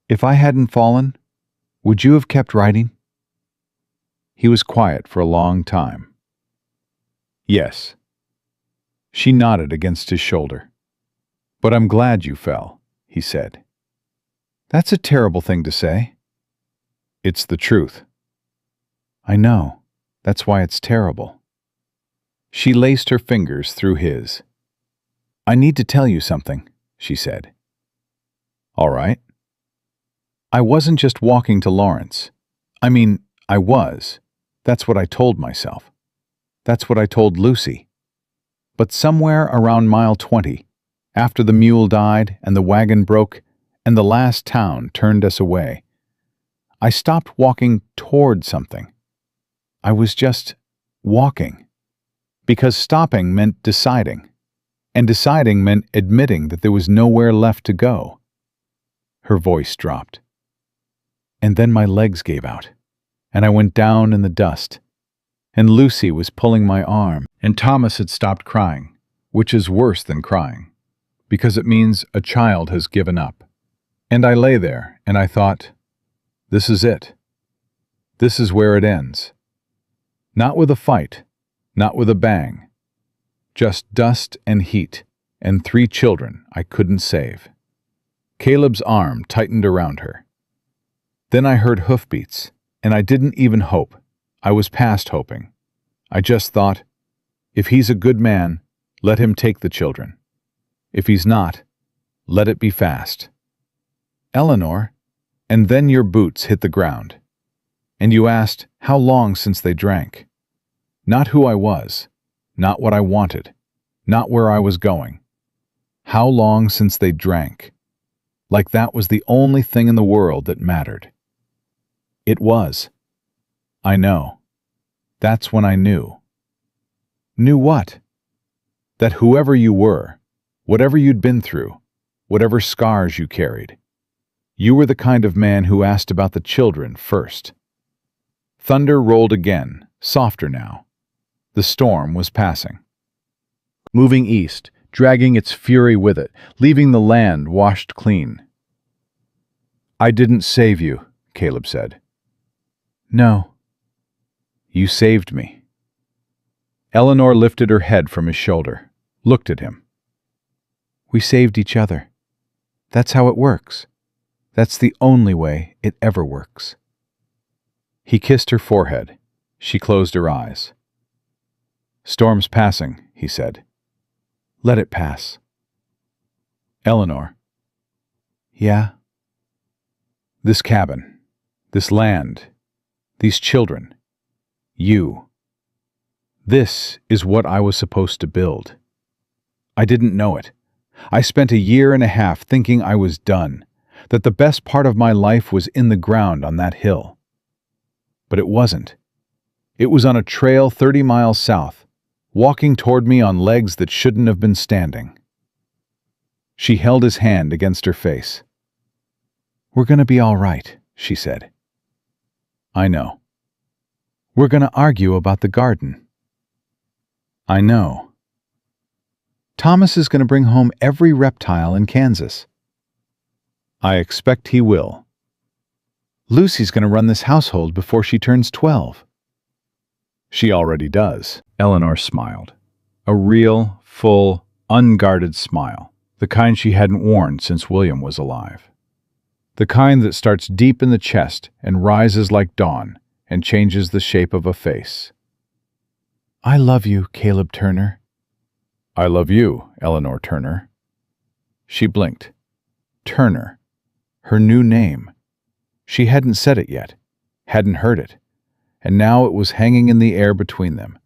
if I hadn't fallen, would you have kept riding?" He was quiet for a long time. "Yes." She nodded against his shoulder. "But I'm glad you fell," he said. "That's a terrible thing to say." "It's the truth." "I know. That's why it's terrible." She laced her fingers through his. "I need to tell you something," she said. "All right." "I wasn't just walking to Lawrence. I mean, I was. That's what I told myself. That's what I told Lucy. But somewhere around mile 20, after the mule died and the wagon broke and the last town turned us away, I stopped walking toward something. I was just walking. Because stopping meant deciding, and deciding meant admitting that there was nowhere left to go." Her voice dropped. "And then my legs gave out, and I went down in the dust, and Lucy was pulling my arm, and Thomas had stopped crying, which is worse than crying, because it means a child has given up. And I lay there, and I thought, this is it. This is where it ends. Not with a fight, not with a bang. Just dust and heat, and 3 children I couldn't save." Caleb's arm tightened around her. "Then I heard hoofbeats, and I didn't even hope. I was past hoping. I just thought, if he's a good man, let him take the children. If he's not, let it be fast. Eleanor, and then your boots hit the ground. And you asked how long since they drank. Not who I was, not what I wanted, not where I was going. How long since they drank. like that was the only thing in the world that mattered. It was. I know. That's when I knew. Knew what? That whoever you were, whatever you'd been through, whatever scars you carried, you were the kind of man who asked about the children first. Thunder rolled again, softer now. The storm was passing. Moving east, dragging its fury with it, leaving the land washed clean. "I didn't save you," Caleb said. "No. You saved me." Eleanor lifted her head from his shoulder, looked at him. "We saved each other. That's how it works. That's the only way it ever works." He kissed her forehead. She closed her eyes. "Storm's passing," he said. "Let it pass." "Eleanor." "Yeah?" "This cabin, this land, these children, you. This is what I was supposed to build. I didn't know it. I spent a year and a half thinking I was done, that the best part of my life was in the ground on that hill. But it wasn't. It was on a trail 30 miles south, walking toward me on legs that shouldn't have been standing." She held his hand against her face. "We're going to be all right," she said. "I know." "We're going to argue about the garden." "I know." "Thomas is going to bring home every reptile in Kansas." "I expect he will." "Lucy's going to run this household before she turns 12. "She already does." Eleanor smiled. A real, full, unguarded smile, the kind she hadn't worn since William was alive. The kind that starts deep in the chest and rises like dawn and changes the shape of a face. "I love you, Caleb Turner." "I love you, Eleanor Turner." She blinked. Turner. Her new name. She hadn't said it yet, hadn't heard it, and now it was hanging in the air between them,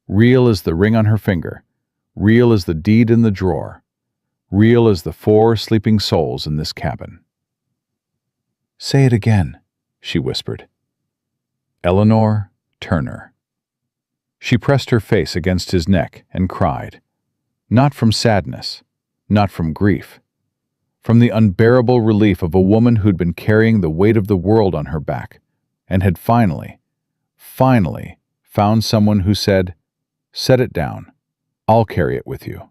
real as the ring on her finger, real as the deed in the drawer, real as the 4 sleeping souls in this cabin. "Say it again," she whispered. Eleanor Turner. She pressed her face against his neck and cried, not from sadness, not from grief, from the unbearable relief of a woman who'd been carrying the weight of the world on her back and had finally found someone who said, "Set it down. I'll carry it with you."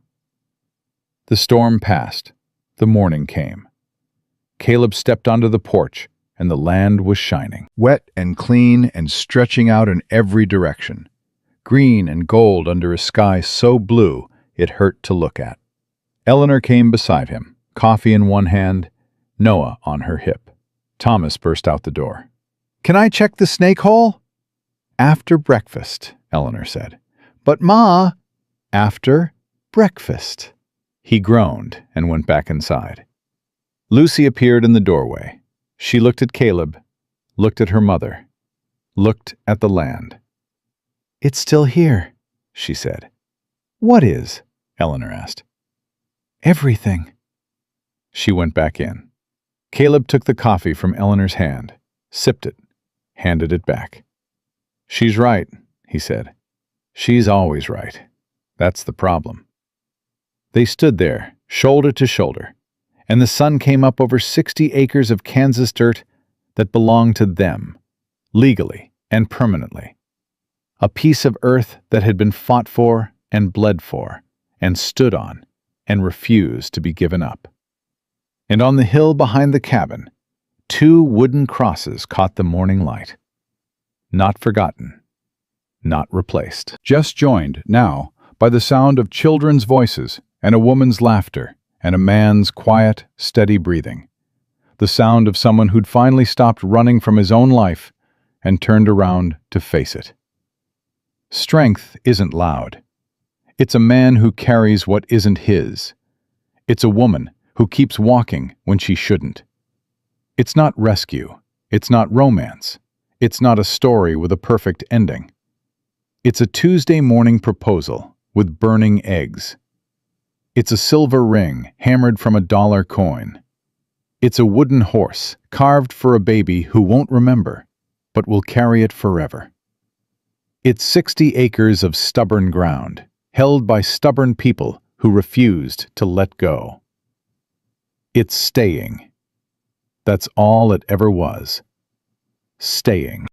The storm passed. The morning came. Caleb stepped onto the porch, and the land was shining, wet and clean and stretching out in every direction, green and gold under a sky so blue it hurt to look at. Eleanor came beside him, coffee in one hand, Noah on her hip. Thomas burst out the door. "Can I check the snake hole?" "After breakfast," Eleanor said. "But Ma—" "After breakfast." He groaned and went back inside. Lucy appeared in the doorway. She looked at Caleb, looked at her mother, looked at the land. "It's still here," she said. "What is?" Eleanor asked. "Everything." She went back in. Caleb took the coffee from Eleanor's hand, sipped it, handed it back. "She's right," he said. "She's always right. That's the problem." They stood there, shoulder to shoulder, and the sun came up over 60 acres of Kansas dirt that belonged to them, legally and permanently. A piece of earth that had been fought for and bled for and stood on and refused to be given up. And on the hill behind the cabin, 2 wooden crosses caught the morning light. Not forgotten, not replaced. Just joined, now, by the sound of children's voices and a woman's laughter and a man's quiet, steady breathing. The sound of someone who'd finally stopped running from his own life and turned around to face it. Strength isn't loud. It's a man who carries what isn't his. It's a woman who keeps walking when she shouldn't. It's not rescue. It's not romance. It's not a story with a perfect ending. It's a Tuesday morning proposal with burning eggs. It's a silver ring hammered from a dollar coin. It's a wooden horse, carved for a baby who won't remember, but will carry it forever. It's 60 acres of stubborn ground, held by stubborn people who refused to let go. It's staying. That's all it ever was. Staying.